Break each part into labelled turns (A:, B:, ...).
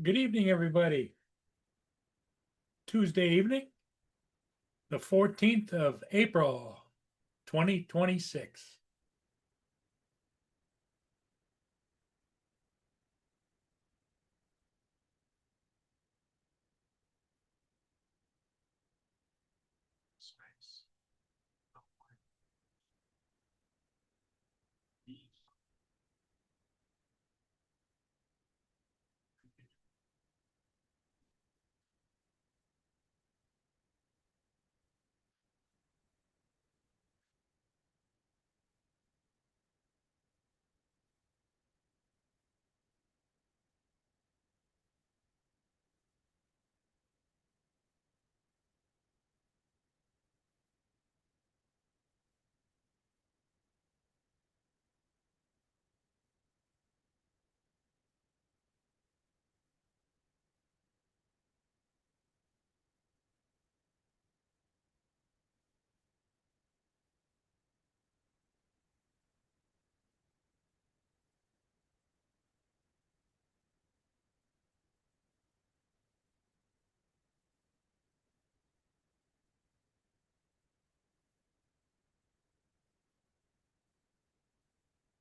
A: Good evening, everybody. Tuesday evening, the 14th of April, 2026.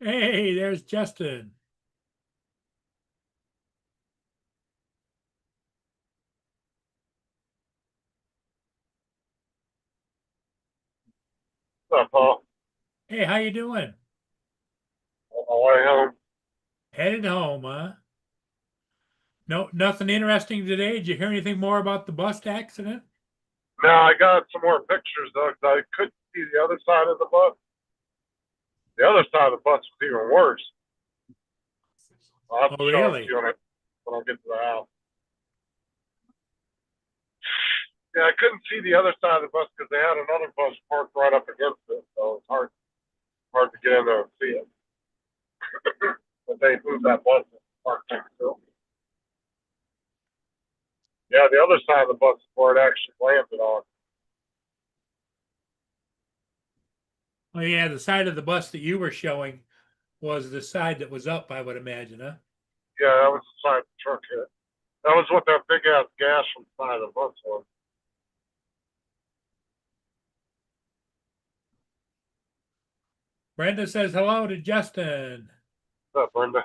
A: Hey, there's Justin.
B: What's up, Paul?
A: Hey, how you doing?
B: On my way home.
A: Headed home, huh? No, nothing interesting today. Did you hear anything more about the bus accident?
B: Now I got some more pictures though, 'cause I couldn't see the other side of the bus. The other side of the bus was even worse. I'll have
A: Oh,
B: to show it to
A: really?
B: you when I get to the house. Yeah, I couldn't see the other side of the bus because they had another bus parked right up against it, so it's hard to get in there and see it. But they moved that bus and parked next to it. Yeah, the other side of the bus is where it actually landed on.
A: Oh, yeah, the side of the bus that you were showing was the side that was up, I would imagine, huh?
B: Yeah, that was the side the truck hit. That was what that big ass gash on the side of the bus was.
A: Brenda says hello to Justin.
B: What's up, Brenda?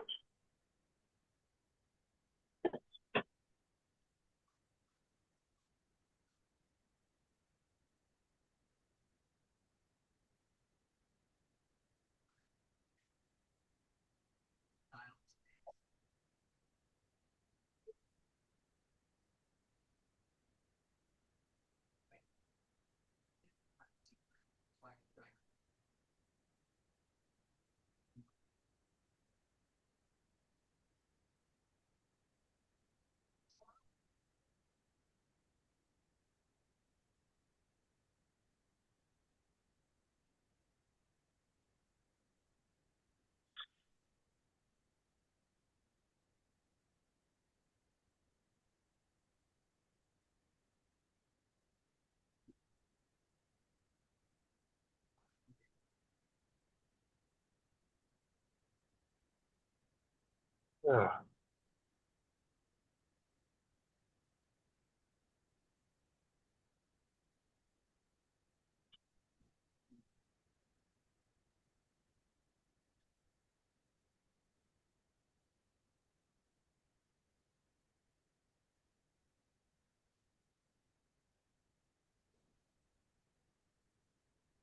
B: Yeah.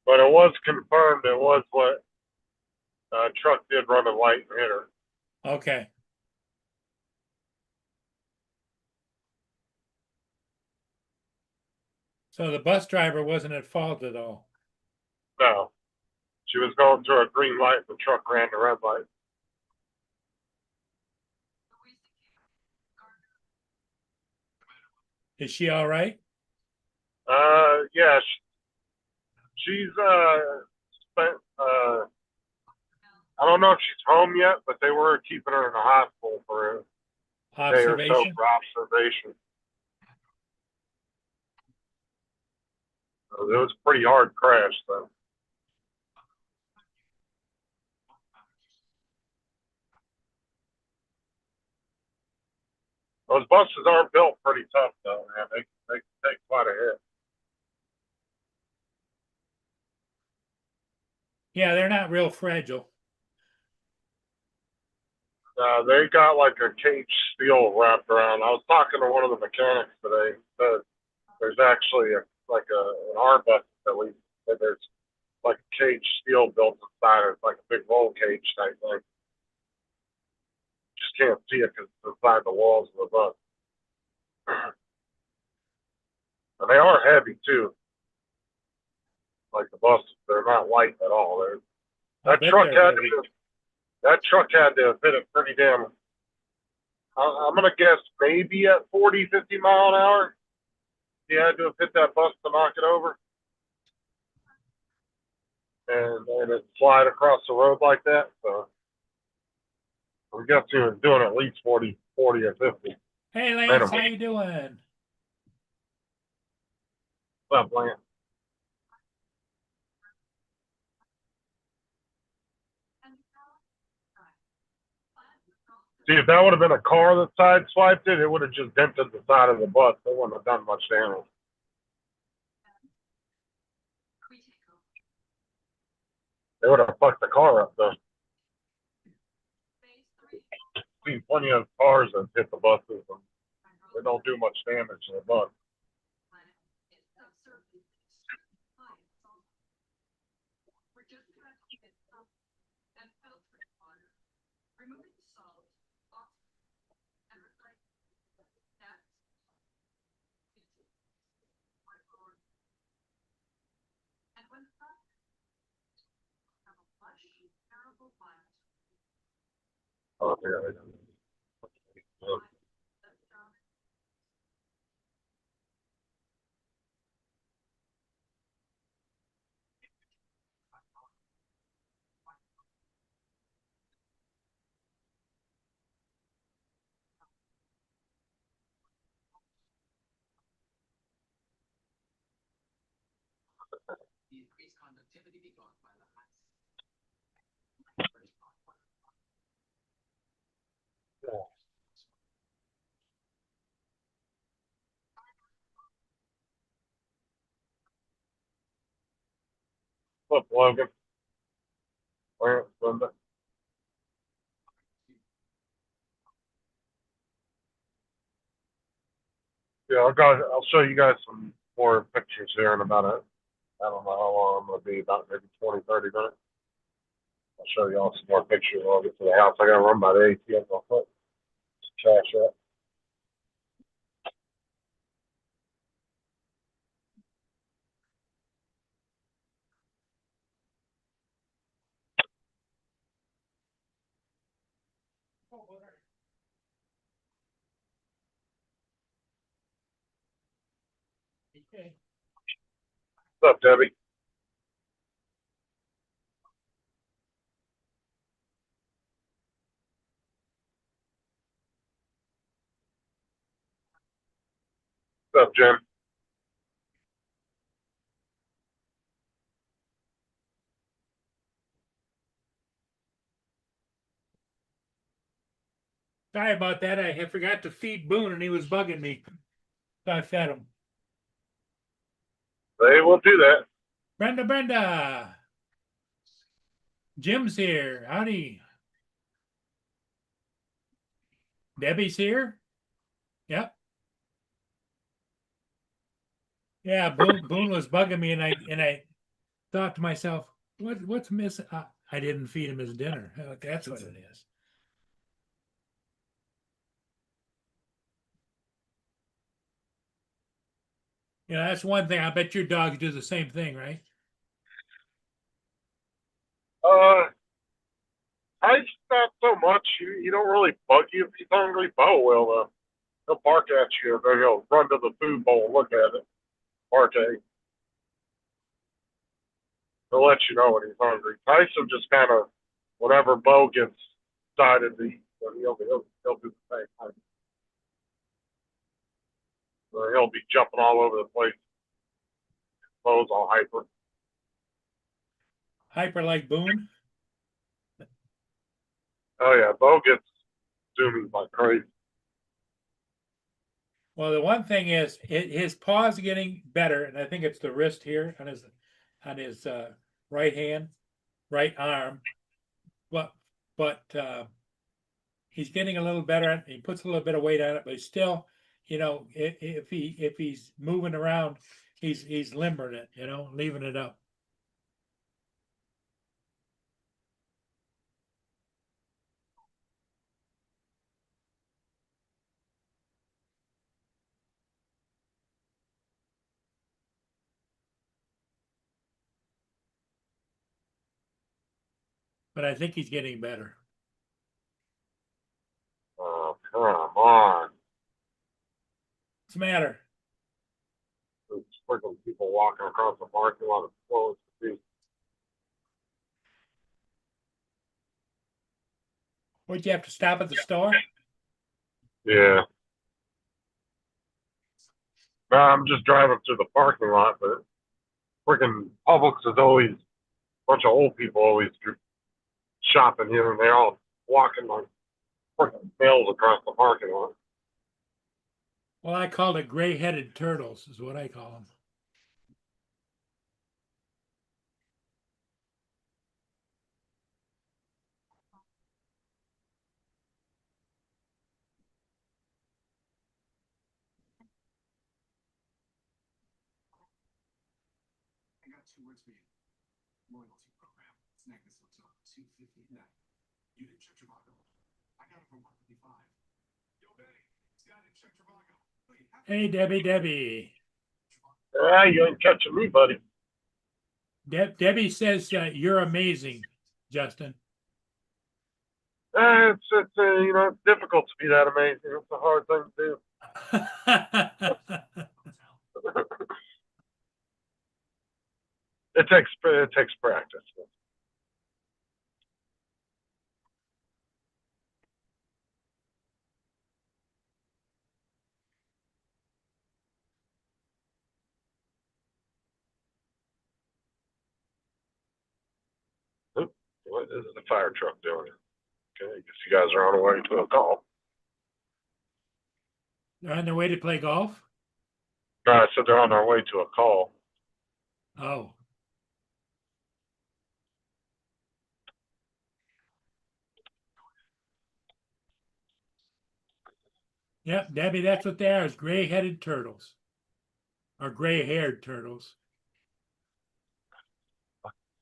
B: But it was confirmed it was what truck did run a light and hit her.
A: Okay. So the bus driver wasn't at fault at all.
B: No, she was going through a green light. The truck ran the red light.
A: Is she all right?
B: Yeah, she's spent. I don't know if she's home yet, but they were keeping her in the hospital for a day or so
A: Observation?
B: for observation. So it was a pretty hard crash, though. Those buses aren't built pretty tough though, man. They take quite a hit.
A: Yeah, they're not real fragile.
B: They got like a cage steel wrapped around. I was talking to one of the mechanics today. Said there's actually an arm bus that there's like a cage steel built inside it, like a big roll cage type thing. Just can't see it because it's inside the walls of the bus. And they are heavy too. Like the buses, they're not light at all.
A: I
B: That
A: bet
B: truck
A: they're
B: had
A: heavy.
B: that truck had to hit it pretty damn. I'm gonna guess maybe at 40, 50 mile an hour. He had to have hit that bus to knock it over, and it slide across the road like that. So we got to doing at least 40 or 50.
A: Hey, Lance,
B: Minimum.
A: how you doing?
B: Stop playing. See, if that would have been a car that sideswiped it, it would have just dented the side of the bus. It wouldn't have done much damage. They would have fucked the car up though. Seen plenty of cars that hit the buses and they don't do much damage to the bus. Oh, yeah. What's up, Logan? Lance, Linda. Yeah, I'll show you guys some more pictures here in about I don't know how long I'm going to be, about maybe 20, 30 minutes. I'll show you all some more pictures when I get to the house. I got to run by the ATM real quick. Cash up.
A: Okay.
B: What's up, Debbie? What's up, Jim?
A: Sorry about that. I had forgot to feed Boone and he was bugging me. So I fed him.
B: They will do that.
A: Brenda. Jim's here. Howdy. Debbie's here. Yep. Yeah, Boone was bugging me, and I thought to myself, what's missing? I didn't feed him his dinner. That's what it is. Yeah, that's one thing. I bet your dogs do the same thing, right?
B: I not so much. You don't really bug you if he's hungry. Bo will though. He'll bark at you, or he'll run to the food bowl and look at it. Bark at you. He'll let you know when he's hungry. Tyson just kind of, whenever Bo gets excited to eat, he'll do the same thing. Or he'll be jumping all over the place. Bo's all hyper.
A: Hyper like Boone.
B: Oh yeah, Bo gets zoomies like crazy.
A: Well, the one thing is his paw's getting better, and I think it's the wrist here on his right hand, right arm. But but he's getting a little better. He puts a little bit of weight on it, but he's still, if he's moving around, he's limbering it, leaving it up. But I think he's getting better.
B: Oh, come on.
A: What's the matter?
B: There's freaking people walking across the parking lot of closed.
A: Would you have to stop at the store?
B: Yeah. No, I'm just driving through the parking lot, but freaking Publix is always a bunch of old people always shopping here, and they're all walking like freaking males across the parking lot.
A: Well, I called it gray-headed turtles, is what I call them.
C: I got 2 words for you. Loyalty program. This necklace looks about $250 a night. You didn't check Trivago. I got it for $155. Yo, Benny, Scott didn't check Trivago.
A: Hey, Debbie.
B: Ah, you ain't catching me, buddy.
A: Debbie says you're amazing, Justin.
B: It's it's difficult to be that amazing. It's a hard thing to do. It takes practice. Oop, what is the fire truck doing? Okay, I guess you guys are on the way to a call.
A: They're on their way to play golf?
B: I said they're on their way to a call.
A: Oh. Yep, Debbie, that's what they are, is gray-headed turtles. Or gray-haired turtles.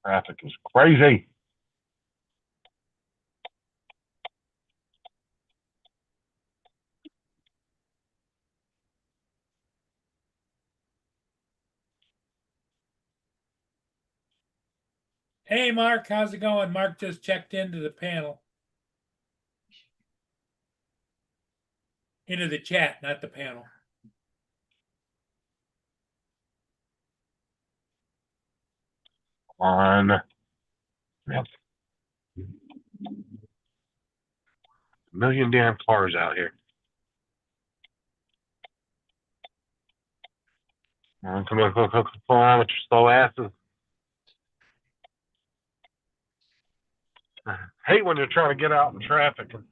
B: Traffic is crazy.
A: Hey, Mark, how's it going? Mark just checked into the panel. Into the chat, not the panel.
B: On. Yep. A million damn cars out here. Come on with your slow asses. I hate when you're trying to get out in traffic and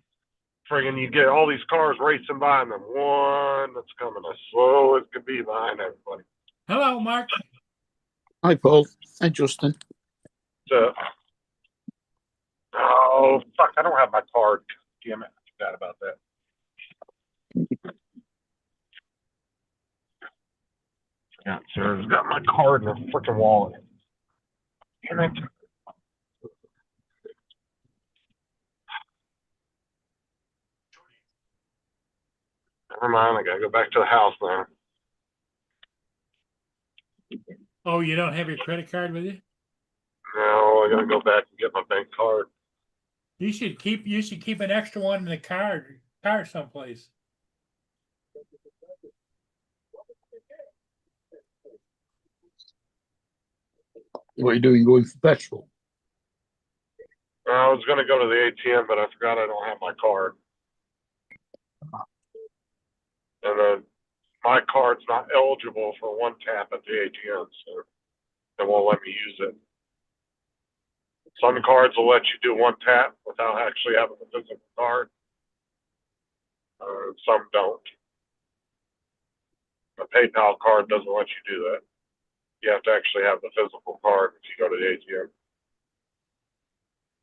B: friggin' you get all these cars racing by and then one that's coming as slow as could be behind everybody.
A: Hello, Mark.
D: Hi, Paul. Hi, Justin.
B: So, oh, fuck, I don't have my card. Damn it, I forgot about that. Yeah, sir, I've got my card in the freaking wallet. Damn it. Never mind, I gotta go back to the house now.
A: Oh, you don't have your credit card with you?
B: No, I gotta go back and get my bank card.
A: You should keep an extra one in the car someplace.
D: What are you doing going for petrol?
B: I was gonna go to the ATM, but I forgot I don't have my card. And then my card's not eligible for one tap at the ATM, so they won't let me use it. Some cards will let you do one tap without actually having the physical card. Some don't. A PayPal card doesn't let you do that. You have to actually have the physical card if you go to the ATM.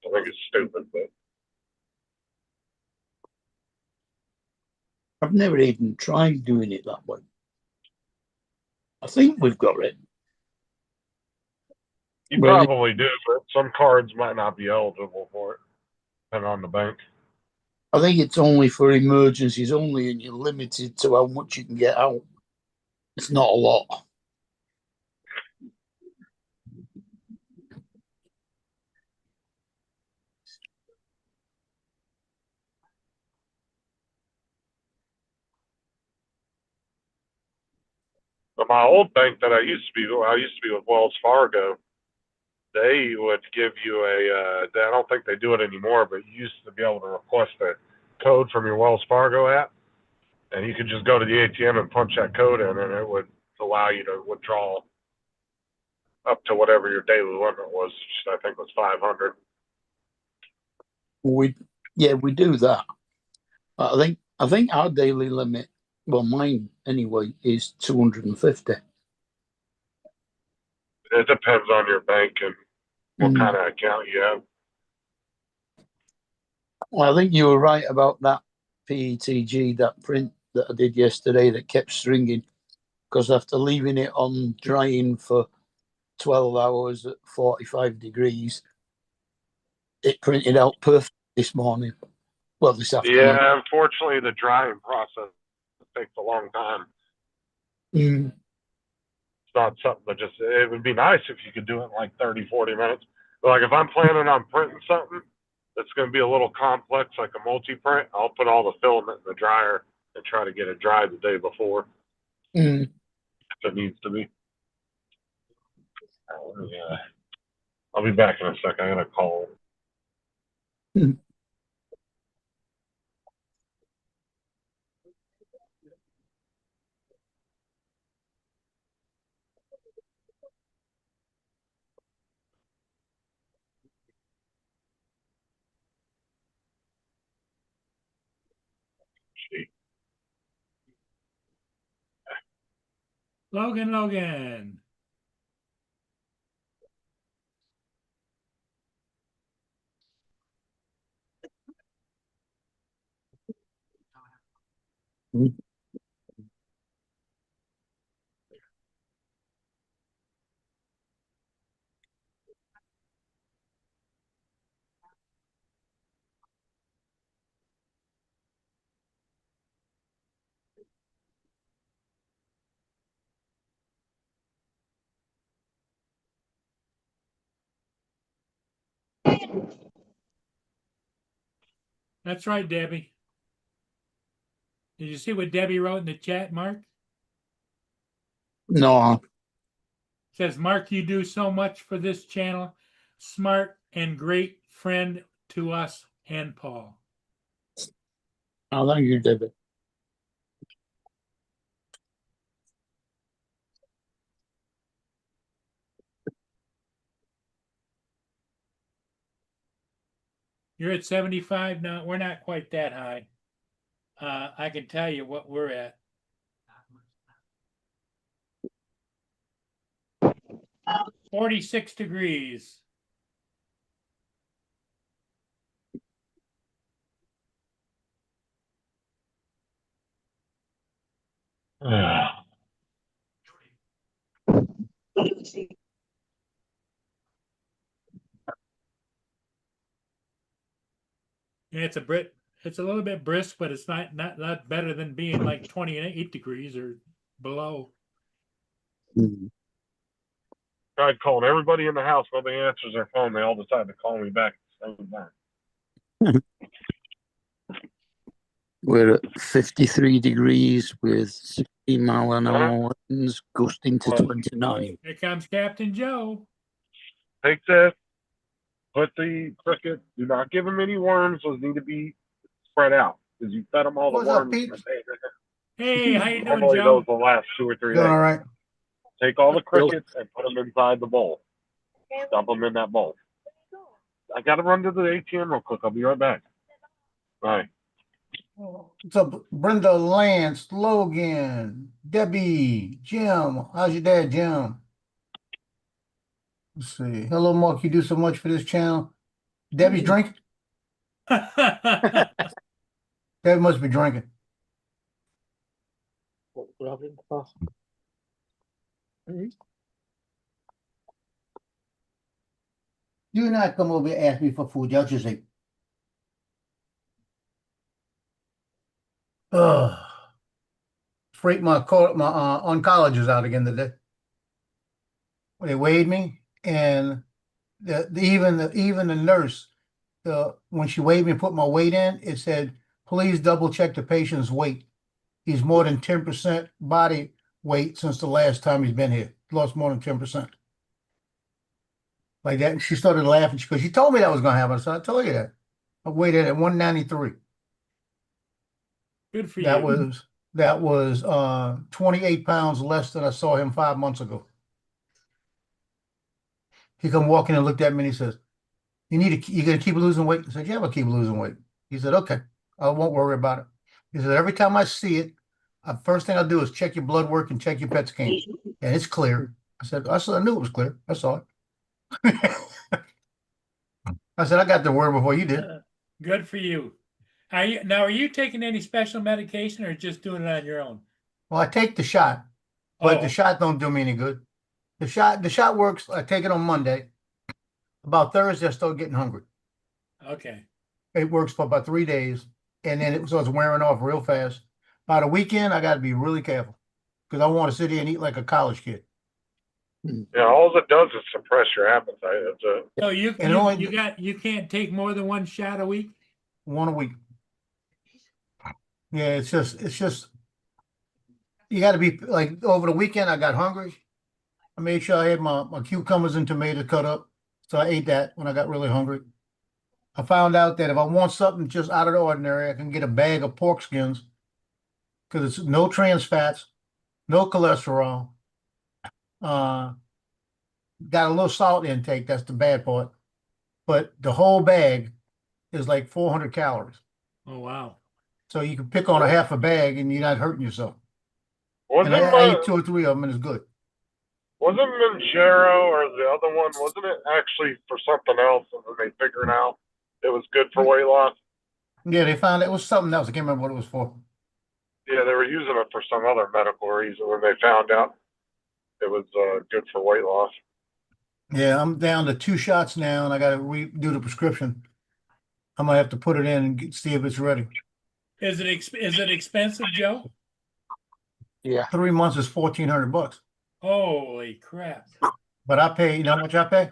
B: I think it's stupid, but
D: I've never even tried doing it that way. I think we've got it.
B: you
D: Well,
B: probably do, but some cards might not be eligible for it, depending on the bank.
D: I think it's only for emergencies only, and you're limited to how much you can get out. It's not a lot.
B: But my old bank that I used to be with Wells Fargo. They would give you I don't think they do it anymore, but you used to be able to request a code from your Wells Fargo app, and you could just go to the ATM and punch that code in, and it would allow you to withdraw up to whatever your daily limit was, which I think was 500.
D: We do that. I think our daily limit, well, mine anyway, is 250.
B: It depends on your bank and what kind of account you have.
D: Well, I think you were right about that PETG, that print that I did yesterday that kept stringing, because after leaving it on drying for 12 hours at 45 degrees, it printed out perfect this morning. Well, this afternoon.
B: Yeah, unfortunately, the drying process takes a long time. It's not something that it would be nice if you could do it in like 30, 40 minutes. But like if I'm planning on printing something that's going to be a little complex, like a multi-print, I'll put all the filament in the dryer and try to get it dried the day before if it needs to be. Yeah. I'll be back in a sec. I got a call.
A: Logan. That's right, Debbie. Did you see what Debbie wrote in the chat, Mark?
D: No.
A: Says, Mark, you do so much for this channel. Smart and great friend to us and Paul.
D: Oh, thank you, David.
A: You're at 75? No, we're not quite that high. I can tell you what we're at. $46. Yeah, it's a little bit brisk, but it's not better than being like 28 degrees or below.
B: Tried calling everybody in the house. Nobody answers their phone. They all decide to call me back at the same time.
D: We're at 53 degrees with 60-mile-an-hour winds gusting to 29.
A: Here comes Captain Joe.
B: Take this. Put the cricket. Do not give them any worms. Those need to be spread out because you fed them all the
E: What's up,
B: worms.
E: Pete?
A: Hey, how you doing,
B: Normally
A: Joe?
B: those will last 2 or 3
E: Doing
B: days.
E: all right.
B: Take all the crickets and put them inside the bowl. Dump them in that bowl. I got to run to the ATM real quick. I'll be right back. Bye.
E: What's up, Brenda, Lance, Logan, Debbie, Jim? How's your dad, Jim? Let's see. Hello, Mark. You do so much for this channel. Debbie's drinking? Debbie must be drinking.
D: What we're having for?
E: Do not come over and ask me for food. Y'all just eat. Ugh. Freak my oncologist out again today. They weighed me, and even the nurse, when she weighed me and put my weight in, it said, "Please double check the patient's weight. He's more than 10% body weight since the last time he's been here. Lost more than 10%." Like that. And she started laughing because she told me that was going to happen. So I told you that. I weighed in at 193.
A: Good for
E: That
A: you.
E: was 28 pounds less than I saw him 5 months ago. He come walking and looked at me and he says, "You gonna keep losing weight?" I said, "Yeah, I'm gonna keep losing weight." He said, "Okay, I won't worry about it." He said, "Every time I see it, first thing I'll do is check your blood work and check your PET scan. And it's clear." I knew it was clear. I saw it. I said, "I got the word before you did."
A: Good for you. Are you taking any special medication or just doing it on your own?
E: Well, I take the shot, but the
A: Oh,
E: shot don't do me any good. The shot works. I take it on Monday. About Thursday, I start getting hungry.
A: okay.
E: It works for about 3 days, and then it starts wearing off real fast. By the weekend, I got to be really careful because I want to sit here and eat like a college kid.
B: Yeah, all it does is suppress your appetite. That's it.
A: So
E: And
A: you can't take more than one shot a week?
E: one a week. Yeah, it's just you got to be like over the weekend. I got hungry. I made sure I had my cucumbers and tomato cut up, so I ate that when I got really hungry. I found out that if I want something just out of the ordinary, I can get a bag of pork skins because it's no trans fats, no cholesterol. Uh, got a little salt intake. That's the bad part. But the whole bag is like 400 calories.
A: Oh, wow.
E: So you can pick on a half a bag and you're not hurting yourself.
B: Wasn't
E: And I ate 2 or 3 of them and it's good.
B: wasn't Manjaro or the other one? Wasn't it actually for something else? And then they figured out it was good for weight loss.
E: Yeah, they found it was something else. I can't remember what it was for.
B: Yeah, they were using it for some other medical reason when they found out it was good for weight loss.
E: Yeah, I'm down to 2 shots now and I got to redo the prescription. I'm gonna have to put it in and see if it's ready.
A: Is it expensive, Joe?
D: Yeah.
E: 3 months is $1,400.
A: Holy crap.
E: But I pay, you know how much I pay?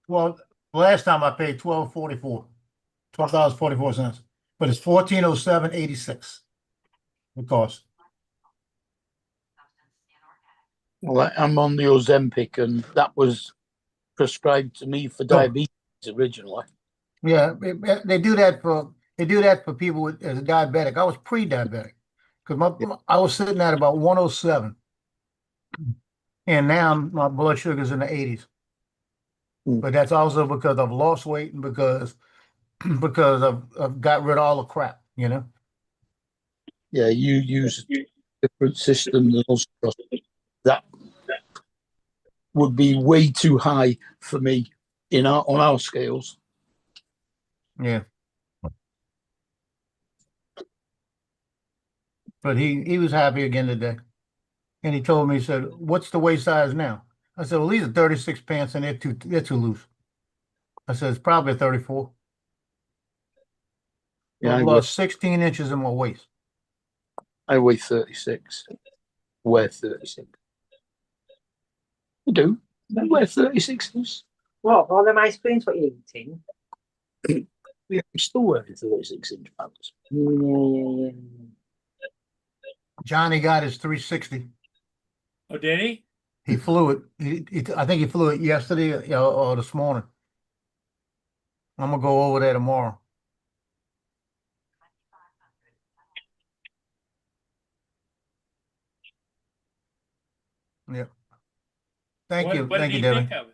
E: Well, last time I paid $12.44. But it's 1407.86. It costs.
D: Well, I'm on the Ozempic, and that was prescribed to me for diabetes originally.
E: Yeah, they do that for people as a diabetic. I was pre-diabetic because I was sitting at about 107, and now my blood sugar's in the 80s. But that's also because I've lost weight and because I've got rid of all the crap, you know.
D: Yeah, you use a different system than us. That would be way too high for me on our scales.
E: Yeah. But he was happy again today. And he told me, he said, "What's the waist size now?" I said, "Well, these are 36 pants and they're too loose." I said, "It's probably a 34."
D: Yeah,
E: I've lost 16 inches in my waist.
D: I weigh 36. Wear 36. I do. I wear 36s.
F: What? All them ice creams what you're eating?
D: Yeah, I'm still wearing 36-inch pants.
F: Yeah.
E: Johnny got his 360.
A: Oh, did he?
E: He flew it. I think he flew it yesterday or this morning. I'm gonna go over there tomorrow. Yeah. Thank you,
A: What did he
E: Devin.
A: think of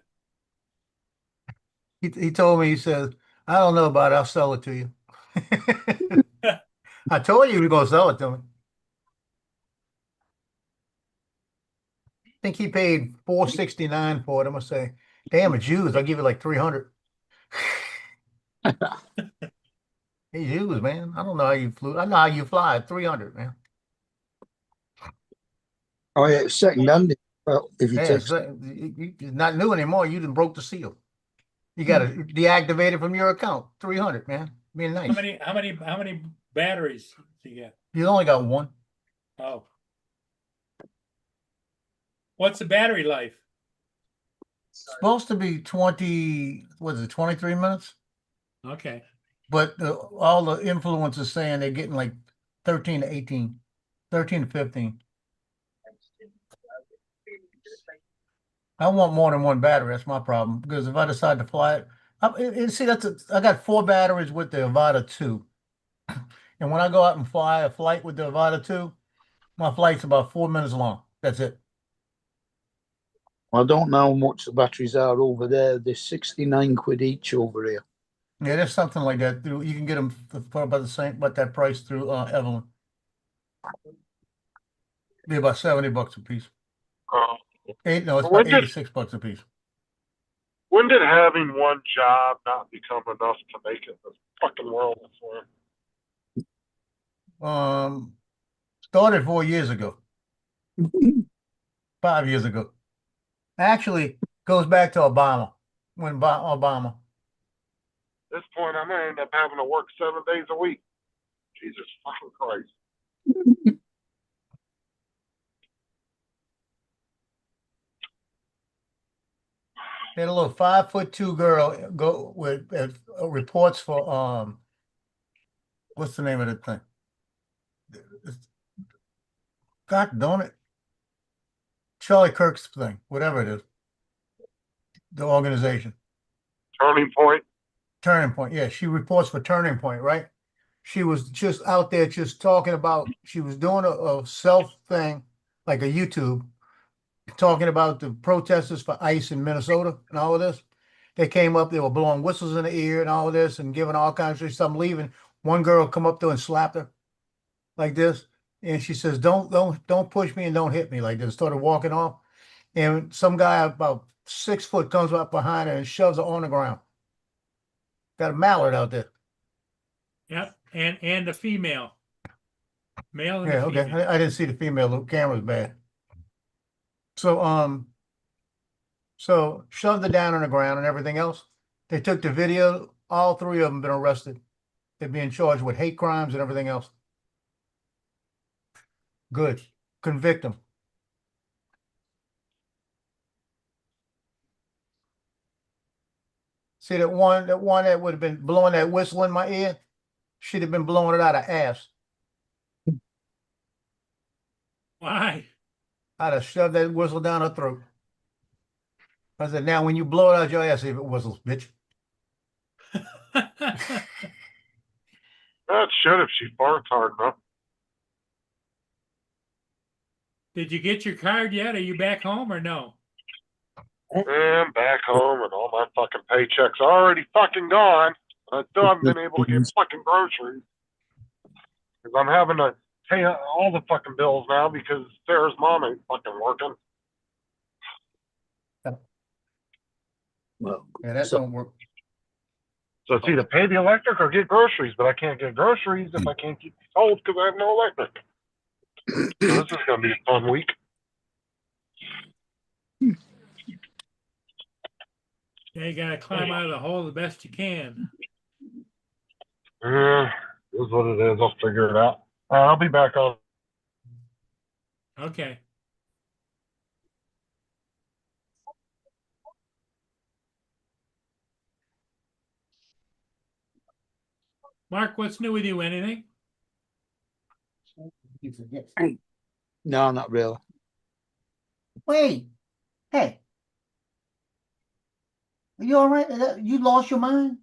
A: it?
E: He told me, he said, "I don't know about it. I'll sell it to you." I told you you were gonna sell it to me. I think he paid $469 for it. I'm gonna say, damn, it's used. I'll give you like 300. He's used, man. I don't know how you flew. I know how you fly. 300, man.
D: Oh yeah, it's second hand. Well, if you
E: Yeah,
D: take
E: it's not new anymore. You done broke the seal. You got to deactivate it from your account. 300, man. Being nice.
A: How many batteries do you get?
E: You only got one.
A: Oh. What's the battery life?
E: Supposed to be 20, what is it, 23 minutes?
A: Okay.
E: But all the influencers saying they're getting like 13 to 18, 13 to 15. I want more than one battery. That's my problem. Because if I decide to fly it, see, I got 4 batteries with the Avata 2. And when I go out and fly a flight with the Avata 2, my flight's about 4 minutes long. That's it.
D: I don't know how much the batteries are over there. They're 69 quid each over here.
E: Yeah, there's something like that. You can get them for about the same, about that price through Evelyn. Be about $70 a piece. It's
B: When
E: about
B: did-
E: $86 a piece.
B: When did having one job not become enough to make it this fucking world for?
E: Started 4 years ago. 5 years ago. Actually, goes back to Obama. When Obama.
B: At this point, I may end up having to work 7 days a week. Jesus fucking Christ.
E: They had a little 5'2" girl go with reports for what's the name of the thing? God darn it. Charlie Kirk's thing, whatever it is. The organization.
B: Turning Point.
E: Turning Point. Yeah, she reports for Turning Point, right? She was just out there just talking about, she was doing a self thing, like a YouTube, talking about the protesters for ICE in Minnesota and all of this. They came up, they were blowing whistles in the ear and all of this and giving all kinds of stuff, leaving. One girl come up to her and slapped her like this. And she says, don't push me and don't hit me like this. Started walking off. And some guy about 6 foot comes up behind her and shoves her on the ground. Got a mallard out there.
A: Yep. And the female. Male and
E: Yeah,
A: the
E: okay.
A: female.
E: I didn't see the female. The camera's bad. So so shoved her down on the ground and everything else. They took the video. All 3 of them been arrested. They're being charged with hate crimes and everything else. Good. Convict them. See that one that would have been blowing that whistle in my ear? She'd have been blowing it out of ass.
A: Why?
E: I'd have shoved that whistle down her throat. I said, now when you blow it out your ass, see if it whistles, bitch.
B: That should if she farts hard enough.
A: Did you get your card yet? Are you back home or no?
B: And back home and all my fucking paychecks are already fucking gone. I still haven't been able to get fucking groceries. Because I'm having to pay all the fucking bills now because Sarah's mom ain't fucking working.
D: Well,
E: Yeah, that
D: So-
E: don't work.
B: So it's either pay the electric or get groceries, but I can't get groceries if I can't keep these cold because I have no electric. So this is going to be a fun week.
A: Yeah, you gotta climb out of the hole the best you can.
B: Yeah, it is what it is. I'll figure it out. I'll be back on.
A: Okay. Mark, what's new with you? Anything?
D: no, not really.
E: Wait, hey, are you all right? You lost your mind?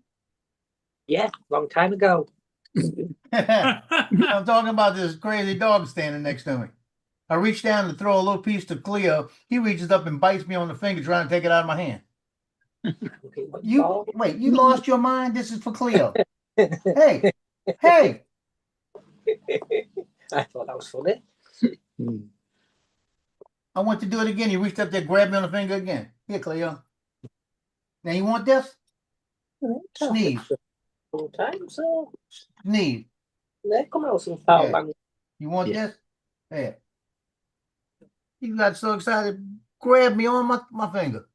F: Yeah, long time ago.
E: I'm talking about this crazy dog standing next to me. I reach down to throw a little piece to Cleo. He reaches up and bites me on the finger, trying to take it out of my hand.
F: Okay, what
E: You lost your mind. This is for Cleo. Hey, hey,
F: I thought that was funny.
D: Hmm.
E: I went to do it again. He reached up there, grabbed me on the finger again. Here, Cleo. Now you want this? Sneeze.
F: Sometimes, so
E: Sneeze.
F: they come out some foul
E: Yeah.
F: language.
E: You want
D: Yeah.
E: this? Yeah. He got so excited, grabbed me on my finger.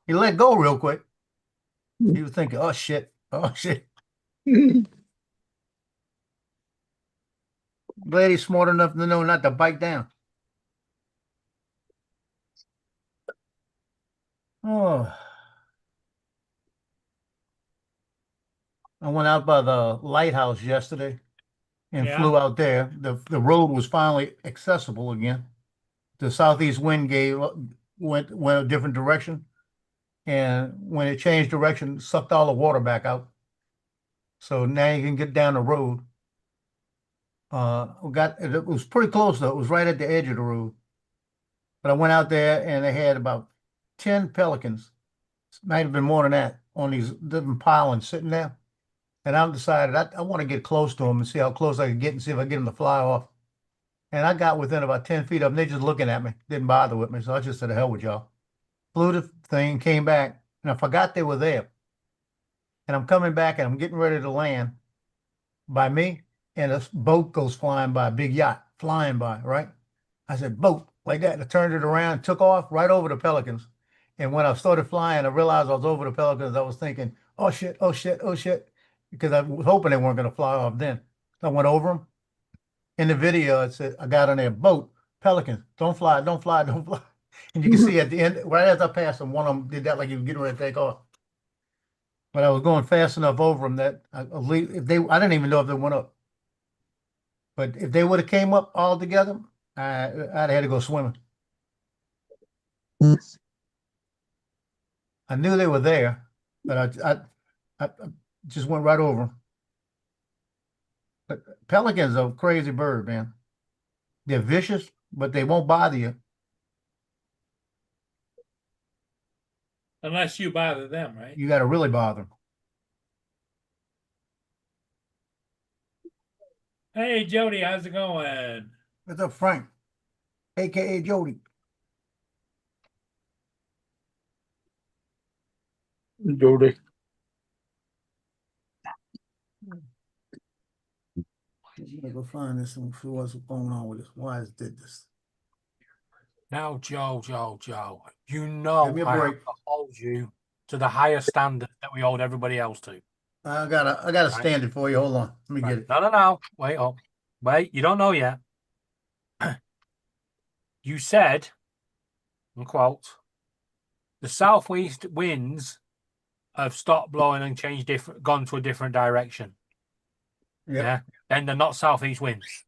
E: He let go real quick. He was thinking, oh shit, oh shit. Glad he's smart enough to know not to bite down. Oh. I went out by the lighthouse yesterday and
A: Yeah.
E: flew out there. The road was finally accessible again. The southeast wind went a different direction, and when it changed direction, it sucked all the water back out. So now you can get down the road. It was pretty close though. It was right at the edge of the road. But I went out there and they had about 10 pelicans, might have been more than that, on these different pilings sitting there. And I decided I want to get close to them and see how close I could get and see if I get them to fly off. And I got within about 10 feet of them. They just looking at me, didn't bother with me. So I just said, the hell with y'all. Flew the thing, came back, and I forgot they were there. And I'm coming back and I'm getting ready to land by me, and a boat goes flying by, a big yacht flying by, right? I said, boat, like that. And I turned it around, took off right over the pelicans. And when I started flying, I realized I was over the pelicans. I was thinking, oh shit, oh shit, oh shit, because I was hoping they weren't going to fly off then. So I went over them. In the video, it said, I got on their boat, pelicans, don't fly, don't fly, don't fly. And you can see at the end, right as I passed them, one of them did that like he was getting ready to take off. But I was going fast enough over them that I didn't even know if they went up. But if they would have came up all together, I'd have had to go swimming. I knew they were there, but I just went right over them. But pelicans are a crazy bird, man. They're vicious, but they won't bother you.
A: Unless you bother them, right?
E: You got to really bother them.
A: Hey, Jody, how's it going?
E: What's up, Frank? AKA Jody.
D: Jody.
E: I'm gonna go find this and see what's going on with this. Why is did this?
G: Now, Joe, you know
E: Give me a
G: I have
E: break.
G: to hold you to the higher standard that we hold everybody else to.
E: I gotta stand it for you. Hold on. Let me get it.
G: No. Wait up. Wait, you don't know yet. You said, unquote, the southwest winds have stopped blowing and gone to a different direction.
E: Yep.
G: Yeah. Then they're not southeast winds.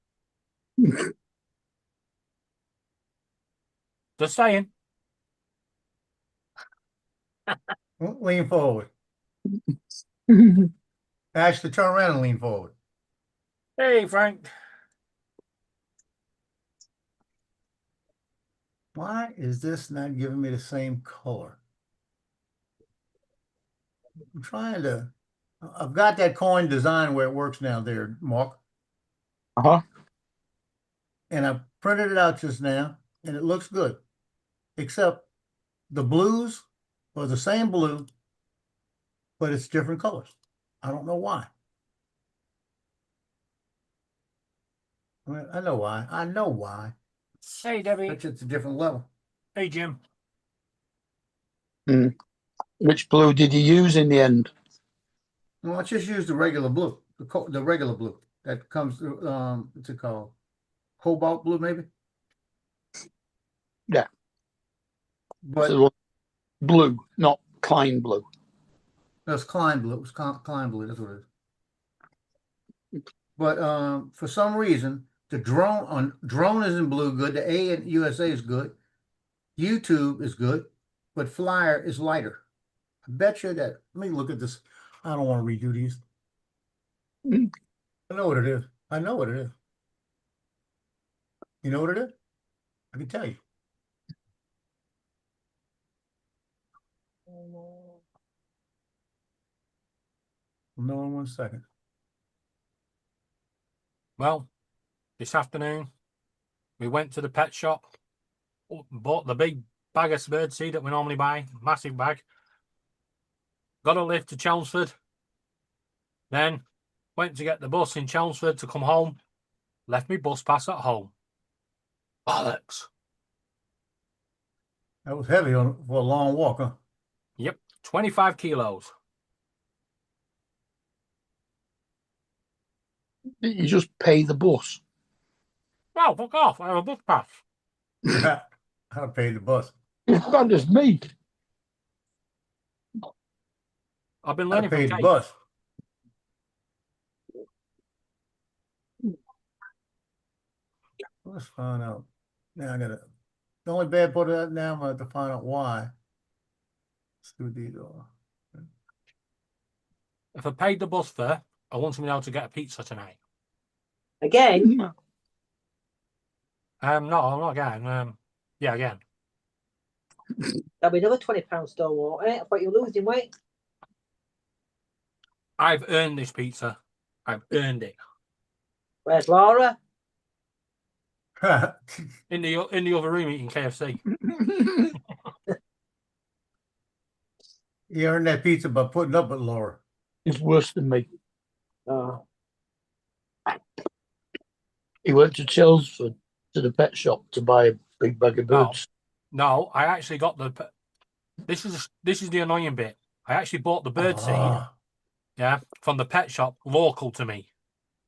G: Just saying.
E: Lean forward. Actually, turn around and lean forward.
G: Hey, Frank.
E: Why is this not giving me the same color? I'm trying to. I've got that coin design where it works now there, Mark.
D: Uh-huh.
E: And I printed it out just now, and it looks good. Except the blues are the same blue, but it's different colors. I don't know why. I know why. I know why.
G: Hey, Debbie.
E: It's just a different level.
G: Hey, Jim.
D: Which blue did you use in the end?
E: Well, let's just use the regular blue, the regular blue that comes through. What's it called? Cobalt blue, maybe.
D: Yeah.
E: But
D: So blue, not Klein blue.
E: that's Klein blue. It was Klein blue. That's what it is. But for some reason, the drone is in blue. Good. The A in USA is good. YouTube is good, but Flyer is lighter. I bet you that. Let me look at this. I don't want to redo these. I know what it is. I know what it is. You know what it is? I can tell you. No, in 1 second.
G: Well, this afternoon, we went to the pet shop, bought the big bag of birdseed that we normally buy, massive bag. Got a lift to Chelmsford. Then went to get the bus in Chelmsford to come home. Left me bus pass at home. Bollocks.
E: That was heavy for a long walk, huh?
G: Yep, 25 kilos.
D: You just pay the bus.
G: Oh, fuck off. I have a bus pass.
E: I paid the bus.
D: As bad as me.
G: I've been
E: I
G: learning from
E: paid the
G: Kate.
E: bus. Let's find out. Now I gotta. The only bad part of that now, I'm gonna have to find out why. Let's do these all.
G: If I paid the bus fare, I want to be able to get a pizza tonight.
F: Again,
G: No, I'm not again. Yeah, again.
F: that'll be another £20 still, won't it? I thought you were losing weight.
G: I've earned this pizza. I've earned it.
F: Where's Laura?
G: In the other room eating KFC.
E: You earned that pizza by putting up with Laura.
D: He's worse than me.
F: Oh,
D: He went to Chelmsford to the pet shop to buy a big bag of
G: No.
D: birds.
G: No, I actually got the. This is the annoying bit. I actually bought the bird seed,
E: Ah,
G: yeah, from the pet shop local to me.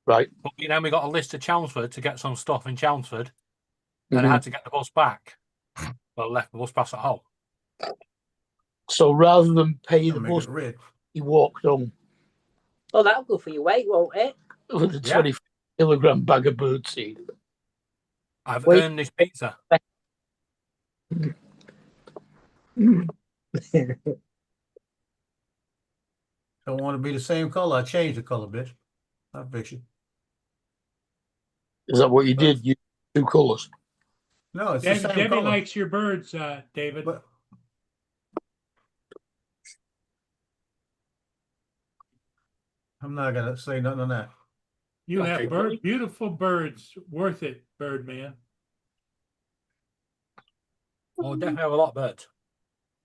D: Right.
G: But then we got a list to Chelmsford to get some stuff in Chelmsford. Then
D: Mhm.
G: I had to get the bus back. Well, I left the bus pass at home.
D: So rather than pay
E: that'll
D: the
E: make
D: bus,
E: it red.
D: he walked home
F: well, that'll go for your weight, won't it?
D: with a
G: Yeah.
D: 20-kilogram bag of birdseed.
G: I've
F: Wait.
G: earned this pizza.
E: Don't want to be the same color. I changed the color, bitch. I fix it.
D: Is that what you did? You two colours.
E: No, it's the
A: Debbie,
E: same
A: Debbie
E: color.
A: likes your birds, David.
E: But I'm not gonna say nothing on that.
A: You
G: Okay,
A: have beautiful birds. Worth it, bird man.
G: Oh, definitely have a lot of birds.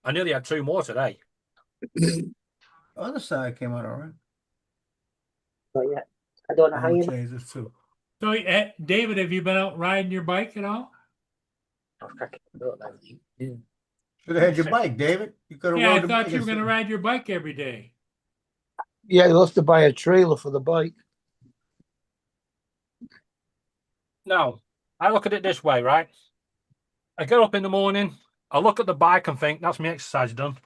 G: I nearly had 2 more today.
E: Other side came out all right.
F: But yeah, I don't know
E: I'm
F: how
E: gonna
F: you.
E: change this too.
A: So, David, have you been out riding your bike at all?
E: Should have had your bike, David. You could have
A: Yeah, I
E: rode the
A: thought
E: bike.
A: you were going to
E: instead.
A: ride your bike every day.
D: Yeah, you'll have to buy a trailer for the bike.
G: No, I look at it this way, right? I get up in the morning, I look at the bike and think, that's my exercise done.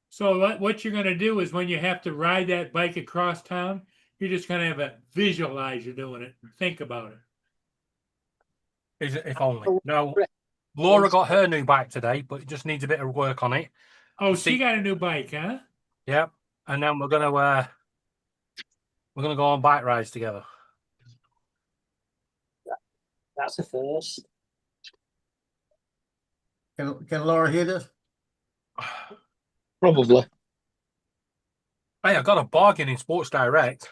A: So what you're going to do is when you have to ride that bike across town, you're just going to have a visualize you're doing it. Think about it.
G: If only. No, Laura got her new bike today, but it just needs a bit of work on it.
A: Oh,
G: See-
A: she got a new bike, huh?
G: Yeah, and then we're gonna go on bike rides together.
F: That's a first.
E: Can Laura hear this?
D: Probably.
G: Hey, I got a bargain in Sports Direct.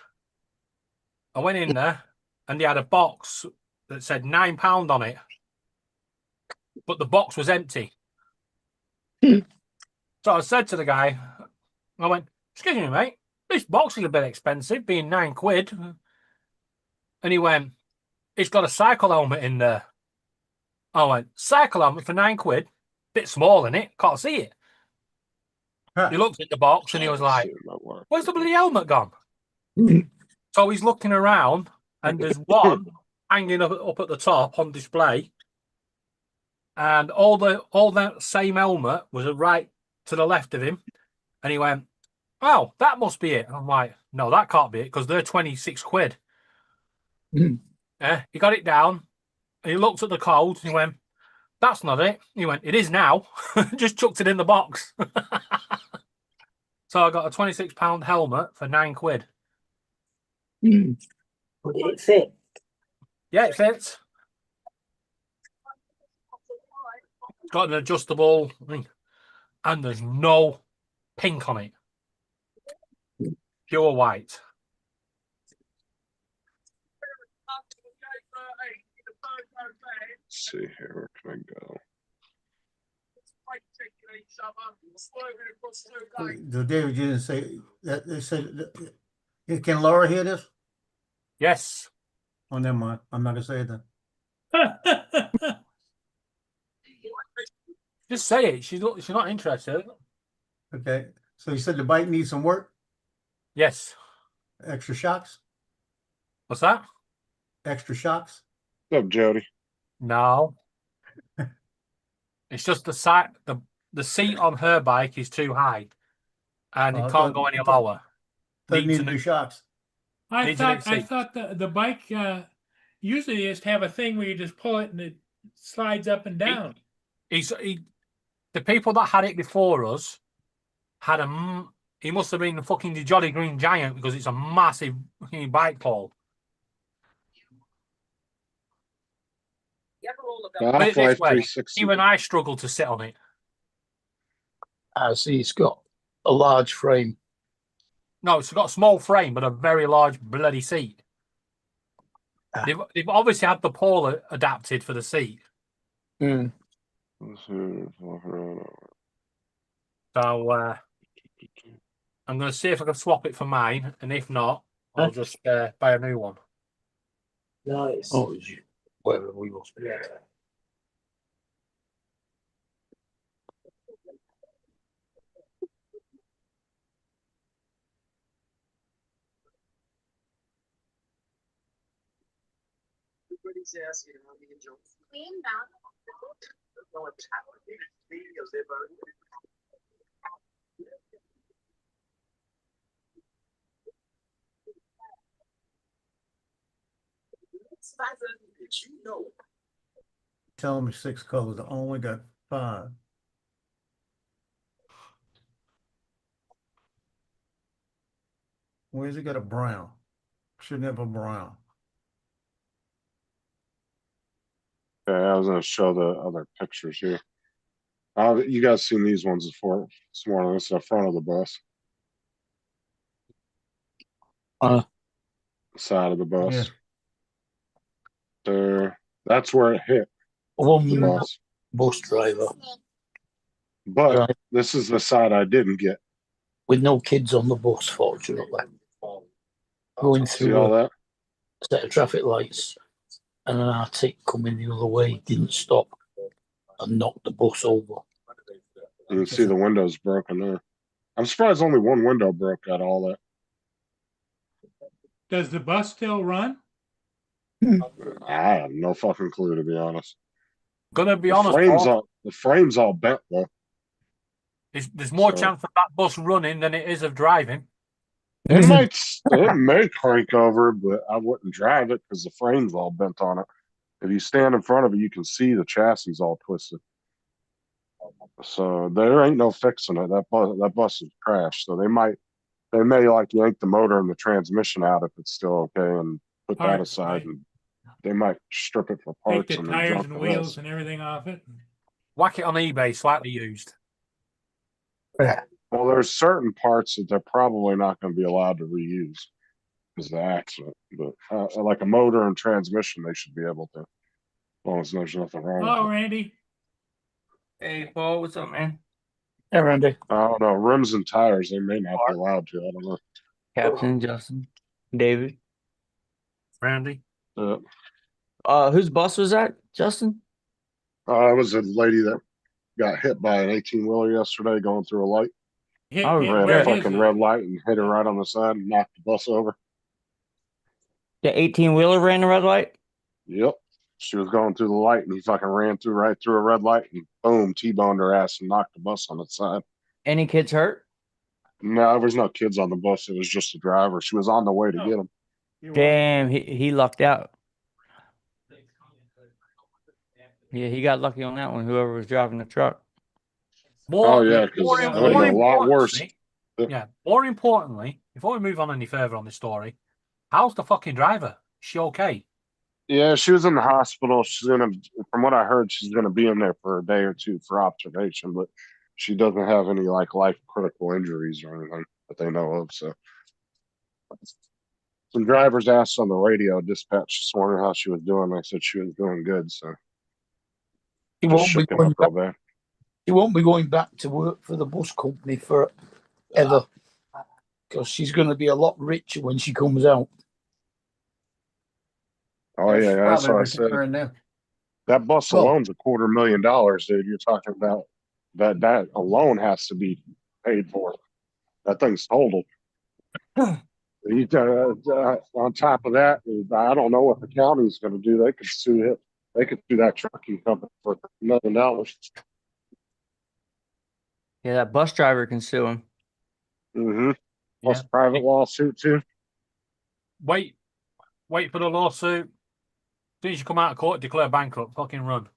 G: I went in there and they had a box that said £9 on it, but the box was empty. So I said to the guy, I went, "Excuse me, mate, this box is a bit expensive, being £9." And he went, "It's got a cycle helmet in there." I went, "Cycle helmet for £9? Bit small in it, can't see it." He looked at the box and he was like, "Where's the bloody helmet gone?" So he's looking around and there's one hanging up at the top on display. And all that same helmet was right to the left of him. And he went, "Oh, that must be it." And I'm like, "No, that can't be it because they're £26." Yeah, he got it down. And he looked at the code and he went, "That's not it." He went, "It is now." Just chucked it in the box. So I got a £26 helmet for £9.
F: But did it fit?
G: Yeah, it fits. It's got an adjustable and there's no pink on it. Pure white.
B: Let's see here, where can I go?
E: The David, you didn't say that they said, can Laura hear this?
G: Yes.
E: Oh, never mind. I'm not gonna say that.
G: Just say it. She's not interested.
E: Okay. So you said the bike needs some work,
G: Yes.
E: extra shocks,
G: What's that?
E: extra shocks.
B: What's up, Jody?
G: No. It's just the seat on her bike is too high, and
E: Oh,
G: it
E: I
G: can't
E: thought-
G: go any lower.
E: Doesn't
G: Needs
E: need
G: a
E: new shocks.
A: I
G: Needs a new
A: thought I
G: seat.
A: thought the bike usually they just have a thing where you just pull it and it slides up and down.
G: The people that had it before us had he must have been the fucking the Jolly Green Giant because it's a massive fucking bike pole. Put it
B: Half-Life
G: this way,
B: 360.
G: even I struggle to sit on it.
D: I see it's got a large frame.
G: No, it's got a small frame, but a very large bloody seat.
D: Ah.
G: They've obviously had the pole adapted for the seat.
D: Mm.
G: So I'm going to see if I can swap it for mine, and if not, I'll just buy a new one.
F: Nice.
D: Oh, it's whatever we will.
E: Telling me 6 colors. I only got 5. Where's it got a brown? Shouldn't have a brown.
B: Okay, I was gonna show the other pictures here. You guys seen these ones before this morning? This is the front of the bus. Side of the bus.
E: Yeah.
B: There, that's where it hit
D: One
B: the bus.
D: bus driver
B: But
D: Right.
B: this is the side I didn't get.
D: with no kids on the bus, fortunately, going
B: See all
D: through a
B: that?
D: set of traffic lights, and an Arctic coming the other way didn't stop and knocked the bus over.
B: You can see the windows broken there. I'm surprised only one window broke out of all that.
A: Does the bus still run?
B: I have no fucking clue, to be honest.
G: Gonna be
B: The
G: honest,
B: frame's
G: Paul,
B: the frame's all bent though.
G: there's more
B: So-
G: chance of that bus running than it is of driving.
B: It may crank over, but I wouldn't drive it because the frame's all bent on it. If you stand in front of it, you can see the chassis all twisted. So there ain't no fixing it. That bus is crashed. So they may like yank the motor and the transmission out if it's still okay and put that
A: Parts,
B: aside,
A: right.
B: and they might strip it for
A: Take
B: parts
A: the
B: and then
A: tires
B: junk
A: and
B: the
A: wheels
B: rest.
A: and everything off it.
G: Whack it on eBay, slightly used.
D: Yeah.
B: Well, there's certain parts that they're probably not going to be allowed to reuse because of the accident. But like a motor and transmission, they should be able to, as long as there's nothing wrong
A: Hello,
B: with it.
A: Randy.
H: Hey, Paul, what's up, man?
D: Hey, Randy.
B: I don't know. Rims and tires, they may not be allowed to. I don't know.
H: Captain, Justin, David.
G: Randy.
H: Whose bus was that, Justin?
B: I was a lady that got hit by an 18-wheeler yesterday going through a light.
A: Hit,
H: Oh,
A: hit
B: Ran
A: where
B: a
A: his
B: fucking
A: is.
B: red light and hit her right on the side and knocked the bus over.
H: The 18-wheeler ran the red light?
B: Yep. She was going through the light and he fucking ran right through a red light and boom, T-boned her ass and knocked the bus on its side.
H: Any kids hurt?
B: No, there was no kids on the bus. It was just the driver. She was on the way to get him.
H: Damn, he lucked out. Yeah, he got lucky on that one, whoever was driving the truck.
B: Oh, yeah, 'cause
A: it would've
B: been a lot worse.
G: importantly- Yeah, more importantly, before we move on any further on this story, how's the fucking driver? Is she okay?
B: Yeah, she was in the hospital. From what I heard, she's gonna be in there for a day or two for observation, but she doesn't have any like life critical injuries or anything that they know of. So some drivers asked on the radio dispatch this morning how she was doing. They said she was doing good. So
D: She
B: just
D: won't be
B: shook him
D: going
B: up
D: back.
B: real bad.
D: She won't be going back to work for the bus company forever, because she's going to be a lot richer when she comes out.
B: Oh yeah, that's
E: Probably
B: what I said.
E: retiring now.
B: That bus
E: Well-
B: alone's $250,000, dude. You're talking about that alone has to be paid for. That thing's totaled. On top of that, I don't know what the county's going to do. They could sue it. They could sue that trucking company for $1 million.
H: Yeah, that bus driver can sue him.
B: Mm-hmm. Plus
G: Yeah.
B: private lawsuit too.
G: Wait for the lawsuit. As soon as you come out of court, declare bankrupt, fucking run.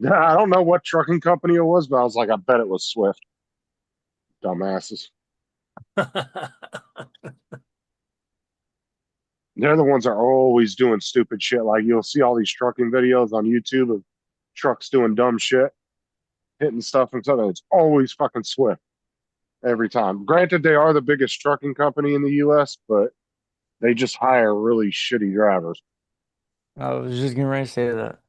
B: Yeah, I don't know what trucking company it was, but I was like, I bet it was Swift. Dumbasses. They're the ones that are always doing stupid shit. Like you'll see all these trucking videos on YouTube of trucks doing dumb shit, hitting stuff and stuff. It's always fucking Swift every time. Granted, they are the biggest trucking company in the U.S., but they just hire really shitty drivers.
H: I was just getting ready to say that.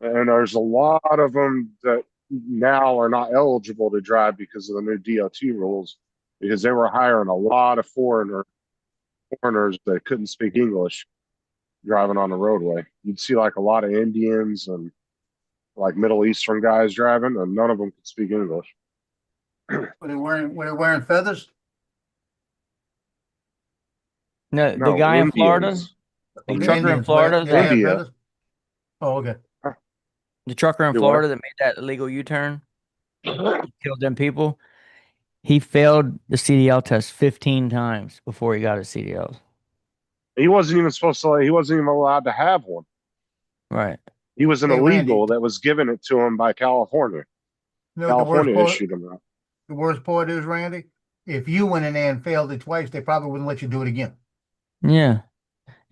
B: And there's a lot of them that now are not eligible to drive because of the new DOT rules, because they were hiring a lot of foreigners that couldn't speak English driving on the roadway. You'd see like a lot of Indians and like Middle Eastern guys driving, and none of them could speak English.
E: Were they wearing feathers?
H: No, the
B: No,
H: guy in Florida,
B: Indians.
H: the
E: The
H: trucker in
E: Indians
H: Florida,
E: they had
B: India.
E: feathers? Oh, okay.
H: the trucker in
B: Do what?
H: Florida that made that illegal U-turn, killed them people. He failed the CDL test 15 times before he got his CDLs.
B: He wasn't even supposed to. He wasn't even allowed to have one.
H: Right.
B: He was an
E: Hey,
B: illegal
E: Randy.
B: that was given it to him by California.
E: You know,
B: California issued him that.
E: the worst part is, Randy, if you went in there and failed it twice, they probably wouldn't let you do it again.
H: Yeah.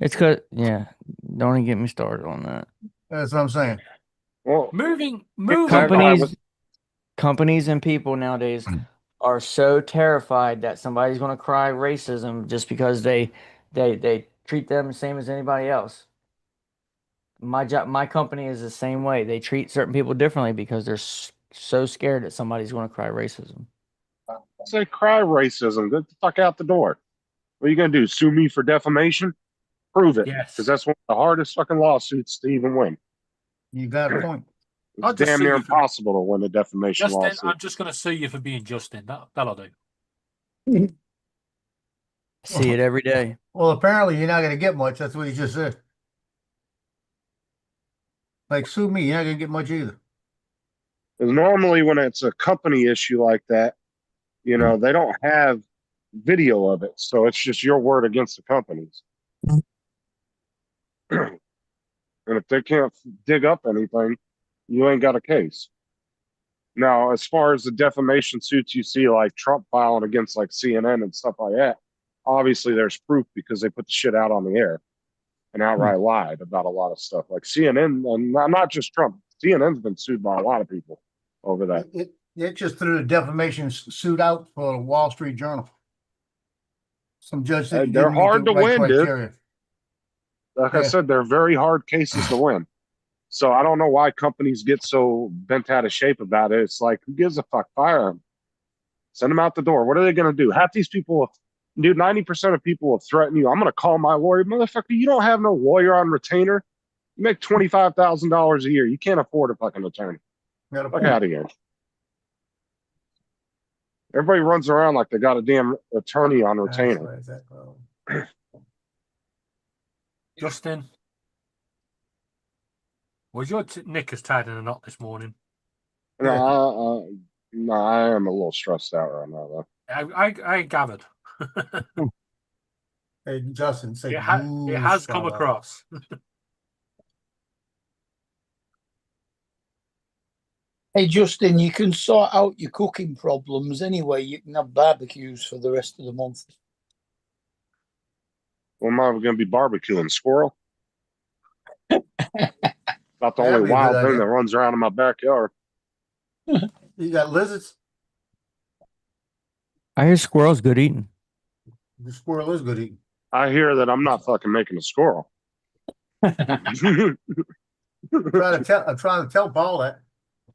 H: It's cause don't even get me started on that.
E: That's what I'm saying.
B: Well,
G: moving.
H: Companies and people nowadays are so terrified that somebody's going to cry racism just because they treat them the same as anybody else. My company is the same way. They treat certain people differently because they're so scared that somebody's going to cry racism.
B: say cry racism. Get the fuck out the door. What are you gonna do? Sue me for defamation? Prove it.
G: Yes.
B: Because that's one of the hardest fucking lawsuits to even win.
E: You got a point.
G: I'll
B: It's
G: just
B: damn
G: sue
B: near
G: you for-
B: impossible to win a defamation
G: Justin,
B: lawsuit.
G: I'm just going to sue you for being Justin. That'll do.
H: See it every day.
E: Well, apparently you're not going to get much. That's what he just said. Like, sue me, you're not going to get much either.
B: Because normally when it's a company issue like that, you know, they don't have video of it. So it's just your word against the companies. And if they can't dig up anything, you ain't got a case. Now, as far as the defamation suits you see like Trump filing against like CNN and stuff like that, obviously there's proof because they put the shit out on the air and outright lied about a lot of stuff. Like CNN, and not just Trump, CNN's been sued by a lot of people over that.
E: It just threw the defamation suit out for the Wall Street Journal. Some judge said you
B: They're
E: didn't meet
B: hard
E: the
B: to
E: right
B: win, dude.
E: criteria.
B: Like I
E: Yeah.
B: said, they're very hard cases to win. So I don't know why companies get so bent out of shape about it. It's like, who gives a fuck? Fire them. Send them out the door. What are they going to do? Half these people, dude, 90% of people will threaten you. I'm going to call my lawyer. Motherfucker, you don't have no lawyer on retainer. You make $25,000 a year. You can't afford a fucking attorney.
E: Got a
B: Fuck
E: point.
B: out of here. Everybody runs around like they got a damn attorney on retainer.
G: Justin, was your knickers tied in a knot this morning?
B: No, I am a little stressed out right now, though.
G: I gathered.
E: Hey, Justin, say
G: It has come
E: fella.
G: across.
D: Hey, Justin, you can sort out your cooking problems anyway. You can have barbecues for the rest of the month.
B: Well, am I going to be barbecuing squirrel? About the
E: That'd
B: only
E: be a good
B: wild thing
E: idea.
B: that runs around in my backyard.
E: You got lizards?
H: I hear squirrels good eating.
E: The squirrel is good eating.
B: I hear that I'm not fucking making a squirrel.
E: I'm trying to tell Paul that.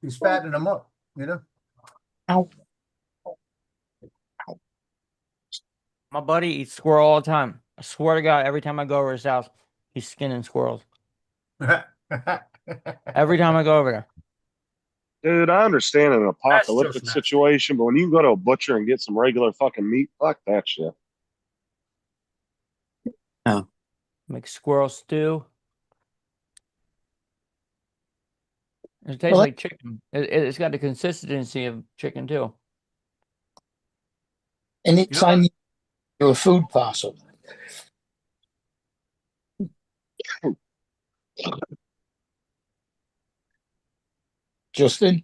E: He's fattening them up, you know?
H: My buddy eats squirrel all the time. I swear to God, every time I go over his house, he's skinning squirrels. Every time I go over there.
B: Dude, I understand an apocalyptic
G: nasty.
B: situation, but when you can go to a butcher and get some regular fucking meat, fuck that shit.
H: Make squirrel stew. It tastes
D: Well,
H: like chicken. It's got the consistency of chicken too.
D: Anytime you do a food parcel, Justin,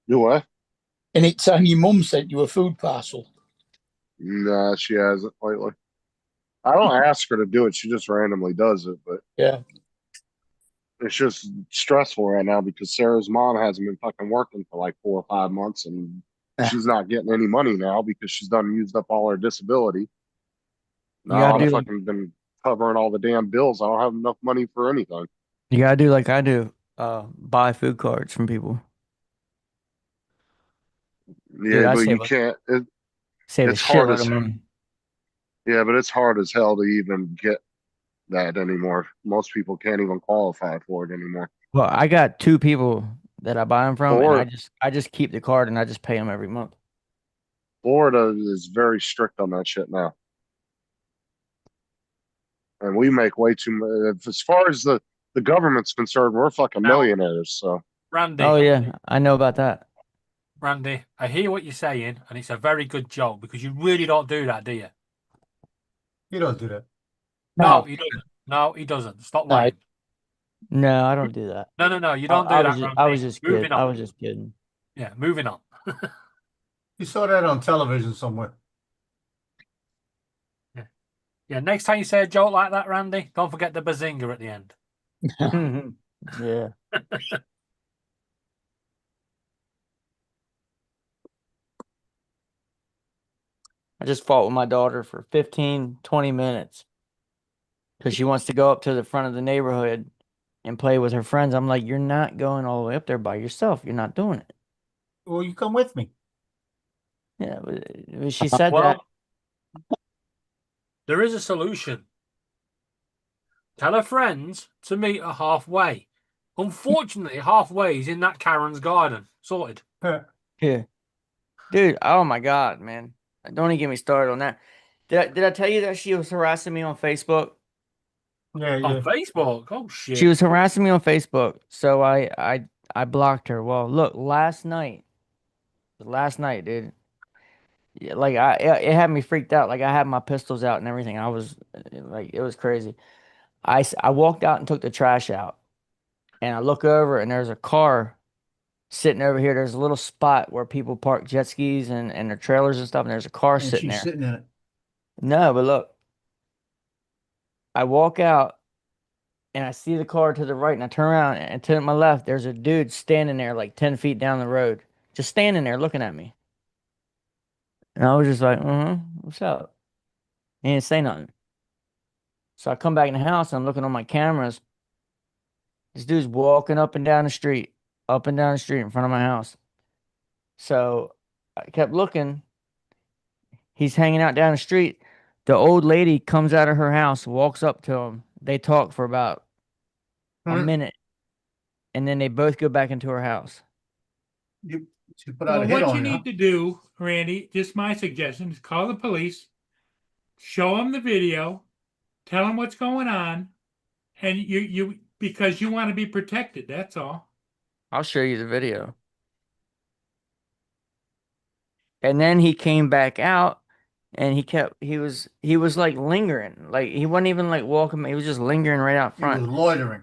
B: Do what?
D: anytime your mum sent you a food parcel,
B: Nah, she hasn't lately. I don't ask her to do it. She just randomly does it, but
D: yeah,
B: it's just stressful right now because Sarah's mom hasn't been fucking working for like 4 or 5 months and she's not getting any money now because she's done used up all her disability.
H: You gotta
B: Now
H: do
B: I've
H: like,
B: fucking been covering all the damn bills. I don't have enough money for anything.
H: you gotta do like I do. Buy food cards from people.
B: Yeah,
H: I
B: but you
H: save a
B: can't.
H: save a
B: It's hard
H: shitload
B: as
H: of money.
B: yeah, but it's hard as hell to even get that anymore. Most people can't even qualify for it anymore.
H: Well, I got 2 people that I buy them from, and
B: Or
H: I just keep the card and I just pay them every month.
B: Florida is very strict on that shit now. And we make way too much. As far as the government's concerned, we're fucking
G: Now-
B: millionaires. So
G: Randy.
H: Oh yeah, I know about that.
G: Randy, I hear what you're saying, and it's a very good joke because you really don't do that, do you?
E: You don't do that.
G: No, he doesn't. No, he doesn't. Stop
D: No.
G: lying.
H: No, I don't do that.
G: No, you don't do
H: I
G: that,
H: was just,
G: Randy.
H: I was just
G: Moving
H: kidding.
G: on.
H: I was just kidding.
G: Yeah, moving on.
E: You saw that on television somewhere.
G: Yeah, next time you say a joke like that, Randy, don't forget the bazinga at the end.
H: Yeah. I just fought with my daughter for 15, 20 minutes because she wants to go up to the front of the neighborhood and play with her friends. I'm like, you're not going all the way up there by yourself. You're not doing it.
E: Well, you come with me.
H: Yeah, but she said that.
G: Well, there is a solution. Tell her friends to meet her halfway. Unfortunately, halfway is in that Karen's garden. Sorted.
H: Yeah. Dude, oh my God, man. Don't even get me started on that. Did I tell you that she was harassing me on Facebook?
E: Yeah,
G: On
E: yeah.
G: Facebook? Oh, shit.
H: She was harassing me on Facebook. So I blocked her. Well, look, last night, dude. Yeah, like it had me freaked out. Like I had my pistols out and everything. I was like, it was crazy. I walked out and took the trash out, and I look over and there's a car sitting over here. There's a little spot where people park jet skis and their trailers and stuff, and there's a car
E: And
H: sitting
E: she's
H: there.
E: sitting in it.
H: No, but look, I walk out and I see the car to the right, and I turn around and to my left, there's a dude standing there like 10 feet down the road, just standing there looking at me. And I was just like, what's up? He didn't say nothing. So I come back in the house and I'm looking on my cameras. This dude's walking up and down the street in front of my house. So I kept looking. He's hanging out down the street. The old lady comes out of her house, walks up to him. They talk for about a minute, and then they both go back into her house.
E: She put out
A: Well,
E: a hit
A: what
E: on
A: you
E: you.
A: need to do, Randy, just my suggestion is call the police, show them the video, tell them what's going on, and you because you want to be protected. That's all.
H: I'll show you the video. And then he came back out, and he was like lingering, like he wasn't even like walking. He was just lingering right out
E: He was
H: front.
E: loitering.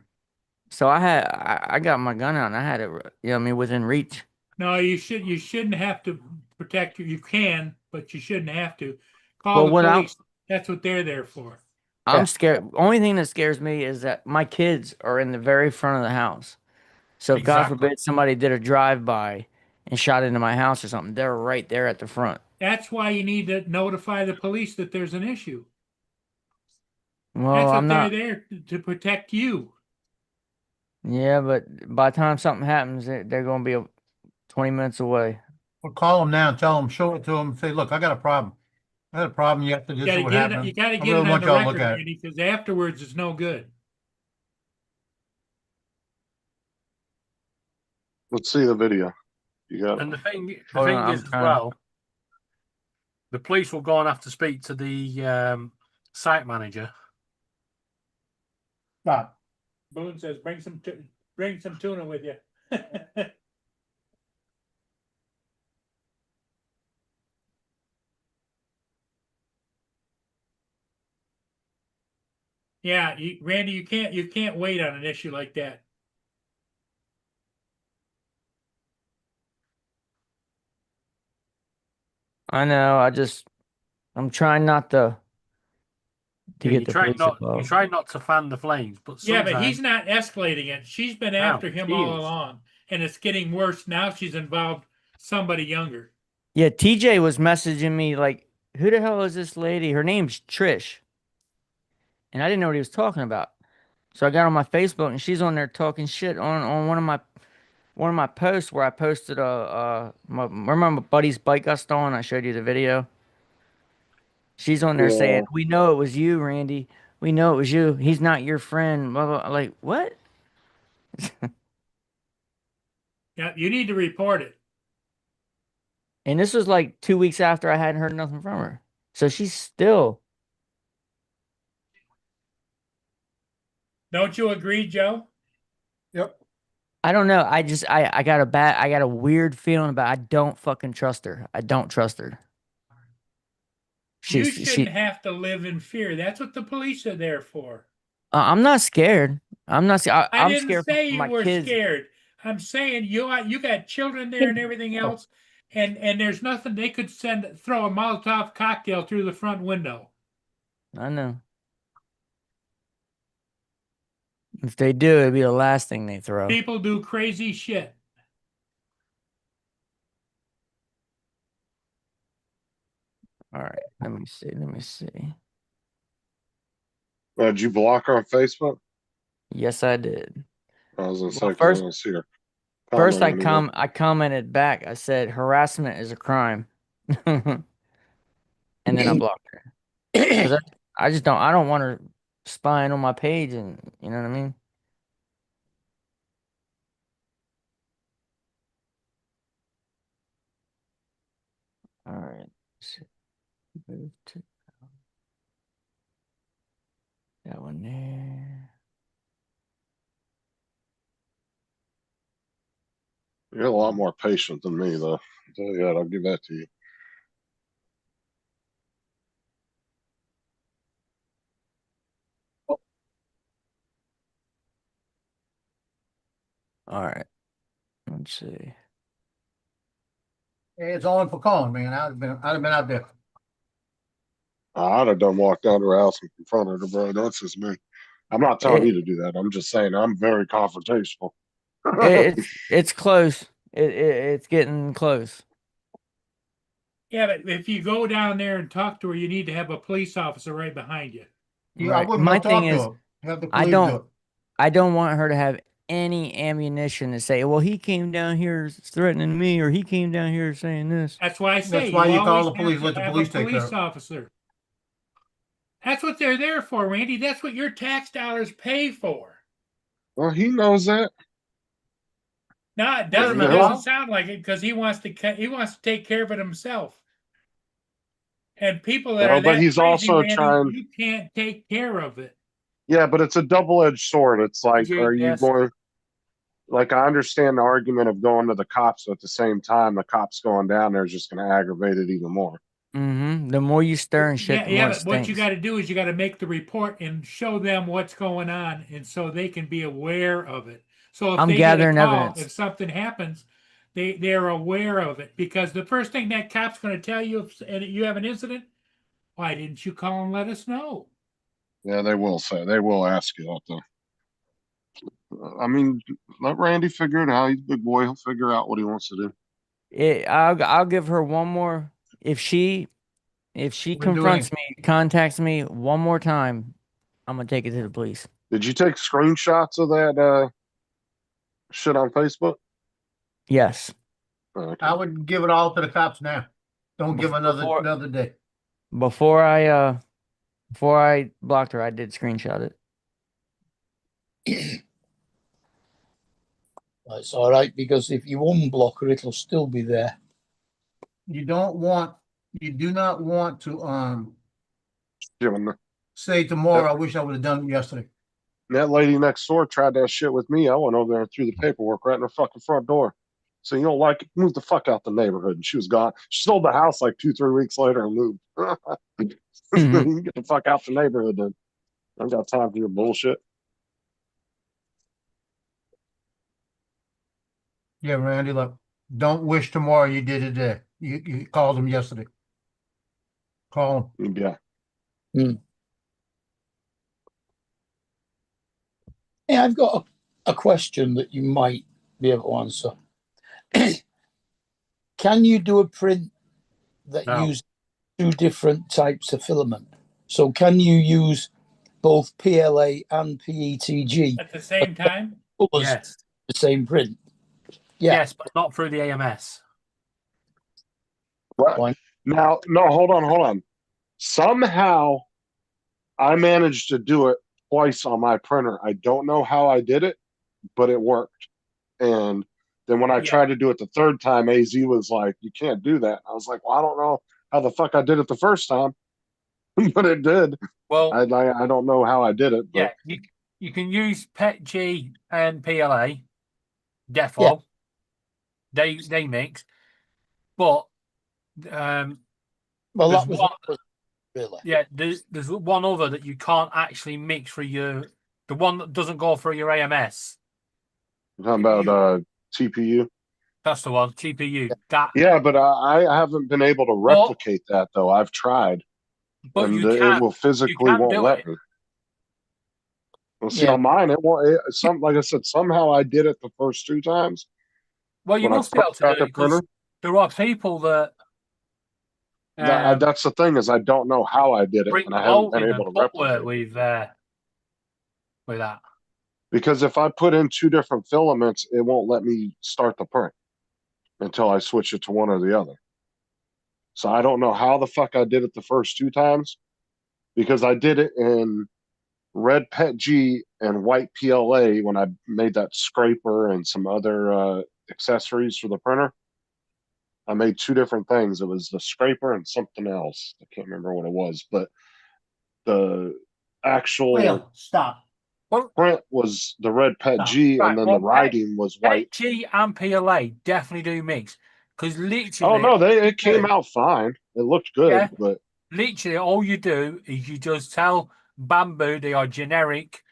H: So I got my gun out and I had it, you know, what I mean, within reach.
A: No, you shouldn't have to protect you. You can, but you shouldn't have to. Call
H: Well,
A: the
H: what
A: police. That's what they're there for.
H: I'm
D: Yeah.
H: scared. Only thing that scares me is that my kids are in the very front of the house. So if God
A: Exactly.
H: forbid somebody did a drive-by and shot into my house or something, they're right there at the front.
A: That's why you need to notify the police that there's an issue.
H: Well,
A: That's
H: I'm
A: what they're
H: not.
A: there to protect you.
H: Yeah, but by the time something happens, they're going to be 20 minutes away.
E: Well, call them now and tell them, show it to them, say, look, I got a problem. I had a problem yesterday.
A: You
E: This is
A: gotta
E: what
A: get it.
E: happened.
A: You gotta
E: I
A: get
E: really
A: it on
E: want
A: the
E: y'all to look
A: record,
E: at it.
A: Randy, because afterwards it's no good.
B: Let's see the video. You got it.
G: And the thing
H: Hold on, I'm
G: is as
H: trying.
G: well, the police will go and have to speak to the site manager.
E: Stop.
A: Boone says, bring some tuna with you. Yeah, Randy, you can't wait on an issue like that.
H: I know. I'm trying not to
G: Yeah,
H: get the police
G: you
H: involved.
G: try not to fan the flames, but
A: Yeah,
G: sometimes
A: but he's not escalating it. She's been after him
G: she
A: all
G: is.
A: along, and it's getting worse. Now she's involved somebody younger.
H: Yeah, TJ was messaging me like, who the hell is this lady? Her name's Trish. And I didn't know what he was talking about. So I got on my Facebook and she's on there talking shit on one of my posts where I posted remember my buddy's bike got stolen? I showed you the video. She's on there saying,
B: Yeah.
H: "We know it was you, Randy. We know it was you. He's not your friend." Blah blah. Like what?
A: Yeah, you need to report it.
H: And this was like 2 weeks after I hadn't heard nothing from her. So she's still.
A: Don't you agree, Joe?
E: Yep.
H: I don't know. I got a weird feeling about. I don't fucking trust her. I don't trust her.
A: You shouldn't have to live in fear. That's what the police are there for.
H: I'm not scared. I'm not. I'm
A: didn't
H: scared
A: say
H: for
A: you
H: my
A: were
H: kids.
A: scared. I'm saying you got children there and everything else, and there's nothing they could throw a Molotov cocktail through the front window.
H: I know. If they do, it'd be the last thing they throw.
A: People do crazy shit.
H: All right. Let me see. Let me see.
B: Did you block her on Facebook?
H: Yes, I did.
B: I was gonna
H: Well,
B: say 'cause
H: first-
B: I don't see her.
H: First,
B: comment anymore.
H: I commented back. I said harassment is a crime, and then I blocked her because I just don't. I don't want her spying on my page, and you know what I mean. All right. So move to that one there.
B: You're a lot more patient than me, though. I'll tell you that. I'll give that to you.
H: All right. Let's see.
E: Hey, it's all in for calling, man. I'd have been out there.
B: I'd have done walked down to her house and confronted her, bro. That's just me. I'm not telling you to do that. I'm just saying I'm very confrontational.
H: It's close. It's getting close.
A: Yeah, but if you go down there and talk to her, you need to have a police officer right behind you.
E: Yeah, I
H: Right.
E: wouldn't
H: My
E: go talk
H: thing
E: to
H: is,
E: her. Have the
H: I
E: police
H: don't-
E: do it.
H: I don't want her to have any ammunition to say, well, he came down here threatening me, or he came down here saying this.
A: That's why I say
E: That's why you call
A: always
E: the police,
A: have to
E: let the
A: have
E: police
A: a
E: take care of
A: police
E: it.
A: officer. That's what they're there for, Randy. That's what your tax dollars pay for.
B: Well, he knows that.
A: No, it doesn't. It
B: Yeah.
A: doesn't sound like it because he wants to take care of it himself. And people that
B: Well,
A: are
B: but
A: that
B: he's
A: crazy,
B: also
A: Randy,
B: trying-
A: you can't take care of it.
B: Yeah, but it's a double-edged sword. It's like, are you
G: Yes.
B: going? Like, I understand the argument of going to the cops, but at the same time, the cops going down there is just going to aggravate it even more.
H: Mm-hmm. The more you stir and shit, the more it
A: But what you
H: stinks.
A: got to do is you got to make the report and show them what's going on, and so they can be aware of it. So if
H: I'm
A: they
H: gathering
A: get a call,
H: evidence.
A: if something happens, they're aware of it, because the first thing that cop's going to tell you if you have an incident, why didn't you call and let us know?
B: Yeah, they will say, they will ask you that though. I mean, let Randy figure it out. He's a big boy. He'll figure out what he wants to do.
H: I'll give her one more. If she
E: We're doing-
H: confronts me, contacts me one more time, I'm gonna take it to the police.
B: Did you take screenshots of that shit on Facebook?
H: Yes.
B: Okay.
E: I would give it all to the cops now. Don't give
H: Before-
E: another day.
H: Before I blocked her, I did screenshot it.
D: It's all right because if you unblock her, it'll still be there.
E: You do not want to
B: Jim,
E: say tomorrow, I wish I would have done it yesterday.
B: that lady next door tried that shit with me. I went over there and threw the paperwork right in her fucking front door. So you don't like it? Move the fuck out the neighborhood. And she was gone. She sold the house like 2-3 weeks later and moved. You can get the fuck out the neighborhood then. I don't got time for your bullshit.
E: Yeah, Randy, look, don't wish tomorrow you did it today. You called him yesterday. Call him.
B: Yeah.
D: Yeah, I've got a question that you might be able to answer. Can you do a print that
G: No.
D: uses 2 different types of filament? So can you use both PLA and PETG
A: At the same time,
D: colours
G: Yes.
D: the same print? Yeah.
G: Yes, but not through the AMS.
B: Right.
D: Why?
B: Now, no, hold on. Somehow I managed to do it twice on my printer. I don't know how I did it, but it worked. And then when I
A: Yeah.
B: tried to do it the third time, AZ was like, you can't do that. I was like, well, I don't know how the fuck I did it the first time, but it did.
G: Well,
B: I don't know how I did it,
G: yeah,
B: but
G: you can use PETG and PLA, defo. They mix, but
D: Well,
G: There's
D: that was
G: one-
D: really.
G: yeah, there's one other that you can't actually mix for the one that doesn't go through your AMS.
B: I'm talking about TPU.
G: That's the one, TPU. That,
B: Yeah, but I haven't been able to replicate that though. I've tried,
G: but
B: and
G: you
B: it
G: can.
B: will physically
G: can
B: won't
G: do
B: let
G: it.
B: me. Well, see,
D: Yeah.
B: on mine, it won't. Like I said, somehow I did it the first 2 times.
G: Well, you
B: When I
G: must be able
B: first got
G: to do
B: the
G: it because
B: printer,
G: there are people that
B: that's the thing is I don't know how I did it,
G: bring
B: and
G: the
B: I haven't
G: bolt
B: been
G: in
B: able
G: and
B: to replicate
G: footwork
B: it.
G: with that.
B: Because if I put in 2 different filaments, it won't let me start the print until I switch it to one or the other. So I don't know how the fuck I did it the first 2 times, because I did it in red PETG and white PLA when I made that scraper and some other accessories for the printer. I made 2 different things. It was the scraper and something else. I can't remember what it was, but the actual
E: Well, stop.
B: print was the red PETG,
G: Right,
B: and then
G: well,
B: the writing was white.
G: PETG and PLA definitely do mix because literally.
B: Oh no, it came out fine. It looked good,
G: Yeah.
B: but
G: Literally, all you do is you just tell Bamboo they are generic,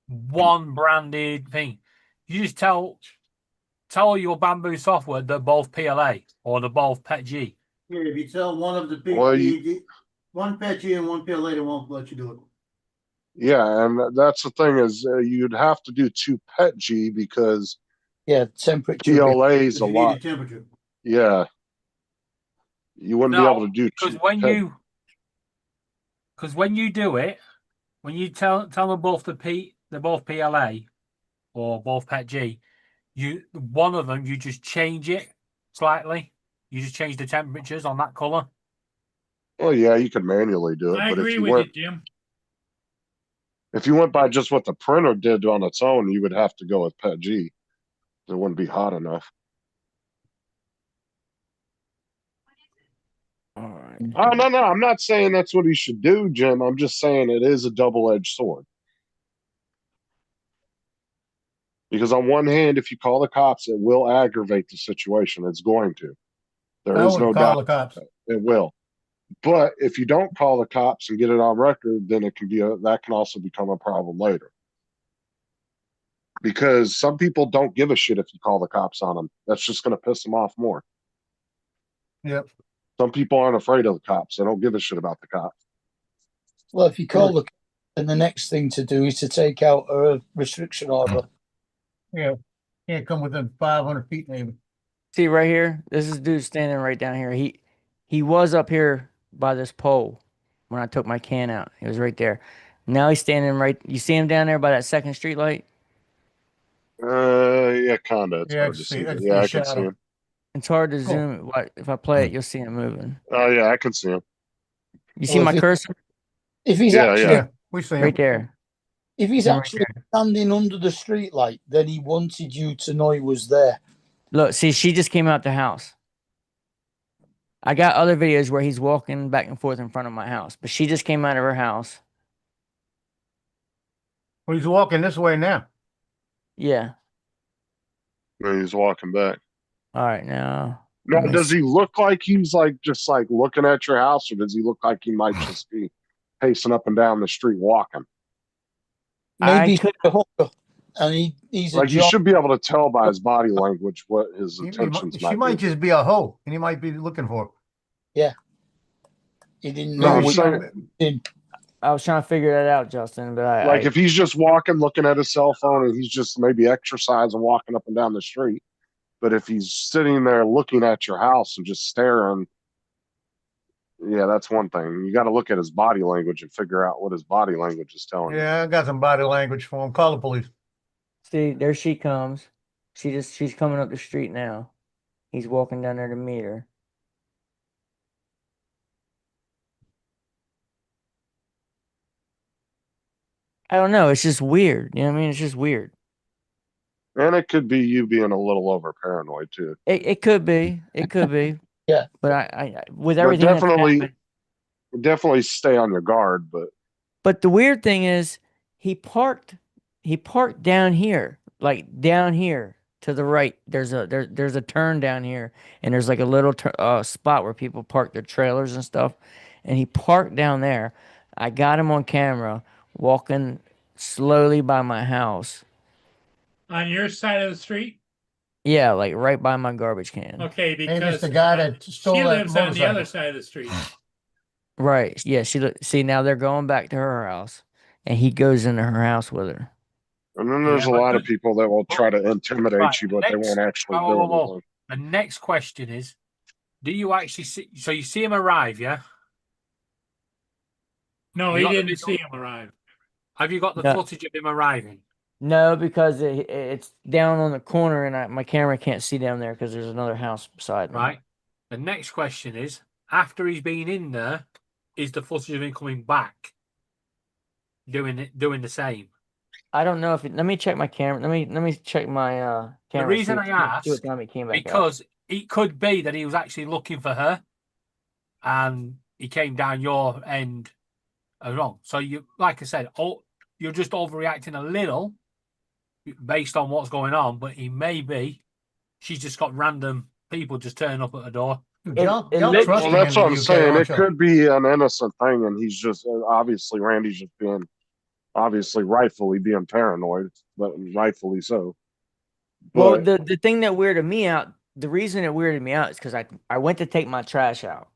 G: one branded thing. You just tell your Bamboo software they're both PLA or they're both PETG.
E: Yeah, if you tell one of the
B: Well,
E: one PETG and one PLA, they won't let you do it.
B: yeah, and that's the thing is you'd have to do 2 PETG because
D: Yeah, temperature.
B: PLA is a
E: You need
B: lot.
E: the temperature.
B: Yeah, you wouldn't be able to do 2
G: Because when you do it, when you tell them both they're both PLA or both PETG, one of them you just change it slightly. You just change the temperatures on that color.
B: Well, yeah, you could manually do it,
A: I
B: but
A: agree
B: if
A: with
B: you
A: Jim.
B: went by just what the printer did on its own, you would have to go with PETG. It wouldn't be hot enough.
H: All right.
B: Oh no, I'm not saying that's what he should do, Jim. I'm just saying it is a double-edged sword. Because on one hand, if you call the cops, it will aggravate the situation. It's going to. There
E: I
B: is no
E: would call
B: doubt
E: the cops.
B: it will. But if you don't call the cops and get it on record, then it can be that can also become a problem later. Because some people don't give a shit if you call the cops on them. That's just going to piss them off more.
E: Yep.
B: Some people aren't afraid of the cops. They don't give a shit about the cops.
D: Well, if you call the then the next thing to do is to take out a restriction order.
E: Yeah, can't come within 500 feet maybe.
H: See right here, this is dude standing right down here. He was up here by this pole when I took my can out. He was right there. Now he's standing right. You see him down there by that second street light?
B: Yeah, kinda. It's
E: Yeah, I
B: hard
E: can
B: to
E: see-
B: see,
E: I
B: but
E: can
B: yeah,
E: see
B: I
E: a
B: can see
E: shadow.
B: him.
H: It's hard to
E: Cool.
H: zoom. What if I play it? You'll see him moving.
B: Oh yeah, I can see him.
H: You see
D: Well,
H: my
D: if it-
H: cursor
D: If he's
B: Yeah,
D: actually
E: Yeah, we see him.
H: right there?
D: if he's
H: Him right
D: actually
H: there.
D: standing under the street light, then he wanted you to know he was there.
H: Look, see, she just came out the house. I got other videos where he's walking back and forth in front of my house, but she just came out of her house.
E: Well, he's walking this way now.
H: Yeah.
B: And he's walking back.
H: All right, now.
B: Now,
H: Let me
B: does
H: see.
B: he look like he's like just like looking at your house, or does he look like he might just be pacing up and down the street walking?
H: I
D: Maybe
H: could-
D: he's a hooker, and he's a
B: Like you
D: job.
B: should be able to tell by his body language what his
E: He
B: intentions
E: she might
B: be.
E: just be a hoe, and he might be looking for her.
D: He didn't
B: No,
D: know
B: I'm
D: what
B: saying,
H: I was trying to figure that out, Justin, but
B: like if he's just walking, looking at his cell phone, and he's just maybe exercising, walking up and down the street. But if he's sitting there looking at your house and just staring, yeah, that's one thing. You got to look at his body language and figure out what his body language is telling you.
E: Yeah, I got some body language for him. Call the police.
H: see, there she comes. She's coming up the street now. He's walking down there to meet her. I don't know. It's just weird. You know what I mean? It's just weird.
B: And it could be you being a little over paranoid too.
H: It could be. It could be.
D: Yeah.
H: But I with
B: But
H: everything that's
B: definitely,
H: happened-
B: definitely stay on your guard.
H: But the weird thing is he parked down here, like down here to the right. There's a turn down here, and there's like a little spot where people park their trailers and stuff. And he parked down there. I got him on camera walking slowly by my house.
A: On your side of the street?
H: Yeah, like right by my garbage can.
A: Okay,
E: Maybe it's
A: because
E: the guy that stole
A: she
E: that
A: lives on the
E: motorcycle.
A: other side of the street.
H: Right. Yeah, see now they're going back to her house, and he goes into her house with her.
B: And then there's
G: Yeah,
B: a
G: but
B: lot of
G: the-
B: people that will try to intimidate
G: Right,
B: you, but they
G: next-
B: won't actually
G: whoa,
B: do
G: whoa, whoa.
B: anything.
G: The next question is, do you actually see? So you see him arrive, yeah?
A: No,
G: You
A: he
G: got the
A: didn't
G: video?
A: see him arrive.
G: Have you got the
H: No.
G: footage of him arriving?
H: No, because it's down on the corner, and my camera can't see down there because there's another house beside me.
G: Right. The next question is, after he's been in there, is the footage of him coming back, doing the same?
H: I don't know if let me check my camera. Let me check my camera.
G: reason
H: see
G: I ask,
H: what time he came back out.
G: Because it could be that he was actually looking for her, and he came down your end wrong. So you, like I said, you're just overreacting a little based on what's going on. But he may be, she's just got random people just turning up at the door.
E: Y'all
H: it
E: y'all
H: looks-
E: trusting
B: Well, that's
E: in
B: what
E: the
B: I'm
E: UK,
B: saying. It
E: aren't y'all?
B: could be an innocent thing, and he's just obviously Randy's just being rightfully being paranoid, but rightfully so.
H: Well,
B: But
H: the thing that weirded me out, the reason it weirded me out is because I went to take my trash out,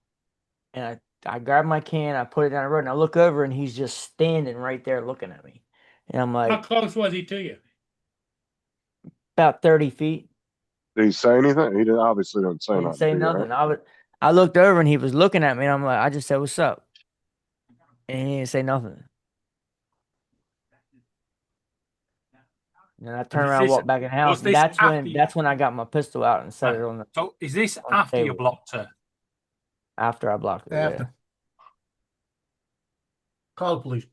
H: and I grabbed my can, I put it down the road, and I look over, and he's just standing right there looking at me, and I'm
A: How
H: like,
A: close was he to you?
H: about 30 feet.
B: did he say anything? He obviously didn't say
H: He
B: nothing.
H: didn't say
B: to you, right?
H: nothing. I looked over, and he was looking at me, and I'm like, I just said, "What's up?" And he didn't say nothing. And I turned around, and walked back in the house. And
G: this after
H: that's when I got my pistol out and set
G: Right.
H: it on the
G: So is this
H: On the
G: after you
H: table.
G: blocked her?
H: after I blocked it.
E: After. Call the police.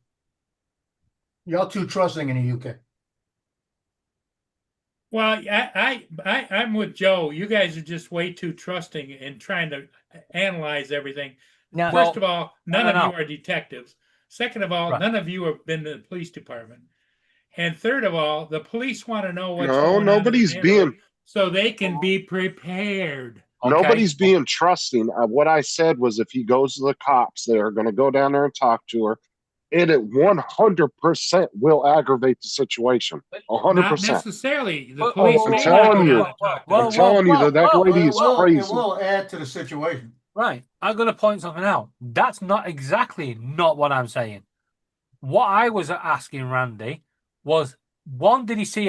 E: Y'all too trusting in the UK.
A: Well, I'm with Joe. You guys are just way too trusting in trying to analyze everything.
H: Now,
A: First of all, none
G: no,
A: of
G: no.
A: you are detectives. Second of all,
G: Right.
A: none of you have been to the police department. And third of all, the police want to know what's
B: No,
A: going on in
B: nobody's
A: the
B: being
A: neighborhood so they can be prepared.
G: Okay.
B: nobody's being trusting. What I said was, if he goes to the cops, they are going to go down there and talk to her. And it 100% will aggravate the situation.
A: Not
B: 100%.
A: necessarily. The
G: Whoa,
A: police
G: whoa,
A: may
B: whoa,
A: not
B: whoa,
A: go
B: whoa,
A: down
B: whoa,
A: and talk to
G: whoa,
A: her.
B: I'm telling you that lady is crazy.
E: It will add to the situation.
G: Right. I'm going to point something out. That's not exactly not what I'm saying. what I was asking Randy was, one, did he see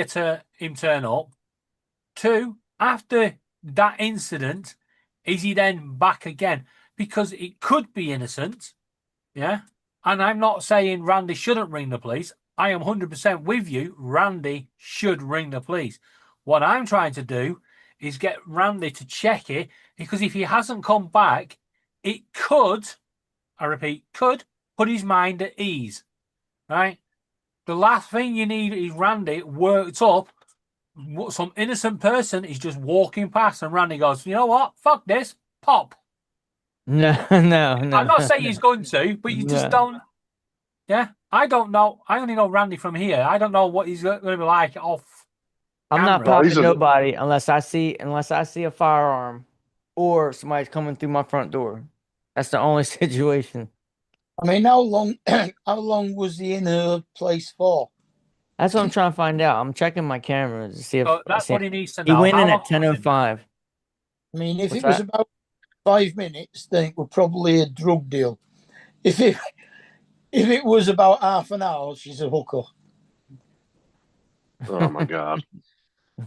G: him turn up? Two, after that incident, is he then back again? Because it could be innocent, yeah? And I'm not saying Randy shouldn't ring the police. I am 100% with you. Randy should ring the police. What I'm trying to do is get Randy to check it, because if he hasn't come back, it could, I repeat, could put his mind at ease, right? The last thing you need is Randy worked up. Some innocent person is just walking past, and Randy goes, "You know what? Fuck this. Pop."
H: No, no, no.
G: I'm not saying he's going to, but you just
H: No.
G: don't. Yeah, I don't know. I only know Randy from here. I don't know what he's going to be like off.
H: I'm not
G: camera.
B: he's
H: popping
B: a-
H: nobody unless I see a firearm or somebody's coming through my front door. That's the only situation.
D: I mean, how long? How long was he in her place for?
H: That's what I'm trying to find out. I'm checking my cameras to see if
G: So that's
H: see
G: what he needs to
H: he
G: know.
H: went
G: How
H: in
G: long
H: at
G: was he in there?
H: 10:05.
D: I mean, if
H: What's
D: it was
H: that?
D: about 5 minutes, then it was probably a drug deal. If it was about half an hour, she's a hooker.
B: Oh my God.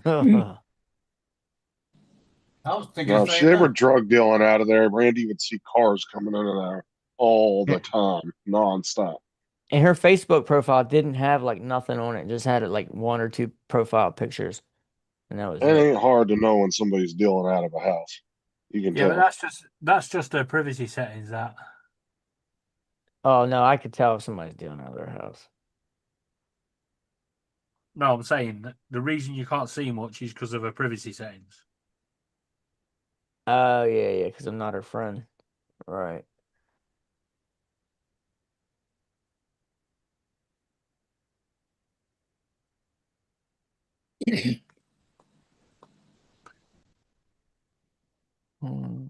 E: I was thinking
B: No,
E: the
B: if
E: same
B: they were
E: thing.
B: drug dealing out of there, Randy would see cars coming in and out all the time, nonstop.
H: And her Facebook profile didn't have like nothing on it; just had like one or two profile pictures, and that was
B: It
H: it.
B: ain't hard to know when somebody's dealing out of a house. You can
G: Yeah, but
B: tell.
G: that's just the privacy settings. That.
H: Oh no, I could tell if somebody's dealing out of their house.
G: No, I'm saying that the reason you can't see much is because of her privacy settings.
H: Oh yeah, because I'm not her friend, right? Hmm.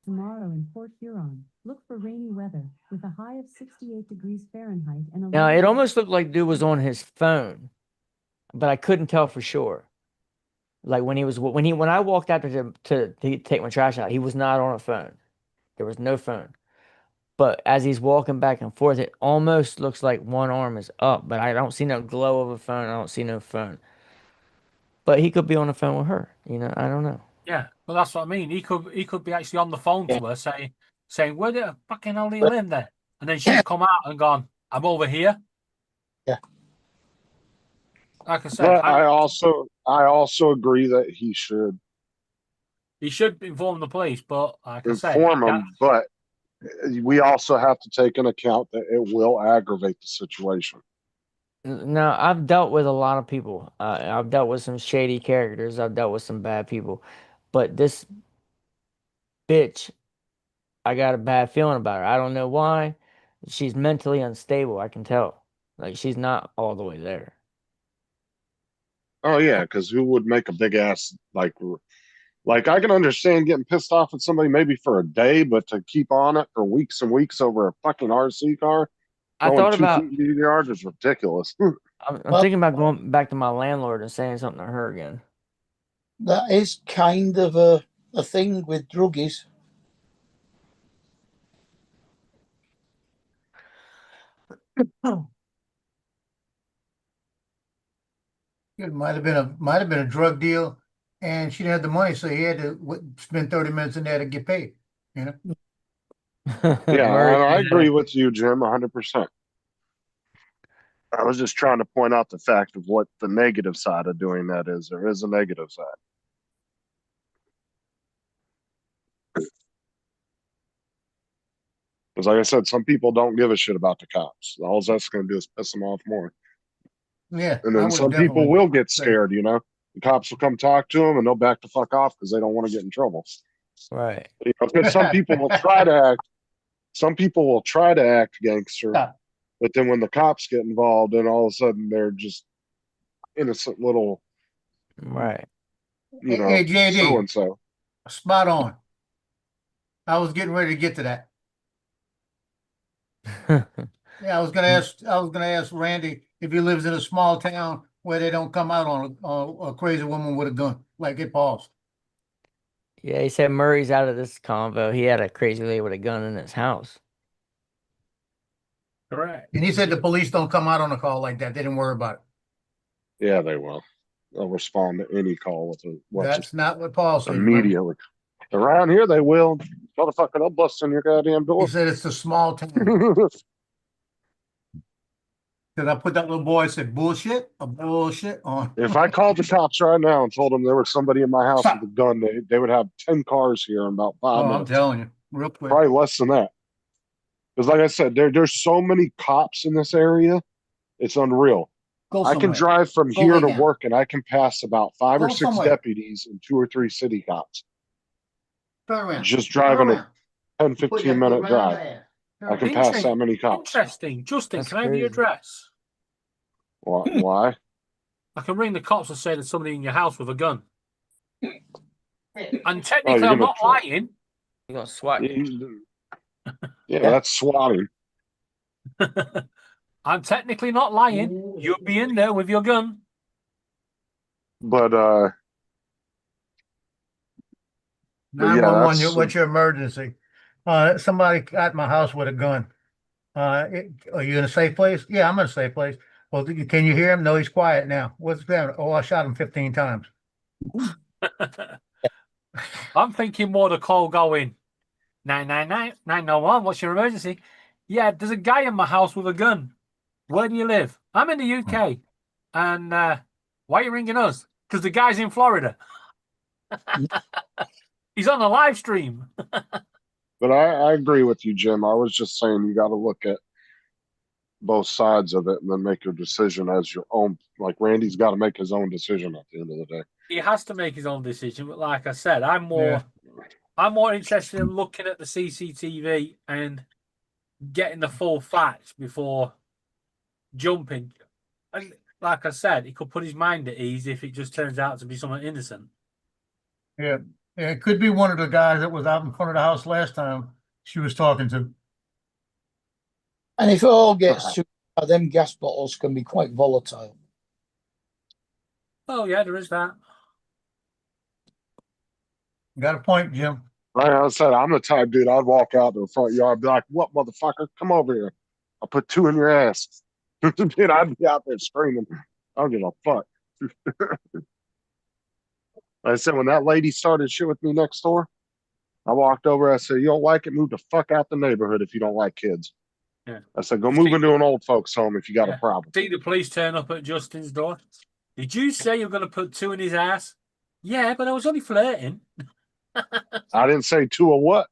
I: Tomorrow in Port Huron, look for rainy weather with a high of 68 degrees Fahrenheit and a
H: Now
I: low
H: it
I: of
H: almost looked like dude was on his phone, but I couldn't tell for sure. Like when I walked out to take my trash out, he was not on a phone. There was no phone. But as he's walking back and forth, it almost looks like one arm is up, but I don't see no glow of a phone. I don't see no phone. But he could be on the phone with her. I don't know.
G: Yeah, well, that's what I mean. He could be actually on the phone to her saying, "Where the fucking hell do you live there?" And then she's come out and gone, "I'm over here."
D: Yeah.
G: Like I said,
B: But I also agree that he should
G: he should inform the police, but like I say,
B: inform them. But we also have to take into account that it will aggravate the situation.
H: Now, I've dealt with a lot of people. I've dealt with some shady characters. I've dealt with some bad people. But this bitch, I got a bad feeling about her. I don't know why. She's mentally unstable. I can tell. Like, she's not all the way there.
B: Oh yeah, because who would make a big ass like I can understand getting pissed off at somebody maybe for a day, but to keep on it for weeks and weeks over a fucking RC car
H: I
B: going
H: thought
B: 2
H: about,
B: feet in your yard is ridiculous.
H: I'm
D: Well-
H: thinking about going back to my landlord and saying something to her again.
D: That is kind of a thing with druggies.
E: It might have been a drug deal, and she didn't have the money, so he had to spend 30 minutes in there to get paid.
B: Yeah,
H: Murray,
B: and I agree with you, Jim, 100%. I was just trying to point out the fact of what the negative side of doing that is. There is a negative side. Because, like I said, some people don't give a shit about the cops. All that's going to do is piss them off more.
E: Yeah,
B: And
E: I
B: then
E: would
B: some
E: definitely
B: people will get
E: say-
B: scared, The cops will come talk to them and they'll back the fuck off because they don't want to get in trouble.
H: right.
B: Because some people will try to act. Some people will try to act gangster,
E: Yeah.
B: but then when the cops get involved, then all of a sudden they're just innocent little,
H: Right.
E: Hey, JD.
B: so and so.
E: Spot on. I was getting ready to get to that. Yeah, I was gonna ask Randy if he lives in a small town where they don't come out on a crazy woman with a gun, like it paused.
H: Yeah, he said Murray's out of this convo. He had a crazy lady with a gun in his house.
A: Correct.
E: And he said the police don't come out on a call like that. They didn't worry about it.
B: Yeah, they will. They'll respond to any call with a
E: That's not what Paul said. remember?
B: immediately. Around here, they will. Motherfucker, they'll bust in your goddamn
E: He
B: door.
E: said it's a small town. Cause I put that little boy said bullshit on.
B: If I called the cops right now and told them there was somebody in my house with a gun, they would have 10 cars here in about 5
E: Oh, I'm
B: minutes.
E: telling you, real quick.
B: Probably less than that. Because like I said, there's so many cops in this area, it's unreal.
E: Go
B: I can
E: somewhere.
B: drive from
E: Go
B: here
E: lay
B: to
E: down.
B: work and I can pass about 5 or
E: Go
B: 6
E: somewhere.
B: deputies and 2 or 3 city cops.
E: Turn around.
B: Just
E: Turn
B: driving a
E: around.
B: 10,
E: Put that
B: 15
E: foot
B: minute
E: right on
B: drive.
E: the ass.
B: I can
E: Turn
B: pass
G: Interesting.
B: that many cops.
G: Interesting. Justin,
H: That's
G: can I have your
H: crazy.
G: address?
B: Why?
G: I can ring the cops and say there's somebody in your house with a gun. And
B: Oh,
G: technically,
B: you're
G: I'm
B: gonna
G: not lying.
H: You're gonna swat me.
B: Yeah, that's swatting.
G: I'm technically not lying. You'll be in there with your gun.
B: But yeah,
E: 911,
B: that's
E: what's your emergency? Somebody got my house with a gun. Are you in a safe place? Yeah, I'm in a safe place. Well, can you hear him? No, he's quiet now. What's that? Oh, I shot him 15 times.
G: I'm thinking more the call going 999 901. What's your emergency? Yeah, there's a guy in my house with a gun. Where do you live? I'm in the UK. And why are you ringing us? Because the guy's in Florida. He's on a live stream.
B: But I agree with you, Jim. I was just saying you got to look at both sides of it and then make your decision as your own. Like Randy's got to make his own decision at the end of the day.
G: He has to make his own decision. But like I said, I'm more interested in looking at the CCTV and getting the full facts before jumping. And like I said, he could put his mind at ease if it just turns out to be someone innocent.
E: Yeah. Yeah, it could be one of the guys that was out in front of the house last time she was talking to.
D: And if it all gets too bad, them gas bottles can be quite volatile.
G: Oh yeah, there is that.
E: Got a point, Jim.
B: Like I said, I'm the type dude. I'd walk out to the front yard, be like, "What, motherfucker? Come over here! I'll put 2 in your ass." Dude, I'd be out there screaming. I don't give a fuck. Like I said, when that lady started shit with me next door, I walked over. I said, "You don't like it? Move the fuck out the neighborhood if you don't like kids."
G: Yeah.
B: I said, "Go move into an old folks' home if you got a problem."
G: See the police turn up at Justin's door. Did you say you're going to put 2 in his ass? Yeah, but I was only flirting.
B: I didn't say 2 of what.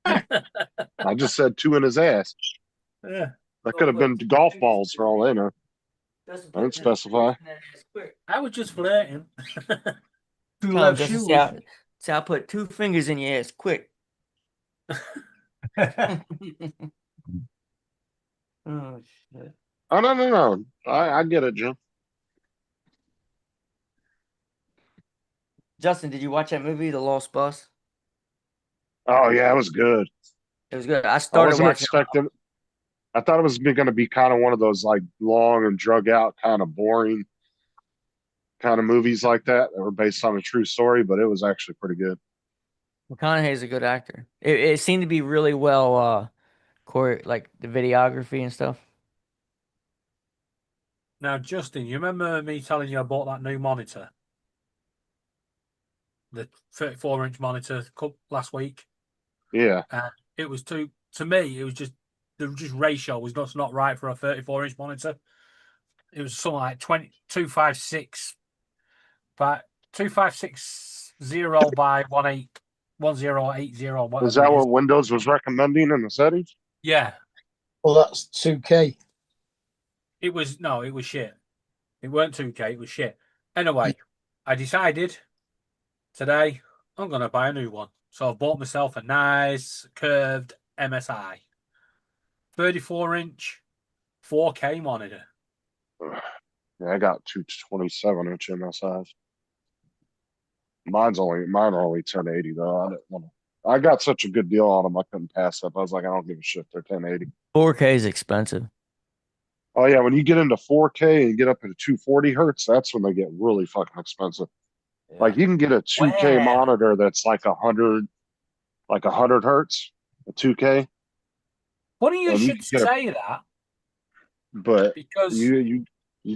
B: I just said 2 in his ass.
G: Yeah.
B: That could have been golf balls for all they know. I didn't specify.
G: I was just flirting.
E: 2
H: Tell him
E: left
H: just to
E: shoes.
H: say, I'll put 2 fingers in your ass, quick. Oh shit.
B: Oh no. I get it, Jim.
H: Justin, did you watch that movie, The Lost Bus?
B: Oh yeah, it was good.
H: It was good. I
B: I
H: started
B: wasn't
H: watching.
B: expecting. I thought it was going to be kind of one of those like long and drug out, kind of boring, kind of movies like that were based on a true story, but it was actually pretty good.
H: McConaughey's a good actor. It seemed to be really well, like the videography and stuff.
G: Now, Justin, you remember me telling you I bought that new monitor? The 34-inch monitor last week?
B: Yeah.
G: It was to me, it was just the ratio was not right for a 34-inch monitor. It was something like 256 by 2560 by 1080.
B: Was that what Windows was recommending in the settings?
G: Yeah.
D: Well, that's 2K.
G: It was shit. It weren't 2K, it was shit. Anyway, I decided today I'm gonna buy a new one. So I've bought myself a nice curved MSI 34-inch 4K monitor.
B: Yeah, I got 227-inch MSIs. Mine are only 1080 though. I didn't want to. I got such a good deal on them, I couldn't pass up. I was like, I don't give a shit. They're 1080.
H: 4K is expensive.
B: Oh yeah, when you get into 4K and get up into 240 hertz, that's when they get really fucking expensive.
H: Yeah.
B: Like you can get a 2K
G: Wow.
B: monitor that's like 100 hertz, a 2K.
G: Funny you
B: And you
G: should
B: can get
G: say that,
B: But
G: because
B: you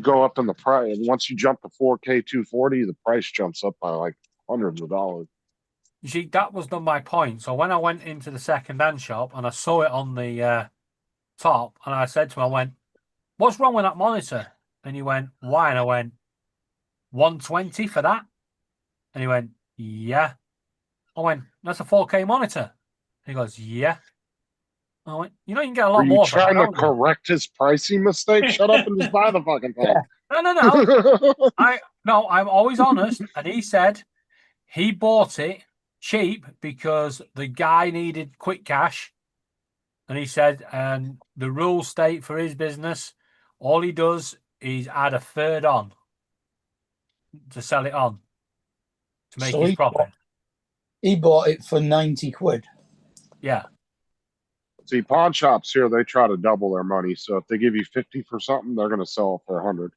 B: go up in the price. Once you jump to 4K 240, the price jumps up by like hundreds of dollars.
G: you see, that was not my point. So when I went into the second-hand shop and I saw it on the top, and I said to him, I went, "What's wrong with that monitor?" And he went, "Why?" And I went, 120 for that? And he went, "Yeah." I went, "That's a 4K monitor." He goes, "Yeah." I went, "You know, you can get a
B: Were
G: lot
B: you
G: more for that,
B: trying to
G: don't you?"
B: correct his pricing mistake? Shut up and just buy the fucking thing.
G: No. I'm always honest. And he said he bought it cheap because the guy needed quick cash. And he said, and the rules state for his business, all he does is add a third on to sell it on to make
D: So
G: his profit.
D: he bought it for 90 quid.
G: Yeah.
B: See, pawn shops here, they try to double their money. So if they give you 50 for something, they're going to sell it for 100.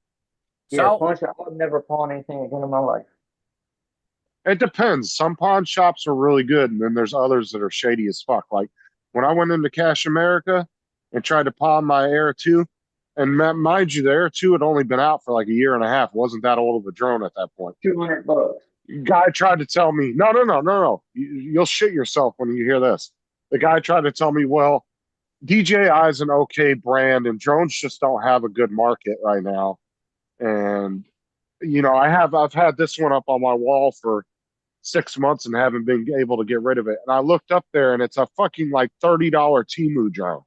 H: Yeah,
G: So
H: pawn shop. I would never pawn anything again in my life.
B: It depends. Some pawn shops are really good, and then there's others that are shady as fuck. Like when I went into Cash America and tried to pawn my Air 2, and mind you, the Air 2 had only been out for like a year and a half. It wasn't that old of a drone at that point.
H: $200.
B: Guy tried to tell me, no. You'll shit yourself when you hear this. The guy tried to tell me, well, DJI is an okay brand, and drones just don't have a good market right now. And I've had this one up on my wall for 6 months and haven't been able to get rid of it. And I looked up there and it's a fucking like $30 Temu drone.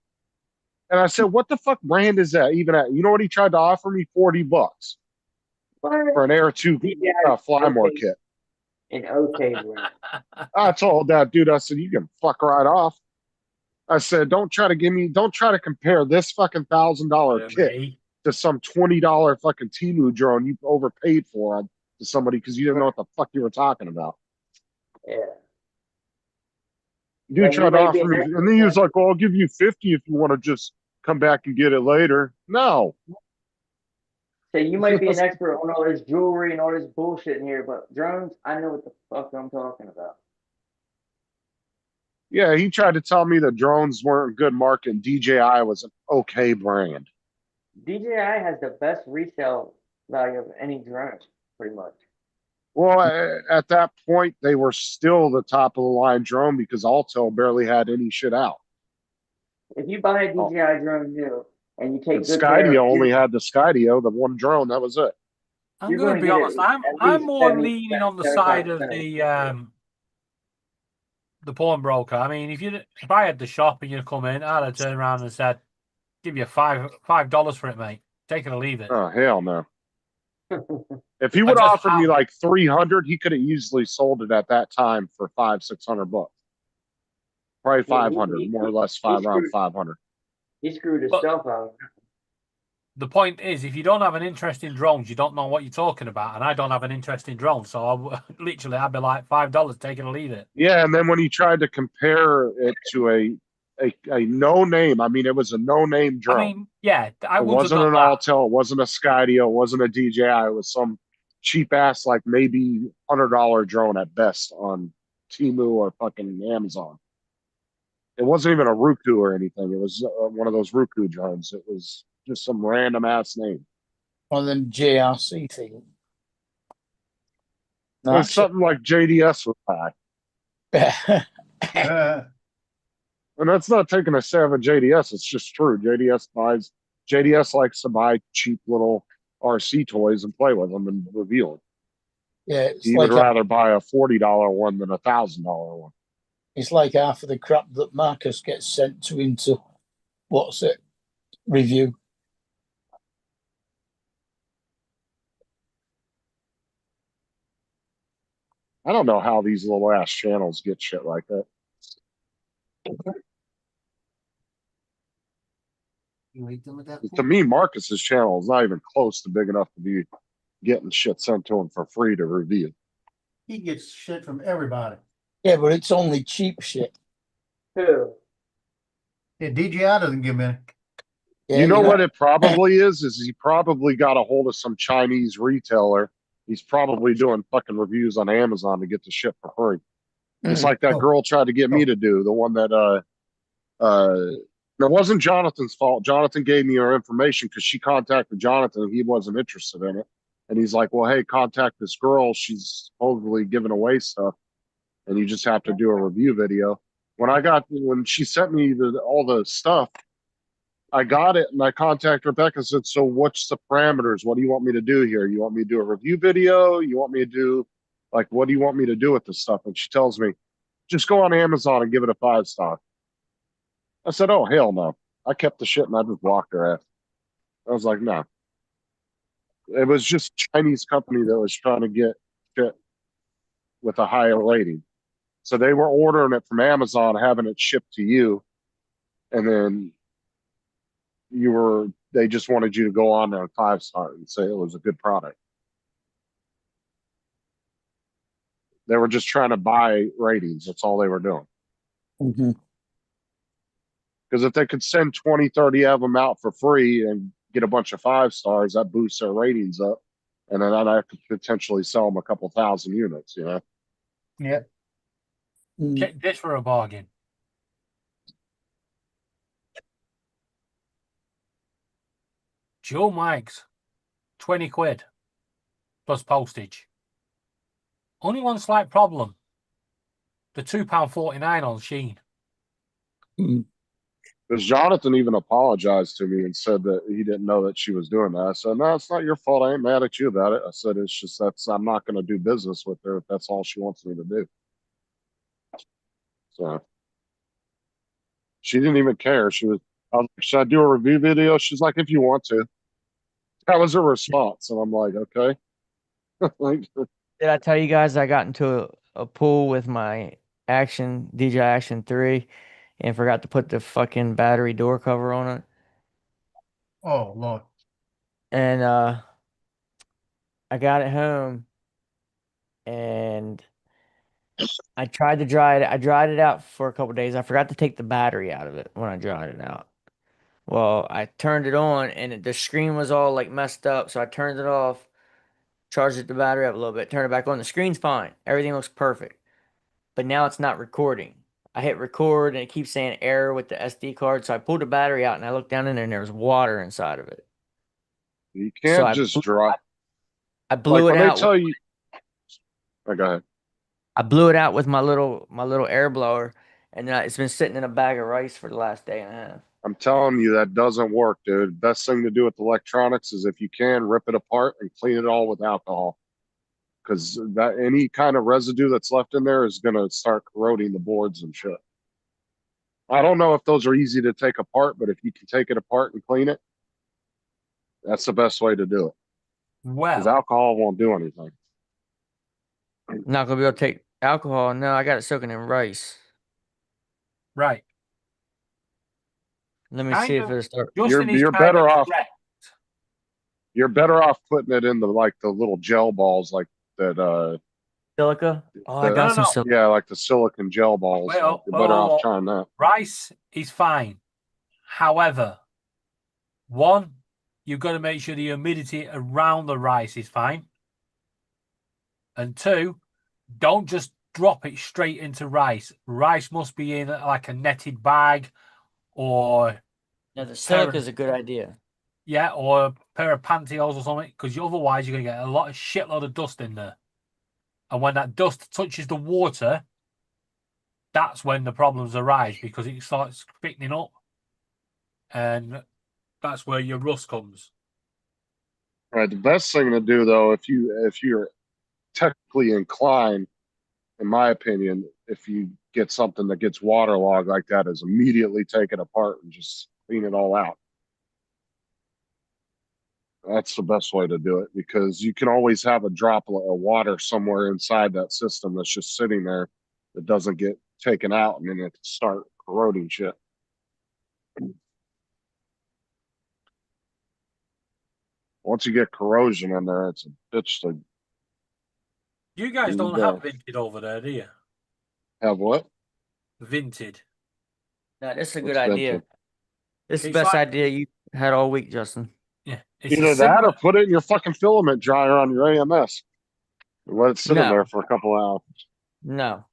B: And I said, what the fuck brand is that even at? You know what he tried to offer me? $40 for an Air 2 Flymore kit.
H: An okay brand.
B: I told that dude, I said, you can fuck right off. I said, don't try to compare this fucking $1,000 kit to some $20 fucking Temu drone you overpaid for to somebody because you didn't know what the fuck you were talking about.
H: Yeah.
B: Dude tried to offer me, and then he was like, well, I'll give you 50 if you want to just come back and get it later. No.
H: So you might be an expert on all this jewelry and all this bullshit in here, but drones, I know what the fuck I'm talking about.
B: Yeah, he tried to tell me that drones weren't a good market and DJI was an okay brand.
H: DJI has the best resale value of any drone, pretty much.
B: Well, at that point, they were still the top of the line drone because Altel barely had any shit out.
H: If you buy a DJI drone new and you take
B: And
H: good care
B: Skydio
H: of
B: only
H: it,
B: had the Skydio, the one drone, that was it.
G: I'm
H: you're
G: going to
H: gonna
G: be
H: get
G: honest.
H: at
G: I'm
H: least
G: more
H: 70%,
G: leaning on the side of
H: 75%.
G: the pawnbroker. I mean, if I had the shop and you come in, I'd have turned around and said, "Give you $5 for it, mate. Take it or leave it."
B: Oh hell no! If he would have offered me like 300, he could have easily sold it at that time for $500-600. Probably 500, more or less, around 500.
H: He screwed himself out.
G: The point is, if you don't have an interest in drones, you don't know what you're talking about, and I don't have an interest in drones, so I'd be like $5, take it or leave it.
B: Yeah, and then when he tried to compare it to a no name, I mean, it was a no name drone.
G: I mean, yeah,
B: it wasn't an Altel, it wasn't a Skydio, it wasn't a DJI, it was some cheap ass, like maybe $100 drone at best on Temu or fucking Amazon. It wasn't even a Roku or anything. It was one of those Roku drones. It was just some random ass name.
D: One of them JRC thing.
B: It was something like JDS would buy. And that's not taking a stab at JDS. It's just true. JDS likes to buy cheap little RC toys and play with them and review them.
D: Yeah,
B: he would rather buy a $40 one than a $1,000 one.
D: It's like half of the crap that Marcus gets sent to him to review.
B: I don't know how these little ass channels get shit like that. To me, Marcus's channel is not even close to big enough to be getting shit sent to him for free to review.
E: He gets shit from everybody.
D: Yeah, but it's only cheap shit.
H: Who?
E: Yeah, DJI doesn't give me.
D: Yeah,
B: you know what it probably is he probably got a hold of some Chinese retailer. He's probably doing fucking reviews on Amazon to get the shit for free. It's like that girl tried to get me to do, the one that it wasn't Jonathan's fault. Jonathan gave me her information because she contacted Jonathan and he wasn't interested in it. And he's like, well, hey, contact this girl. She's supposedly giving away stuff. And you just have to do a review video. When she sent me all the stuff, I got it and I contacted Rebecca and said, so what's the parameters? What do you want me to do here? You want me to do a review video? You want me to do, like, what do you want me to do with this stuff? And she tells me, just go on Amazon and give it a 5-star. I said, oh, hell no. I kept the shit and I just blocked her ass. I was like, no. It was just a Chinese company that was trying to get shit with a higher rating. So they were ordering it from Amazon, having it shipped to you. And then they just wanted you to go on there and 5-star and say it was a good product. They were just trying to buy ratings. That's all they were doing.
D: Mm-hmm.
B: Because if they could send 20, 30 of them out for free and get a bunch of 5-stars, that boosts their ratings up. And then I could potentially sell them a couple thousand units, you know?
E: Yeah.
G: Get this for a bargain. Joe Mike's, 20 quid plus postage. Only one slight problem. The £2.49 on Shein.
B: Because Jonathan even apologized to me and said that he didn't know that she was doing that. I said, no, it's not your fault. I ain't mad at you about it. I said, it's just I'm not going to do business with her if that's all she wants me to do. So she didn't even care. I was like, should I do a review video? She's like, if you want to. That was her response. And I'm like, okay. Like,
H: Did I tell you guys I got into a pool with my DJI Action 3 and forgot to put the fucking battery door cover on it?
E: Oh, Lord.
H: And I got it home and I tried to dry it. I dried it out for a couple days. I forgot to take the battery out of it when I dried it out. Well, I turned it on and the screen was all like messed up, so I turned it off, charged the battery up a little bit, turned it back on. The screen's fine. Everything looks perfect. But now it's not recording. I hit record and it keeps saying error with the SD card. So I pulled the battery out and I looked down in there and there was water inside of it.
B: you
H: So
B: can't just draw.
H: I blew it
B: When
H: out.
B: they tell you, go ahead.
H: I blew it out with my little air blower, and it's been sitting in a bag of rice for the last day and a half.
B: I'm telling you, that doesn't work, dude. Best thing to do with electronics is if you can, rip it apart and clean it all with alcohol. Because that any kind of residue that's left in there is going to start corroding the boards and shit. I don't know if those are easy to take apart, but if you can take it apart and clean it, that's the best way to do it. Because
G: Well,
B: alcohol won't do anything.
H: I'm not gonna be able to take alcohol. No, I got it soaking in rice.
G: right.
H: Let me
G: Kind
H: see if
G: of.
H: it'll start.
G: Justin is
B: You're
G: kind
B: better
G: of
B: off.
G: correct.
B: You're better off putting it in the little gel balls like that.
H: Silica. Oh, I
B: the-
H: got
G: No,
H: some
G: no.
H: silica.
B: Yeah, like the silicon gel balls.
G: Well,
B: You're better
G: well,
B: off trying that.
G: Rice is fine. However, one, you've got to make sure the humidity around the rice is fine. And two, don't just drop it straight into rice. Rice must be in like a netted bag or
H: No, the silica is a good idea.
G: yeah, or a pair of pantyhose or something, because otherwise you're gonna get a shitload of dust in there. And when that dust touches the water, that's when the problems arise because it starts thickening up. And that's where your rust comes.
B: All right. The best thing to do though, if you're technically inclined, in my opinion, if you get something that gets waterlogged like that, is immediately take it apart and just clean it all out. That's the best way to do it because you can always have a droplet of water somewhere inside that system that's just sitting there that doesn't get taken out and then it start corroding shit. Once you get corrosion in there, it's a bitch to
G: You guys don't have Vinted over there, do you?
B: have what?
G: Vinted.
H: No, this is a
B: What's
H: good idea.
B: vented?
H: This is the
G: It's
H: best
G: like-
H: idea you had all week, Justin.
G: Yeah. It's
B: Either that or put it in your fucking filament dryer on your AMS. And let it sit in
H: No.
B: there for a couple hours.
H: No.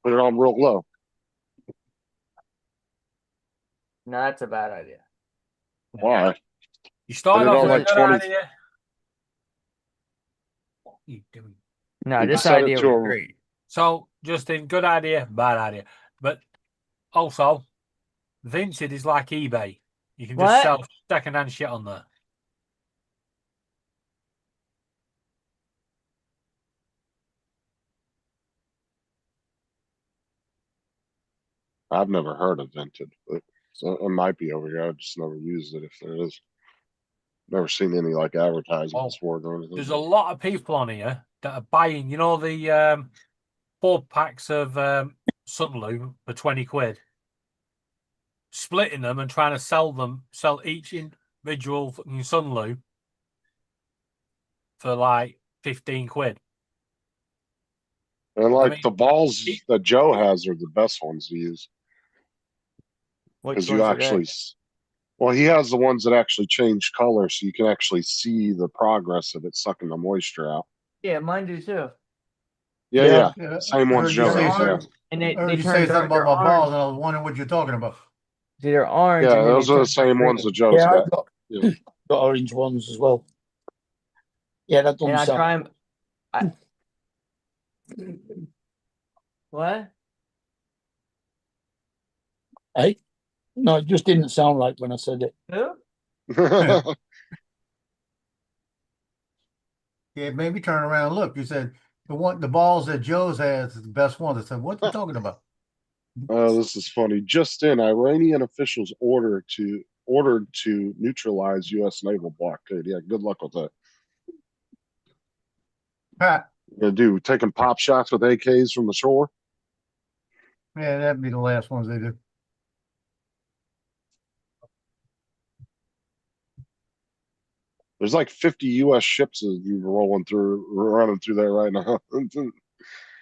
B: Put it on real low.
H: No, that's a bad idea.
B: Why?
G: You started
B: Put it
G: off
B: on
G: with
B: like
G: a good
B: 20
G: idea. What are you doing?
H: No,
B: You
H: this
B: set it
H: idea
B: to
H: was
B: a-
H: great.
G: So, Justin, good idea, bad idea. But also, Vinted is like eBay. You can just
H: What?
G: sell second-hand shit on there.
B: I've never heard of Vinted, but so it might be over here. I've just never used it if there is. Never seen any like advertisements for it or anything.
G: There's a lot of people on here that are buying, the 4 packs of Sunloo for 20 quid, splitting them and trying to sell each individual fucking Sunloo for like 15 quid.
B: And like
G: mean,
B: the balls that Joe has are the best ones to use
H: Which
B: because you
H: ones are
B: actually,
H: they?
B: well, he has the ones that actually change color, so you can actually see the progress of it sucking the moisture out.
H: Yeah, mine do too.
B: Yeah,
E: Yeah,
B: same
E: I
B: ones
E: heard you
B: Joe
E: say
B: has. Yeah,
E: something.
H: And
E: I
H: they
E: heard you
H: turn
E: say something
H: they're
E: about my balls,
H: orange.
E: and I was wondering what you're talking about.
H: See, they're orange.
B: yeah,
H: and then
B: those
H: they
B: are the
H: turn
B: same ones
H: green.
B: that Joe's
D: Yeah,
B: got.
D: I've got,
B: Yeah.
D: got orange ones as well. Yeah, that
H: And
D: doesn't
H: I
D: sound.
H: try 'em- I, what?
D: Hey, no, it just didn't sound right when I said it.
H: Who?
E: Yeah, it made me turn around and look. You said the balls that Joe's has is the best ones. I said, what you talking about?
B: Oh, this is funny. Just in, Iranian officials ordered to neutralize U.S. naval blockade. Yeah, good luck with that.
E: Ha,
B: Gonna do taking pop shots with AKs from the shore.
E: yeah, that'd be the last ones they do.
B: There's like 50 U.S. ships that you running through there right now.
D: No,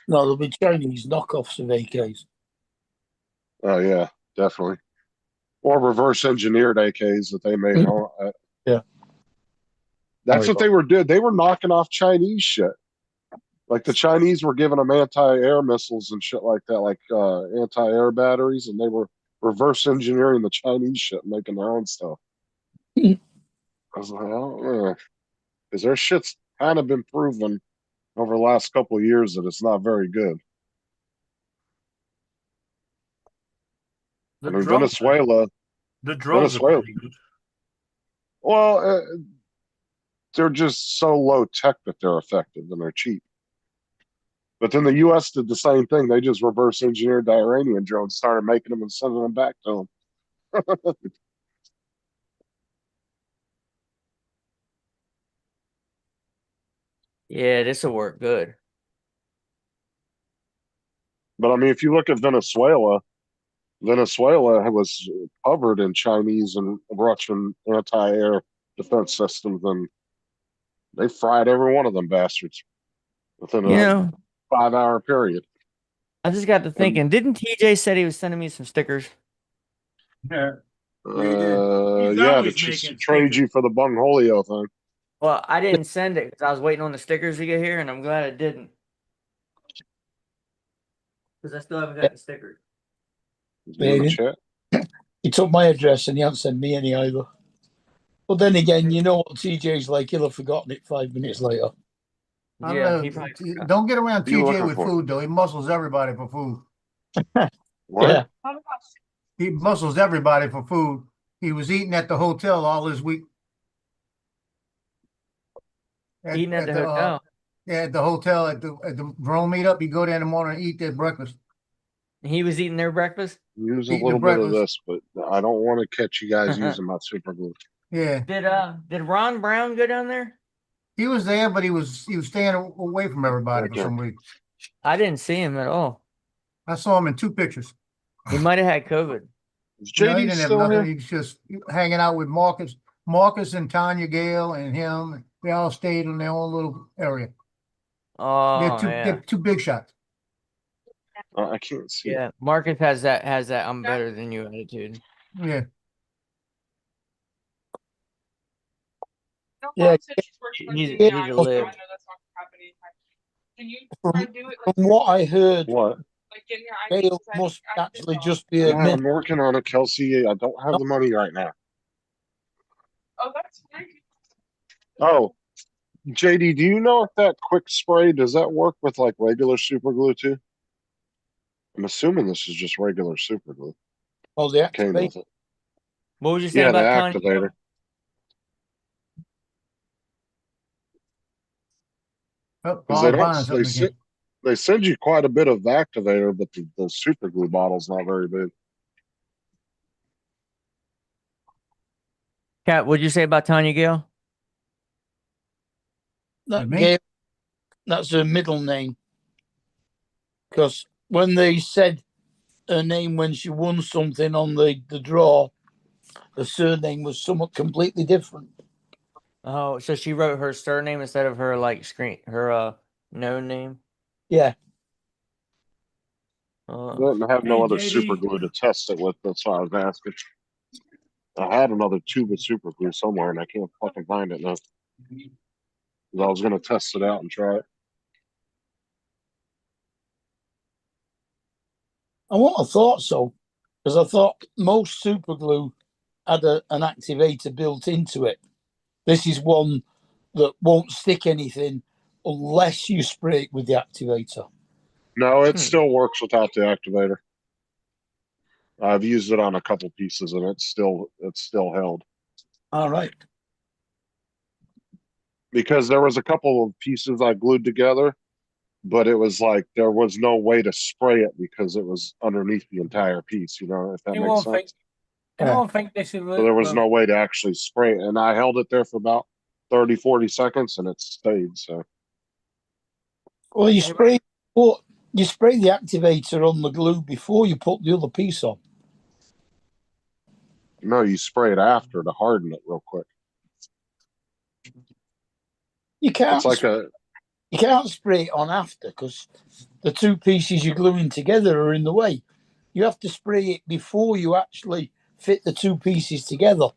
D: there'll be Chinese knockoffs of AKs.
B: Oh yeah, definitely. Or reverse engineered AKs that they made.
D: Yeah.
B: That's what they were doing. They were knocking off Chinese shit. Like the Chinese were giving them anti-air missiles and shit like that, like anti-air batteries, and they were reverse engineering the Chinese shit, making their own stuff. I was like, oh, because their shit's kind of been proven over the last couple of years that it's not very good.
G: The
B: I mean,
G: drones, the drones are
B: Venezuela.
G: pretty good.
B: Well, they're just so low tech that they're effective and they're cheap. But then the U.S. did the same thing. They just reverse engineered the Iranian drones, started making them and sending them back to them.
H: Yeah, this will work good.
B: But I mean, if you look at Venezuela was covered in Chinese and Russian anti-air defense systems, and they fried every one of them bastards within
H: You
B: a
H: know,
B: 5-hour period.
H: I just got to thinking. Didn't TJ said he was sending me some stickers?
A: Yeah. He's
B: Yeah,
A: always
B: to
A: making
B: trade
A: stickers.
B: you for the Bungholio thing.
H: Well, I didn't send it because I was waiting on the stickers to get here, and I'm glad I didn't. Because I still haven't got the stickers.
B: Is he in the chat?
D: He took my address and he hasn't sent me any either. But then again, you know what TJ's like, he'll have forgotten it 5 minutes later.
E: I
H: Yeah,
E: don't
H: he
E: know.
H: probably forgot.
E: Don't get around
B: What are you
E: TJ
B: looking
E: with
B: for?
E: food though. He muscles everybody for food.
B: What?
D: Yeah.
E: He muscles everybody for food. He was eating at the hotel all this week.
H: Eating at the hotel.
E: Yeah, at the hotel at the drone meetup. You go there in the morning and eat their breakfast.
H: He was eating their breakfast.
B: Use a
E: Eating
B: little
E: the
B: bit of
E: breakfast.
B: this, but I don't want to catch you guys using my super glue.
E: Yeah,
H: Did Ron Brown go down there?
E: he was there, but he was staying away from everybody
B: Right
E: for some
B: there.
E: reason.
H: I didn't see him at all.
E: I saw him in 2 pictures.
H: He might have had COVID.
B: Is
E: No, he
B: JD
E: didn't have
B: still
E: nothing.
B: here?
E: He's just hanging out with Marcus and Tanya Gale and him. They all stayed in their own little area.
H: Oh,
E: They're
H: yeah.
E: 2 big shots.
B: I can't see.
H: Yeah, Marcus has that I'm better than you attitude.
E: Yeah.
D: Yeah.
H: He's a live.
D: From what I heard,
B: What?
D: Gail must actually just be
B: Yeah,
D: admit.
B: I'm working on it, Kelsey. I don't have the money right now. Oh, JD, do you know if that quick spray, does that work with like regular super glue too? I'm assuming this is just regular super glue.
D: Oh, the
B: Came
D: activate.
B: with it.
H: What was you saying
B: Yeah, the
H: about Tanya?
B: activator.
E: Oh,
B: Because they
E: Paul's buying
B: don't,
E: something again.
B: they send you quite a bit of activator, but the super glue bottle's not very big.
H: Kat, what'd you say about Tanya Gale?
D: That
E: Me?
D: Gail, that's her middle name. Because when they said her name when she won something on the draw, the surname was somewhat completely different.
H: Oh, so she wrote her surname instead of her like her known name.
D: Yeah.
B: I didn't have no
A: Hey,
B: other super
A: JD.
B: glue to test it with. That's why I was asking. I had another tube of super glue somewhere, and I can't fucking find it now. 'Cause I was gonna test it out and try it.
D: I wouldn't have thought so. Because I thought most super glue had an activator built into it. This is one that won't stick anything unless you spray it with the activator.
B: No, it
H: Hmm.
B: still works without the activator. I've used it on a couple pieces, and it's still held.
D: All right.
B: Because there was a couple of pieces I glued together, but it was like there was no way to spray it because it was underneath the entire piece. You know, if that makes
A: Anyone think?
B: sense.
A: Anyone think this is?
B: So there was no way to actually spray it, and I held it there for about 30, 40 seconds, and it stayed. So
D: Well, you spray the activator on the glue before you put the other piece on.
B: no, you spray it after to harden it real quick.
D: You can't
B: It's like a
D: you can't spray it on after because the two pieces you're gluing together are in the way. You have to spray it before you actually fit the two pieces together.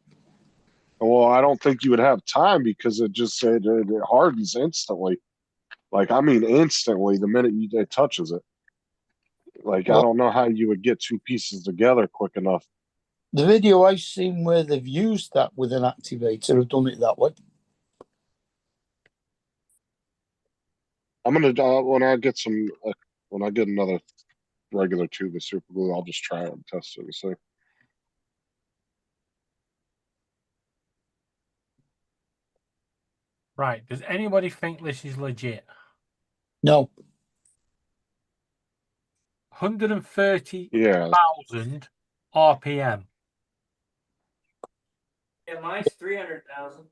B: well, I don't think you would have time because it just said it hardens instantly. Like I mean, instantly the minute it touches it. Like I
D: Well,
B: don't know how you would get two pieces together quick enough.
D: the video I've seen where they've used that with an activator have done it that way.
B: I'm gonna when I get when I get another regular tube of super glue, I'll just try it and test it and see.
A: Right. Does anybody think this is legit?
D: No.
A: 130,000
B: Yeah,
A: RPM.
H: Yeah, mine's 300,000.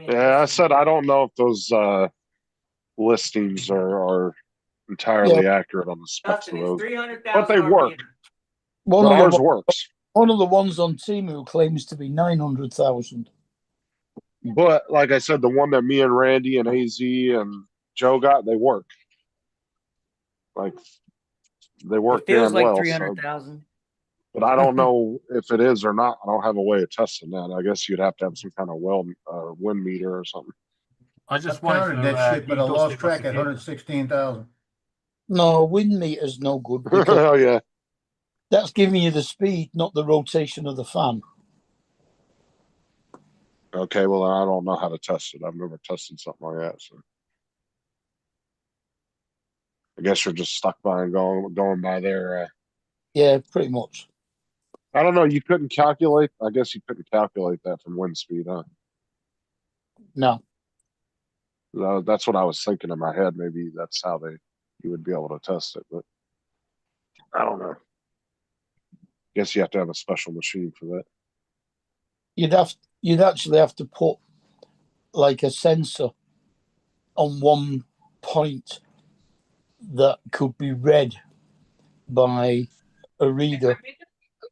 B: yeah. I said I don't know if those listings are entirely accurate on the specs of those,
H: 300,000
B: but they work.
D: One
B: But
D: of
B: ours
D: the
B: works.
D: one of the ones on Temu claims to be 900,000.
B: But like I said, the one that me and Randy and AZ and Joe got, they work. Like they work
H: It feels
B: damn
H: like
B: well. So,
H: 300,000.
B: but I don't know if it is or not. I don't have a way of testing that. I guess you'd have to have some kind of wind meter or something.
A: I
E: I
A: just wanted
E: counted
A: to,
E: that shit, but I
A: dedust
E: lost
A: it
E: track at
A: once again.
E: 116,000.
D: No, wind meter's no good because
B: Oh yeah.
D: that's giving you the speed, not the rotation of the fan.
B: Okay. Well, I don't know how to test it. I've never tested something like that. So I guess you're just stuck by and going by there.
D: Yeah, pretty much.
B: I don't know. You couldn't calculate. I guess you couldn't calculate that from wind speed, huh?
D: No.
B: That's what I was thinking in my head. Maybe that's how you would be able to test it, but I don't know. Guess you have to have a special machine for that.
D: You'd actually have to put like a sensor on one point that could be read by a reader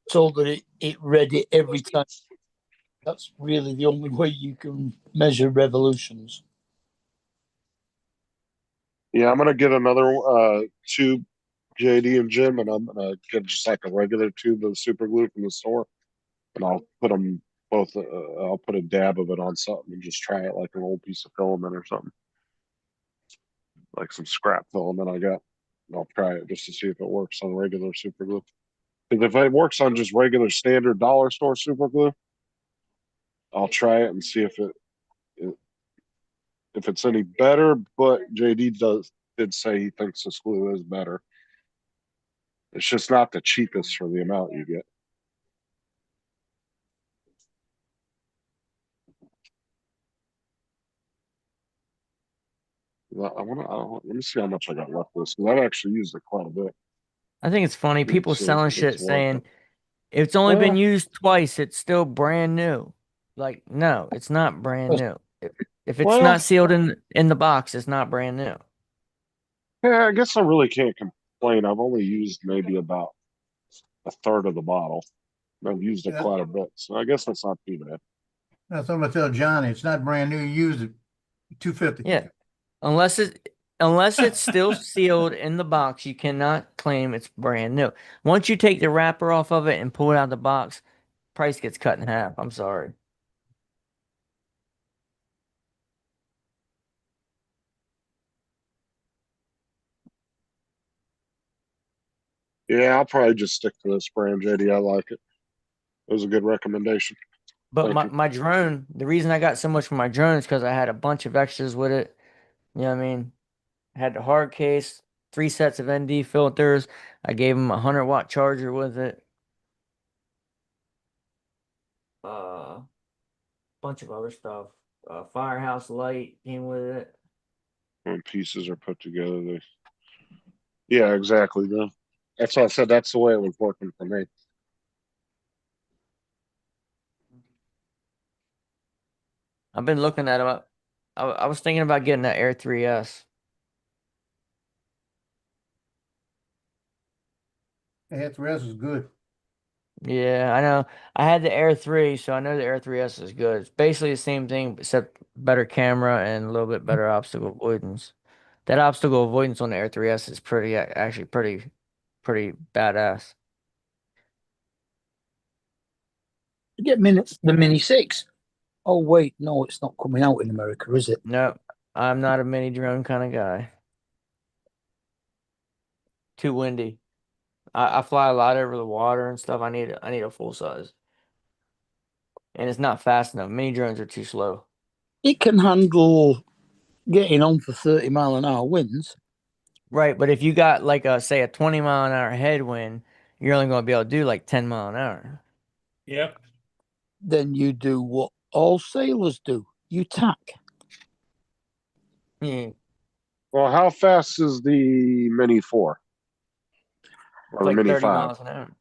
D: so that it read it every time. That's really the only way you can measure revolutions.
B: Yeah, I'm gonna get another tube, JD and Jim, and I'm gonna get just like a regular tube of super glue from the store, and I'll put them both. I'll put a dab of it on something and just try it like an old piece of filament or something, like some scrap filament I got. I'll try it just to see if it works on regular super glue. Because if it works on just regular standard dollar store super glue, I'll try it and see if it's any better. But JD did say he thinks this glue is better. It's just not the cheapest for the amount you get. Well, let me see how much I got left of this because I've actually used it quite a bit.
H: I think it's funny. People
B: So
H: selling
B: it's
H: shit
B: worth
H: saying
B: it.
H: if it's only been
B: Well,
H: used twice, it's still brand new. Like, no, it's not brand new. If it's
B: well,
H: not sealed in the box, it's not brand new.
B: yeah, I guess I really can't complain. I've only used maybe about a third of the bottle. I've used it
E: Yeah.
B: quite a bit, so I guess that's not too bad.
E: That's what I'm gonna tell Johnny. It's not brand new. You used it. 250.
H: Yeah. Unless it's still sealed in the box, you cannot claim it's brand new. Once you take the wrapper off of it and pull it out of the box, price gets cut in half. I'm sorry.
B: Yeah, I'll probably just stick to this brand, JD. I like it. It was a good recommendation.
H: But
B: Thank you.
H: my drone, the reason I got so much for my drone is because I had a bunch of extras with it. You know what I mean? I had the hard case, 3 sets of ND filters. I gave him a 100-watt charger with it. Bunch of other stuff. Firehouse light came with it.
B: When pieces are put together, yeah, exactly. That's why I said that's the way it was working for me.
H: I've been looking at them. I was thinking about getting that Air 3S.
E: Yeah, 3S is good.
H: Yeah, I know. I had the Air 3, so I know the Air 3S is good. It's basically the same thing, except better camera and a little bit better obstacle avoidance. That obstacle avoidance on the Air 3S is actually pretty badass.
D: You get the Mini 6. Oh, wait, no, it's not coming out in America, is it?
H: Nope, I'm not a mini drone kind of guy. Too windy. I fly a lot over the water and stuff. I need a full size. And it's not fast enough. Mini drones are too slow.
D: It can handle getting on for 30-mile-an-hour winds.
H: Right, but if you got like say a 20-mile-an-hour headwind, you're only going to be able to do like 10 mile an hour.
A: Yep.
D: Then you do what all sailors do. You tack.
H: Yeah,
B: Well, how fast is the Mini 4
H: it's
B: or the
H: like
B: Mini
H: 30
B: 5?
H: miles an hour.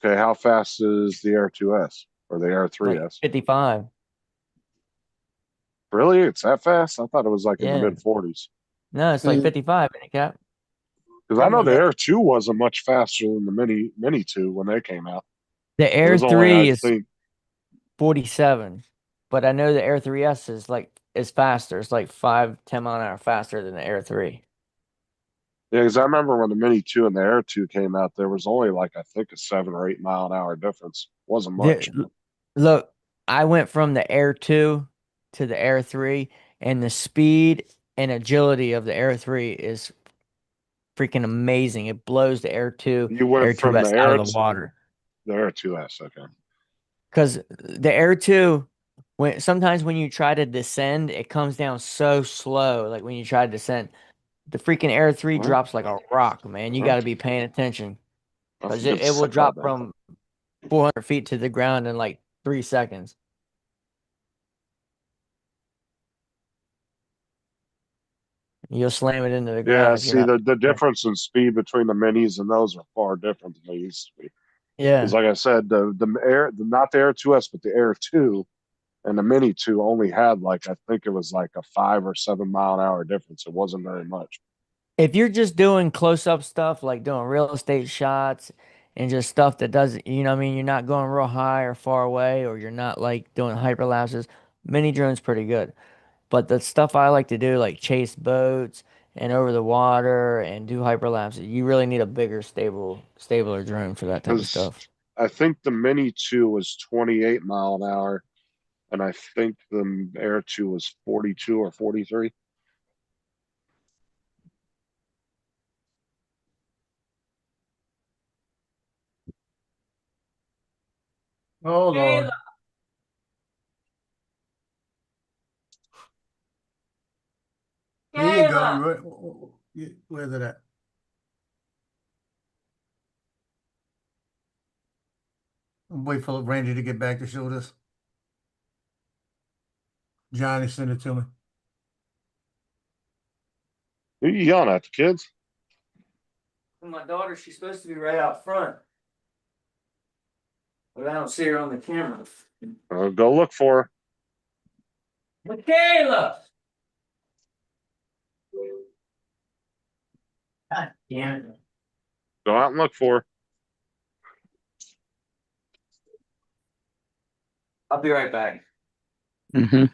B: Okay, how fast is the Air 2S or the Air
H: Like
B: 3S?
H: 55.
B: Really? It's that fast? I thought it was like in the
H: Yeah.
B: mid 40s.
H: No, it's like 55 in cap.
B: Because I know the Air 2 wasn't much faster than the Mini 2 when they came out.
H: The
B: It
H: Air
B: was only, I
H: 3 is
B: think,
H: 47, but I know the Air 3S is faster. It's like 5-10 mile an hour faster than the Air 3.
B: yeah, because I remember when the Mini 2 and the Air 2 came out, there was only like, I think, a 7 or 8 mile an hour difference. Wasn't much.
H: Look, I went from the Air 2 to the Air 3, and the speed and agility of the Air 3 is freaking amazing. It blows the Air 2,
B: You
H: Air
B: went from
H: 2S out of the water.
B: the Air 2S, okay.
H: Because the Air 2, sometimes when you try to descend, it comes down so slow. Like when you try to descend, the freaking Air 3
B: Well,
H: drops like a rock, man. You got to be paying attention
B: I
H: because
B: forget
H: it will
B: about
H: drop
B: that.
H: from 400 feet to the ground in like 3 seconds. You'll slam it into the
B: Yeah,
H: ground if you're
B: see
H: not.
B: the difference in speed between the minis and those are far different than they used to be. Because
H: Yeah.
B: like I said, not the Air 2S, but the Air 2 and the Mini 2 only had like I think it was like a 5 or 7 mile an hour difference. It wasn't very much.
H: If you're just doing close up stuff like doing real estate shots and just stuff that doesn't, you know what I mean, you're not going real high or far away, or you're not like doing hyperlapses, mini drone's pretty good. But the stuff I like to do, like chase boats and over the water and do hyperlapses, you really need a bigger, stabler drone for that type of
B: Because
H: stuff.
B: I think the Mini 2 was 28 mile an hour, and I think the Air 2 was 42 or 43.
E: Oh, Lord. Here you go. Where's it at? Wait for Randy to get back to show this. Johnny sent it to me.
B: Who you yelling at, the kids?
H: My daughter, she's supposed to be right out front. But I don't see her on the camera.
B: Go look for her.
H: Michaela! God damn it.
B: Go out and look for her.
H: I'll be right back.
D: Mm-hmm.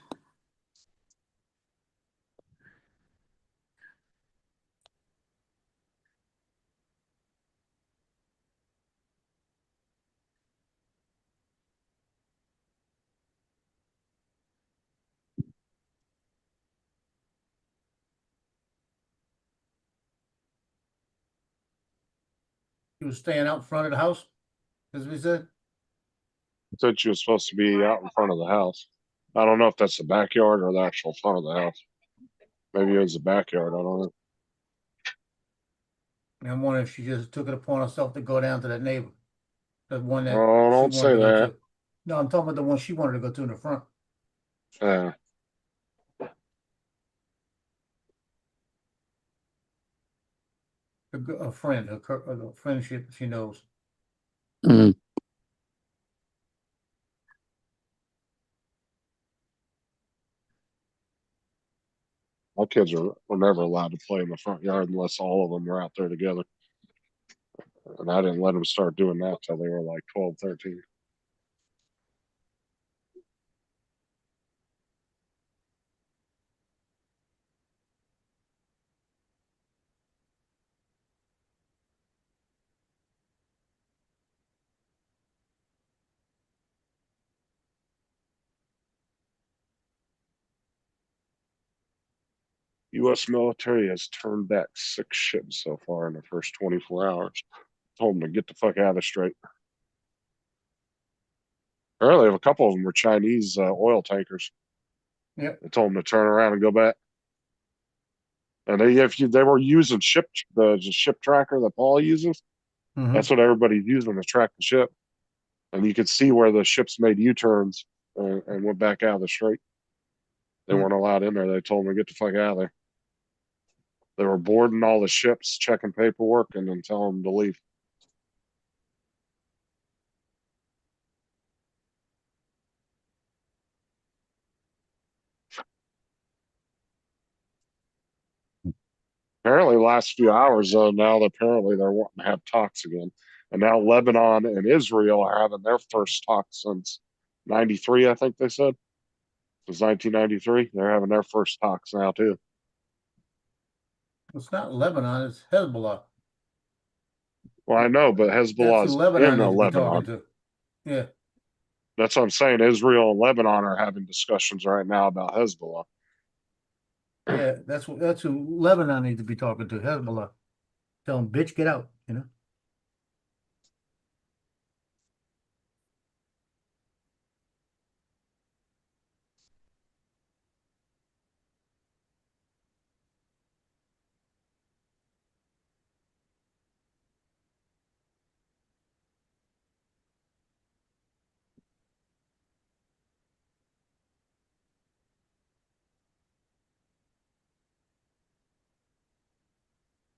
E: He was staying out front of the house, as we said.
B: Said she was supposed to be out in front of the house. I don't know if that's the backyard or the actual front of the house. Maybe it was the backyard. I don't know.
E: And I'm wondering if she just took it upon herself to go down to that neighbor. The one that
B: Oh, don't
E: she
B: say
E: wanted to go
B: that.
E: to. No, I'm talking about the one she wanted to go to in the front.
B: Yeah.
E: A friend, a friendship she knows.
D: Mm.
B: My kids were never allowed to play in the front yard unless all of them were out there together. And I didn't let them start doing that till they were like 12, 13. U.S. military has turned back 6 ships so far in the first 24 hours. Told them to get the fuck out of the strait. Apparently, a couple of them were Chinese oil tankers.
E: Yep.
B: They told them to turn around and go back. And they were using the ship tracker that Paul uses.
E: Mhm.
B: That's what everybody's using to track the ship. And you could see where the ships made U-turns and went back out of the strait. They
E: Hmm.
B: weren't allowed in there. They told them to get the fuck out of there. They were boarding all the ships, checking paperwork, and then telling them to leave. Apparently, last few hours, now apparently they're wanting to have talks again. And now Lebanon and Israel are having their first talks since 93, I think they said. It was 1993. They're having their first talks now, too.
E: It's not Lebanon, it's Hezbollah.
B: Well, I know, but
E: That's who
B: Hezbollah's
E: Lebanon
B: in
E: needs to be talking
B: Lebanon.
E: to. Yeah.
B: That's what I'm saying. Israel and Lebanon are having discussions right now about Hezbollah.
E: Yeah, that's who Lebanon needs to be talking to, Hezbollah. Tell them, bitch, get out, you know?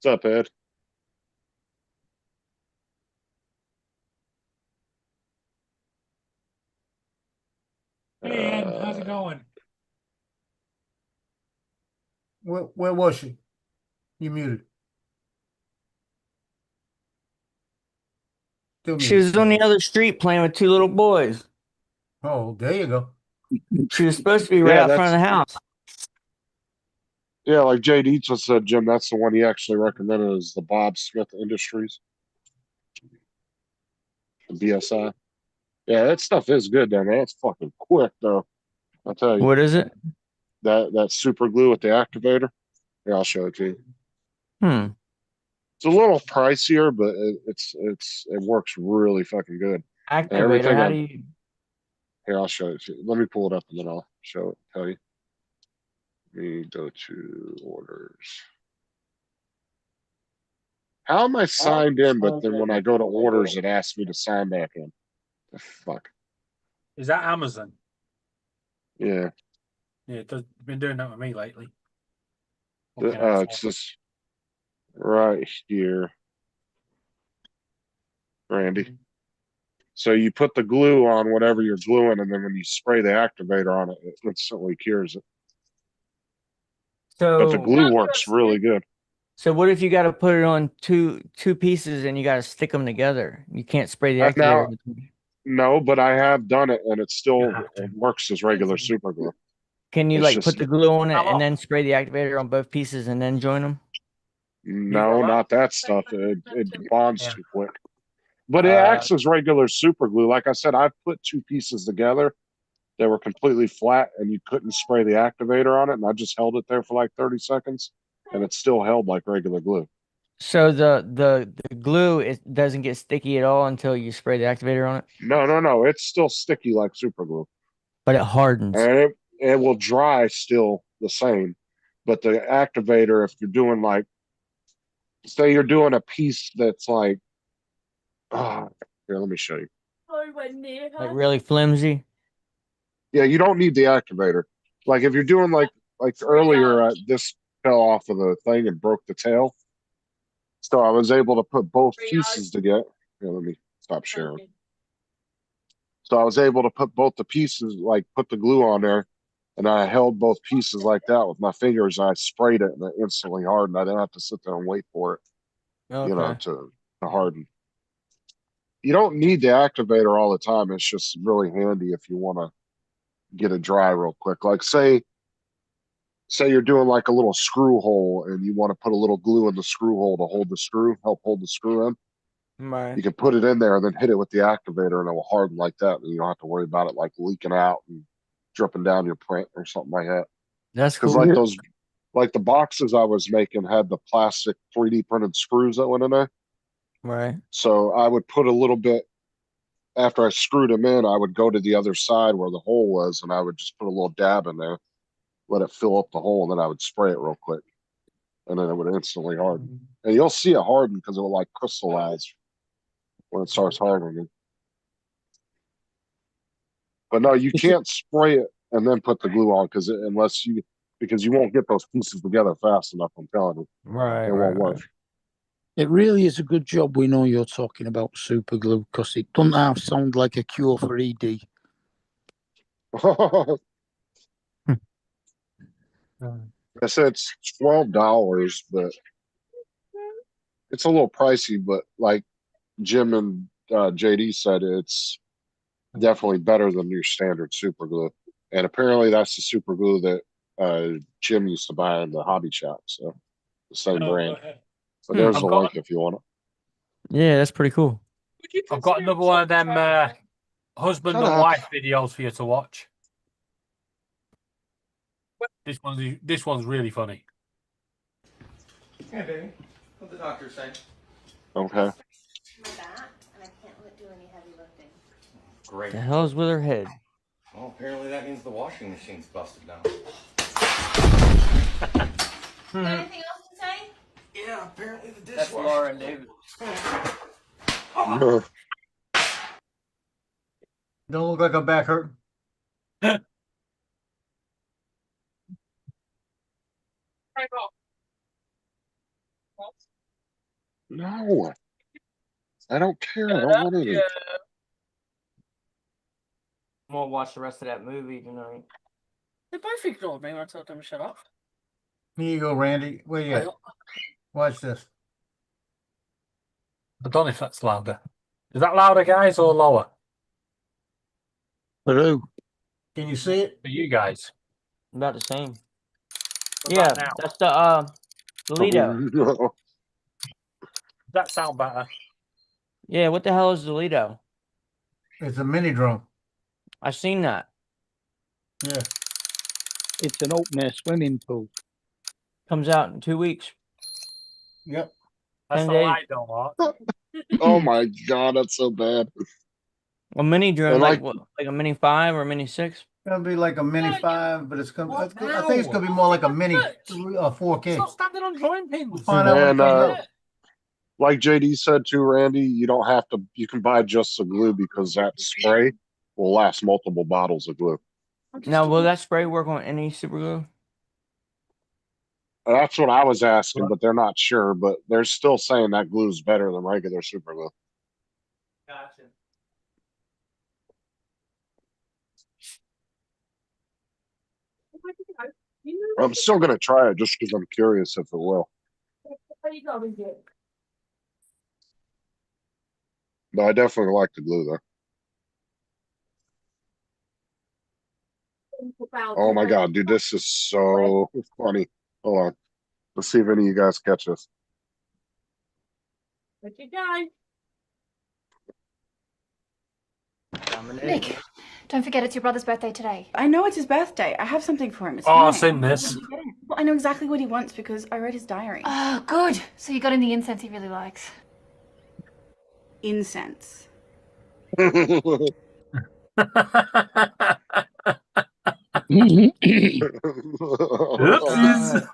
B: What's up, Ed?
A: Hey, Ed, how's it going?
E: Where was she? You muted. Still
H: She
E: muted.
H: was on the other street playing with 2 little boys.
E: Oh, there you go.
H: She was supposed to be right
B: Yeah,
H: out front of the house.
B: Yeah, like JD just said, Jim, that's the one he actually recommended is the Bob Smith Industries. The BSI. Yeah, that stuff is good, though, man. It's fucking quick, though. I'll tell you.
H: What is it?
B: That super glue with the activator. Here, I'll show it to you. It's a little pricier, but it works really fucking good.
H: Activator.
B: Everything
H: How
B: I've-
H: do you
B: Here, I'll show it to you. Let me pull it up and then I'll show it, tell you. Let me go to orders. How am I signed in, but then when I go to orders, it asks me to sign back in? The fuck?
G: Is that Amazon?
B: Yeah,
G: Yeah, it's been doing that with me lately. Fucking asshole.
B: it's just right here, Randy. So you put the glue on whatever you're gluing, and then when you spray the activator on it, it instantly cures it. But the
H: So
B: glue works really good.
H: so what if you got to put it on two pieces and you got to stick them together? You can't spray the
B: Now,
H: activator.
B: no, but I have done it, and it still
G: You have to.
B: works as regular super glue.
H: Can you
B: It's
H: like
B: just
H: put the glue on it
G: Come on.
H: and then spray the activator on both pieces and then join them?
B: No, not that stuff. It bonds
G: Yeah.
B: too quick. But it acts as regular super glue. Like I said, I've put two pieces together that were completely flat, and you couldn't spray the activator on it, and I just held it there for like 30 seconds, and it still held like regular glue.
H: So the glue it doesn't get sticky at all until you spray the activator on it,
B: No, it's still sticky like super glue.
H: but it hardens.
B: And it will dry still the same. But the activator, if you're doing like, say you're doing a piece that's like, here, let me show you.
H: Like really flimsy.
B: Yeah, you don't need the activator. Like if you're doing like earlier, this fell off of the thing and broke the tail. So I was able to put both pieces together. Here, let me stop sharing. So I was able to put both the pieces, like put the glue on there, and I held both pieces like that with my fingers, and I sprayed it, and it instantly hardened. I didn't have to sit there and wait for it, you know,
H: Okay.
B: to harden. You don't need the activator all the time. It's just really handy if you want to get it dry real quick. Like say you're doing like a little screw hole, and you want to put a little glue in the screw hole to hold the screw, help hold the screw in.
H: Right.
B: You can put it in there and then hit it with the activator, and it will harden like that. And you don't have to worry about it like leaking out and dripping down your print or something like that.
H: That's
B: Because
H: cool.
B: like those, like the boxes I was making had the plastic 3D printed screws that went in there.
H: Right.
B: So I would put a little bit after I screwed them in. I would go to the other side where the hole was, and I would just put a little dab in there, let it fill up the hole, and then I would spray it real quick, and then it would instantly harden. And you'll see it harden because it will like crystallize when it starts hardening. But no, you can't spray it and then put the glue on because you won't get those pieces together fast enough. I'm telling you,
H: Right.
B: it
H: Right.
B: won't work.
D: It really is a good job we know you're talking about super glue because it doesn't half sound like a cure for ED.
B: I said it's $12, but it's a little pricey. But like Jim and JD said, it's definitely better than your standard super glue. And apparently, that's the super glue that Jim used to buy in the hobby shop. So the same
A: No, go
B: brand.
A: ahead.
B: So there's
G: I've
B: the
G: got-
B: link if you want it.
H: Yeah, that's pretty cool.
G: I've got another one of them husband
B: Shut
G: and
B: up.
G: wife videos for you to watch. This one's really funny.
J: Hey, baby. What'd the doctor say?
B: Okay.
K: My back, and I can't do any heavy lifting.
J: Great.
H: The hell's with her head?
J: Well, apparently that means the washing machine's busted down.
K: Anything else to say?
J: Yeah, apparently the
H: That's
J: dishwasher.
H: Laura and David.
E: Don't look like her back hurt.
B: No, I don't care. I don't want any.
H: We'll watch the rest of that movie tonight.
L: They both ignored me when I told them to shut up.
E: Here you go, Randy. Where you at? Watch this.
G: I don't know if that's louder. Is that louder, guys, or lower?
D: For who?
E: Can you see it?
G: For you guys?
H: About the same.
G: What
H: Yeah,
G: about now?
H: that's the Lido.
G: Does that sound better?
H: Yeah, what the hell is the Lido?
E: It's a mini drone.
H: I've seen that.
E: Yeah.
D: It's an open air swimming pool.
H: Comes out in 2 weeks.
E: Yep.
G: That's
H: 10
G: the
H: days.
G: light, don't want.
B: Oh my god, that's so bad.
H: A mini drone,
B: And
H: like
B: like-
H: what, like a mini 5 or a mini 6?
E: Gonna be like a mini 5, but it's gonna. I think it's gonna be more like a mini 4K.
G: It's not standing on drawing pins.
E: We'll find out when it
B: And,
E: comes out.
B: like JD said too, Randy, you don't have to. You can buy just the glue because that spray will last multiple bottles of glue.
H: Now, will that spray work on any super glue?
B: That's what I was asking, but they're not sure. But they're still saying that glue is better than regular super glue.
H: Gotcha.
B: I'm still gonna try it just because I'm curious if it will. But I definitely like the glue though. Oh my god, dude, this is so funny. Hold on. Let's see if any of you guys catch this.
L: What you got?
H: Nick.
M: Don't forget it's your brother's birthday today.
N: I know it's his birthday. I have something for him. It's
G: Oh, I've
N: fine.
G: seen this.
N: Well, I know exactly what he wants because I read his diary.
M: Oh, good. So you got him the incense he really likes.
N: Incense.
G: Oopsies.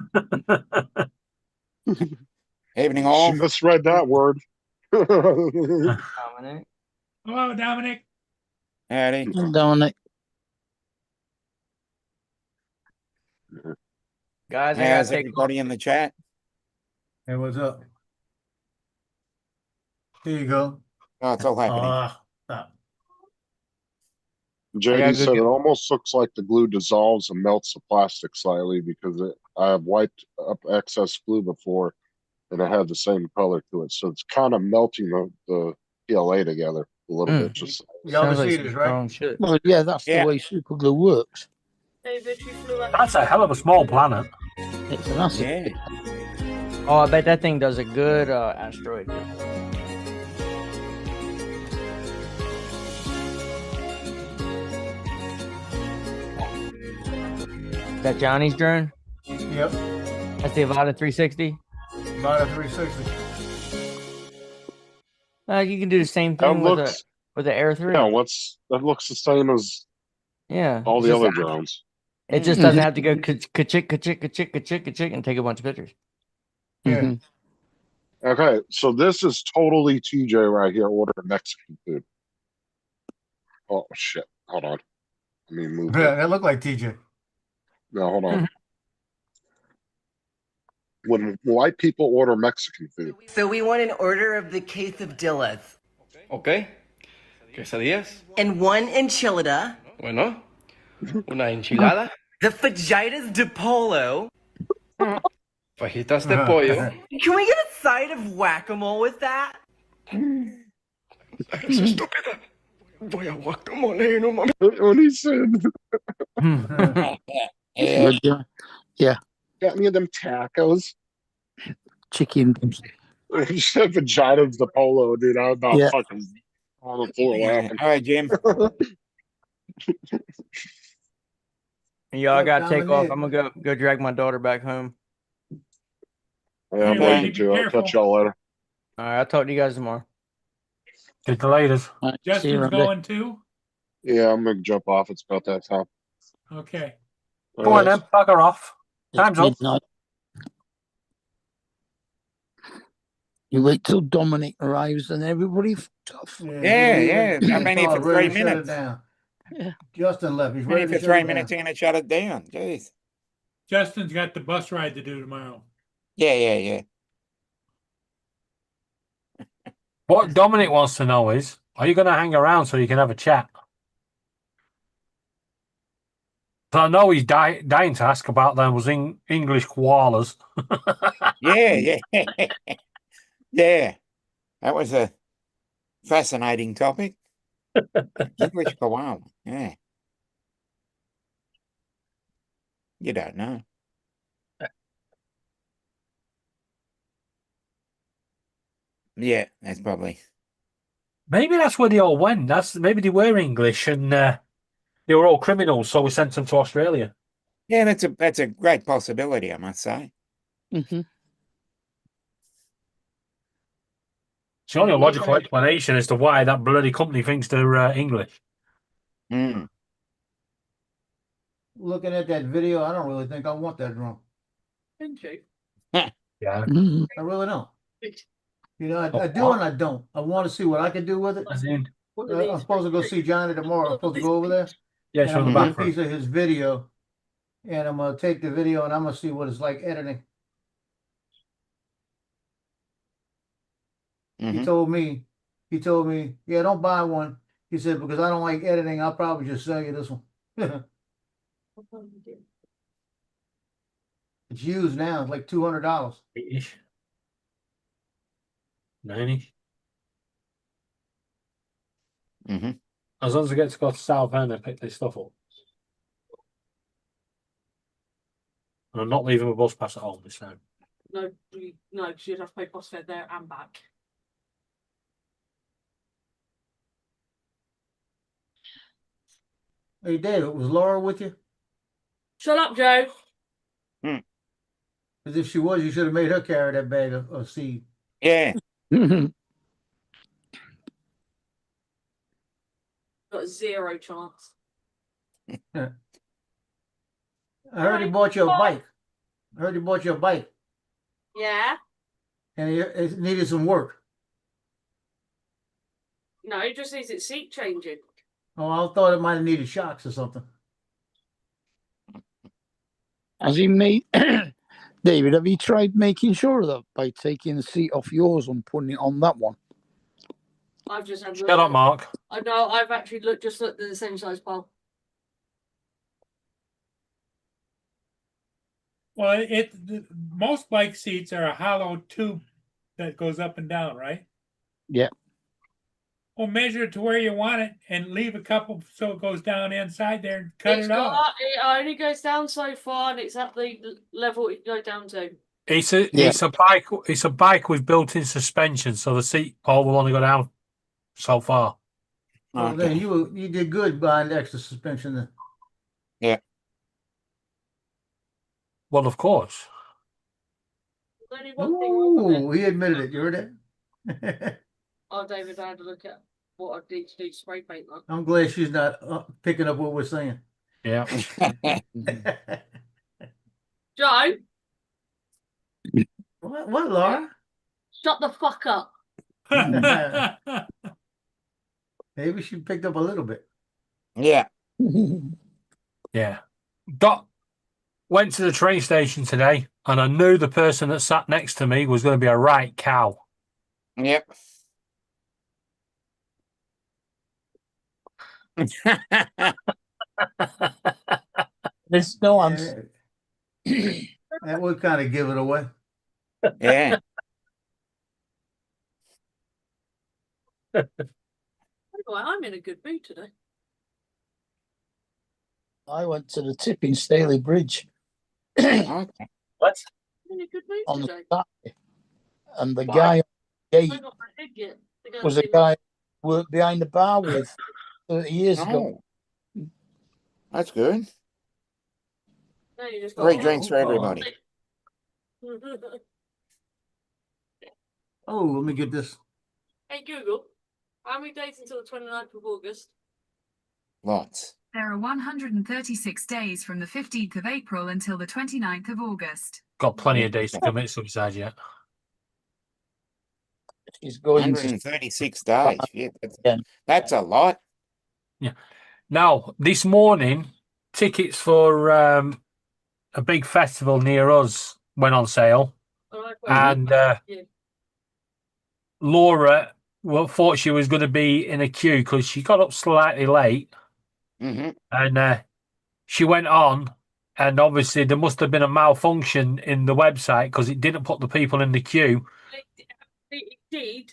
O: Evening all.
B: She misread that word.
H: Dominic.
A: Hello, Dominic.
O: Howdy.
D: Dominic.
H: Guys, I
O: How's
H: gotta take
O: everybody in the chat?
E: Hey, what's up? Here you go.
O: Oh, it's all happening.
E: Stop.
B: JD
H: go
B: said
H: get-
B: it almost looks like the glue dissolves and melts the plastic slightly because I have wiped up excess glue before and it had the same color to it. So it's kind of melting the PLA together a little bit. Just
E: Y'all
H: Sounds
E: can
H: like
E: see
H: some
E: this,
H: strong
E: right?
H: shit.
D: Well, yeah, that's
O: Yeah.
D: the way super glue works.
L: David, you flew out.
G: That's a hell of a small planet.
D: It's an acid.
O: Yeah.
H: Oh, I bet that thing does a good asteroid. Is that Johnny's drone?
E: Yep.
H: That's the Avata 360.
E: About a 360.
H: You can do the same
B: that
H: thing with
B: looks
H: the Air 3.
B: yeah, that looks the same as
H: Yeah.
B: all
H: it's
B: the
H: just-
B: other drones.
H: It just doesn't have to go ka-chick, ka-chick, ka-chick, ka-chick, ka-chick, and take a bunch of pictures.
E: Yeah.
D: Mhm.
B: Okay, so this is totally TJ right here ordering Mexican food. Oh shit. Hold on. Let me move
E: Yeah,
B: that.
E: that looked like TJ.
B: No, hold on. When white people order Mexican food,
P: So we want an order of the quesadillas.
J: Ok. Quesadillas.
P: And one enchilada.
J: Bueno. Una enchilada.
P: The fajitas de polo.
J: Fajitas de pollo.
P: Can we get a side of whack-a-mole with that?
J: Eres estúpida. Voy a guacamole en un momento.
B: when he said,
D: Yeah. Yeah.
B: got me them tacos.
D: Chicken.
B: He said vaginas the polo, dude. I was about
D: Yeah.
B: fucking on the floor laughing.
O: All right, Jim.
H: Y'all gotta take off.
E: Dominic.
H: I'm gonna go drag my daughter back home.
B: Yeah, I'm
A: Hey,
B: leaving
A: be
B: too. I'll
A: careful.
B: catch y'all later.
H: All right, I'll talk to you guys tomorrow.
G: Get the latest.
D: Right, see you
A: Justin's
D: around
A: going too?
B: Yeah, I'm gonna jump off. It's about that time.
A: Okay.
G: Go on then, bugger off.
D: there.
G: Time's
D: It's
G: up.
D: midnight. You wait till Dominic arrives and everybody fucked off.
O: Yeah. I've been here for 3 minutes.
D: Yeah.
E: Justin left. He's
O: Been here
E: ready
O: for
E: to
O: 3
E: shut it
O: minutes
E: down.
O: and it shut it down. Jeez.
A: Justin's got the bus ride to do tomorrow.
O: Yeah.
G: What Dominic wants to know is, are you going to hang around so you can have a chat? So I know he's dying to ask about those English koalas.
O: Yeah. Yeah. That was a fascinating topic. English koala. Yeah. You don't know. Yeah, that's probably.
G: Maybe that's where they all went. Maybe they were English and they were all criminals, so we sent them to Australia.
O: Yeah, that's a great possibility, I must say.
D: Mm-hmm.
G: It's only a logical explanation as to why that bloody company thinks they're English.
O: Mm.
E: Looking at that video, I don't really think I want that drone.
L: Didn't you?
G: Yeah.
E: I really don't. You know, I do and I don't. I want to see what I can do with it.
G: As in,
E: I'm supposed to go see Johnny tomorrow. I'm supposed to go over there.
G: yeah,
E: And
G: it's
E: I'm
G: from the
E: gonna get a
G: bathroom.
E: piece of his video, and I'm gonna take the video and I'm gonna see what it's like editing. He told me, yeah, don't buy one. He said, because I don't like editing, I'll probably just sell you this one. It's used now, it's like $200.
G: 80-ish. 90.
O: Mm-hmm.
G: As long as I get to go to Southend and pick this stuff up. And I'm not leaving my bus pass at home this time.
L: No, no, because you'd have to pay bus fare there and back.
E: Hey, David, was Laura with you?
L: Shut up, Joe.
E: Because if she was, you should have made her carry that bag of seed.
O: Yeah.
L: Got 0 chance.
E: I heard he bought you a bike. I heard he bought you a bike,
L: Yeah.
E: and it needed some work.
L: No, it just needs its seat changing.
E: Oh, I thought it might have needed shocks or something.
D: Has he made David? Have you tried making sure of that by taking the seat off yours and putting it on that one?
L: I've just had.
G: Shut up, Mark.
L: I know. I've actually just looked at the same size pole.
A: Well, most bike seats are a hollow tube that goes up and down, right?
D: Yeah.
A: Well, measure it to where you want it and leave a couple so it goes down inside there and cut
L: It's
A: it off.
L: It only goes down so far, and it's at the level it can go down to.
G: It's a bike. It's a bike with built-in suspension, so the seat pole will only go down so far.
E: Well, then you did good buying the extra suspension then.
O: Yeah.
G: Well, of course.
L: There's only one thing wrong with it.
E: Ooh, he admitted it. You heard that?
L: Oh, David, I had to look at what I need to do to spray paint on.
E: I'm glad she's not picking up what we're saying.
G: Yeah.
L: Joe,
E: What, Laura?
L: shut the fuck up.
E: Maybe she picked up a little bit.
O: Yeah.
G: Yeah. Doc went to the train station today, and I knew the person that sat next to me was going to be a right cow.
O: Yep.
D: There's no answer.
E: That would kind of give it away.
O: Yeah.
L: Anyway, I'm in a good mood today.
D: I went to the tip in Staley Bridge
O: Okay.
G: What?
L: I'm in a good mood
D: on the
L: today.
D: Saturday, and the
G: Why?
D: guy on the
L: I
D: gate
L: got my head yet.
D: was a guy who worked behind the bar with 30 years ago.
O: Oh. That's good.
L: No, you just got
O: Great drinks for everybody.
E: Oh, let me get this.
L: Hey Google, how many days until the 29th of August?
O: Lots.
I: There are 136 days from the 15th of April until the 29th of August.
G: Got plenty of days to commit suicide yet.
D: He's going to
O: 136 days. Yeah, that's a lot.
G: Yeah. Now, this morning, tickets for a big festival near us went on sale. And Laura thought she was going to be in a queue because she got up slightly late.
O: Mm-hmm.
G: And she went on, and obviously there must have been a malfunction in the website because it didn't put the people in the queue.
L: It did.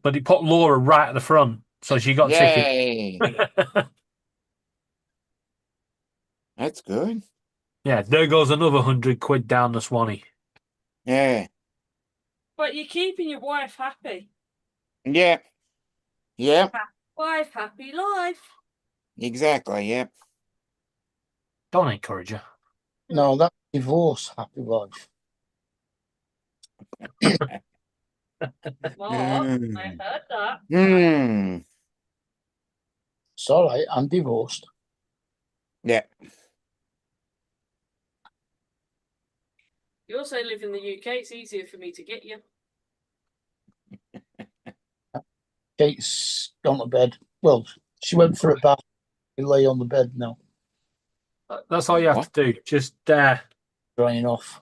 G: But it put Laura right at the front, so she got
O: Yay.
G: tickets.
O: That's good.
G: Yeah, there goes another £100 down the Swanee.
O: Yeah.
L: But you're keeping your wife happy.
O: Yeah. Yeah.
L: Wife happy life.
O: Exactly. Yep.
G: Don't encourage her.
D: No, that's divorce, happy life.
L: Mark, I heard that.
O: Hmm.
D: It's all right. I'm divorced.
O: Yeah.
L: You also live in the UK. It's easier for me to get you.
D: Kate's gone to bed. Well, she went for a bath. She lay on the bed now,
G: That's all you have
O: What?
G: to do. Just
D: drying off.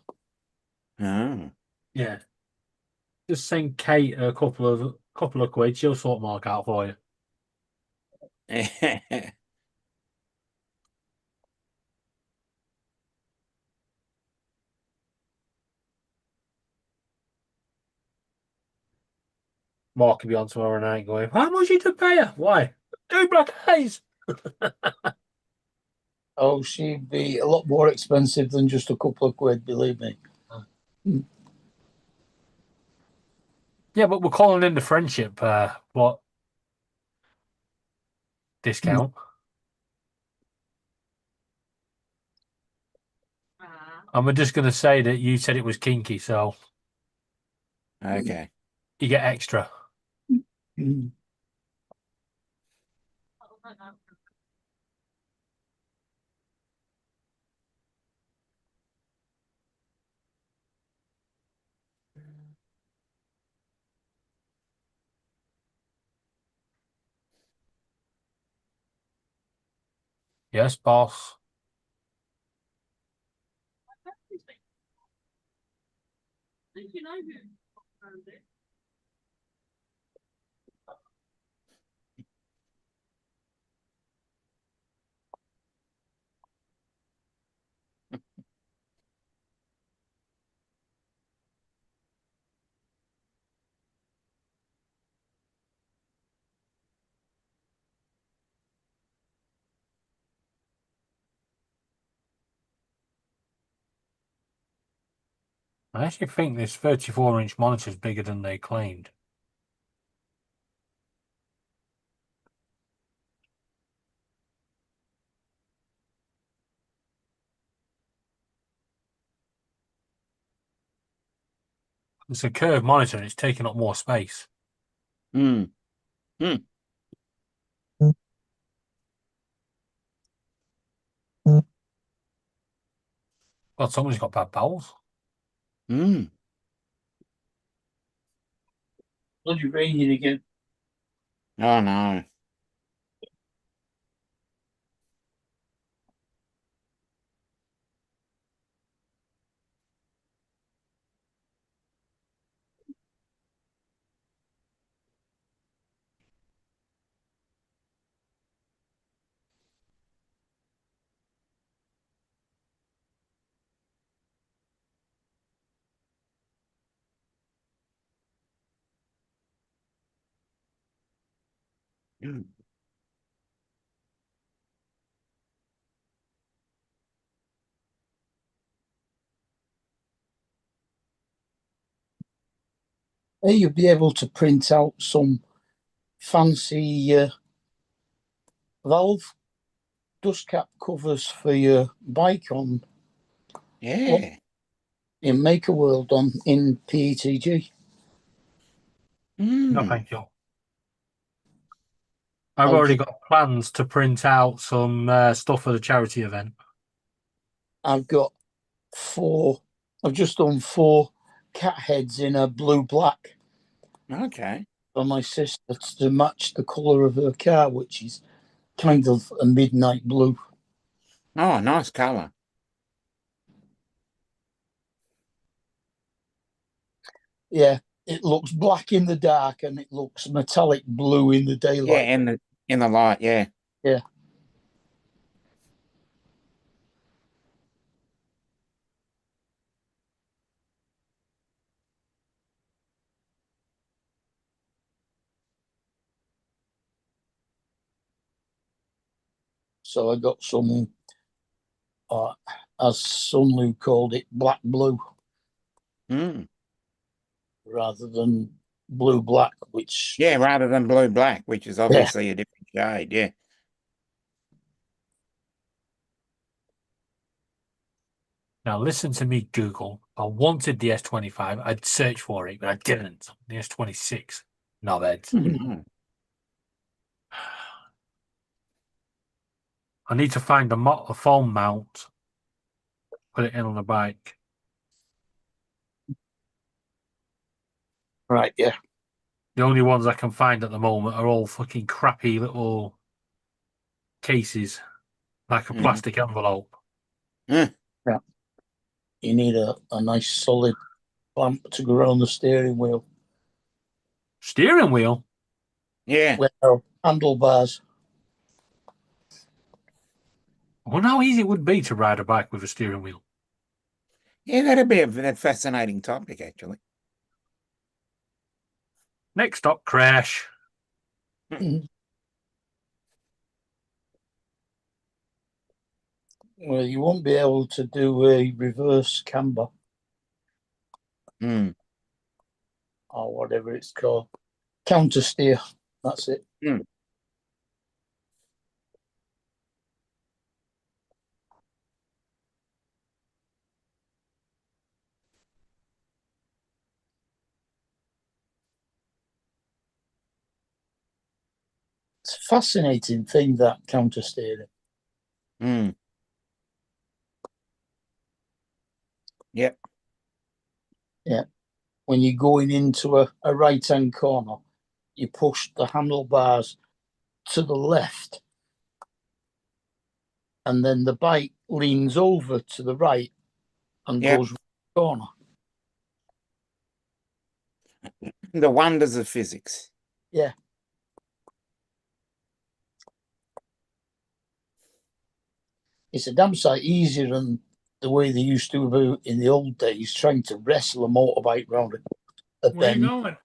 O: Oh.
G: yeah. Just send Kate a couple of quid. She'll sort Mark out for you. Mark will be on tomorrow night going, how much you to pay her? Why? 2 black eyes.
D: Oh, she'd be a lot more expensive than just a couple of quid, believe me.
G: Yeah, but we're calling in the friendship what discount. And we're just going to say that you said it was kinky, so
O: Okay.
G: you get extra.
D: Mm.
G: Yes, boss.
L: You know who found it?
G: I actually think this 34-inch monitor is bigger than they claimed. It's a curved monitor and it's taking up more space.
O: Hmm. Hmm.
G: God, somebody's got bad bowels.
O: Hmm.
D: Bloody raining again.
O: Oh no. Hmm.
D: Hey, you'll be able to print out some fancy valve dust cap covers for your bike on
O: Yeah.
D: in Maker World on in PETG.
G: No,
O: Hmm.
G: thank you. I've
D: I'll
G: already
D: ju-
G: got plans to print out some stuff for the charity event.
D: I've got 4. I've just done 4 cat heads in a blue black
O: Okay.
D: for my sister to match the colour of her car, which is kind of a midnight blue.
O: Oh, nice colour.
D: Yeah, it looks black in the dark and it looks metallic blue in the
O: Yeah,
D: daylight.
O: in the light, yeah.
D: Yeah. So I got some, as Sunlu called it, black blue
O: Hmm.
D: rather than blue black, which
O: Yeah, rather than blue black, which is obviously a different shade, yeah.
G: Now listen to me, Google. I wanted the S25. I'd search for it, but I didn't. The S26. Knobheads.
O: Mhm.
G: I need to find a foam mount. Put it in on the bike.
D: Right, yeah.
G: The only ones I can find at the moment are all fucking crappy little cases, like a
O: Mhm.
G: plastic envelope.
D: Yeah. You need a nice solid clamp to go around the steering wheel.
G: Steering wheel?
O: Yeah.
D: Well, handlebars.
G: I wonder how easy it would be to ride a bike with a steering wheel.
O: Yeah, that'd be a fascinating topic, actually.
G: Next stop, crash.
D: Well, you won't be able to do a reverse camber
O: Mm.
D: or whatever it's called. Counter steer. That's it.
O: Mm.
D: It's a fascinating thing, that counter steering.
O: Mm. Yep.
D: Yeah. When you're going into a right-hand corner, you push the handlebars to the left, and then the bike leans over to the right and
O: Yep.
D: goes round the corner.
O: The wonders of physics.
D: Yeah. It's a damn sight easier than the way they used to do in the old days, trying to wrestle a motorbike round a
A: Where you
D: bend.
A: going?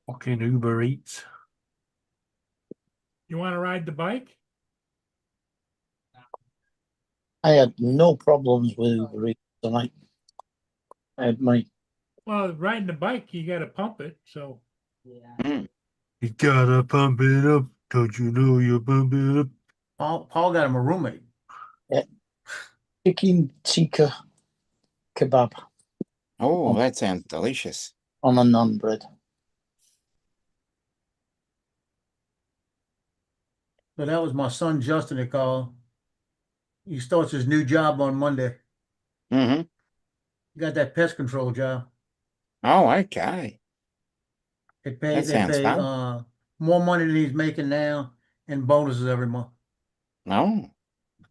G: Fucking Uber Eats.
A: You want to ride the bike?
D: I had no problems with Uber Eats tonight. I had my
A: Well, riding the bike, you got to pump it. So
O: Mm.
G: You gotta pump it up. Don't you know you pump it up?
E: Paul got him a roommate.
D: chicken tikka kebab
O: Oh, that sounds delicious.
D: on a naan bread.
E: So that was my son Justin that called. He starts his new job on Monday.
O: Mm-hmm.
E: He got that pest control job.
O: Oh, okay.
E: They
O: That sounds
E: pay
O: fun.
E: more money than he's making now and bonuses every month.
O: Oh.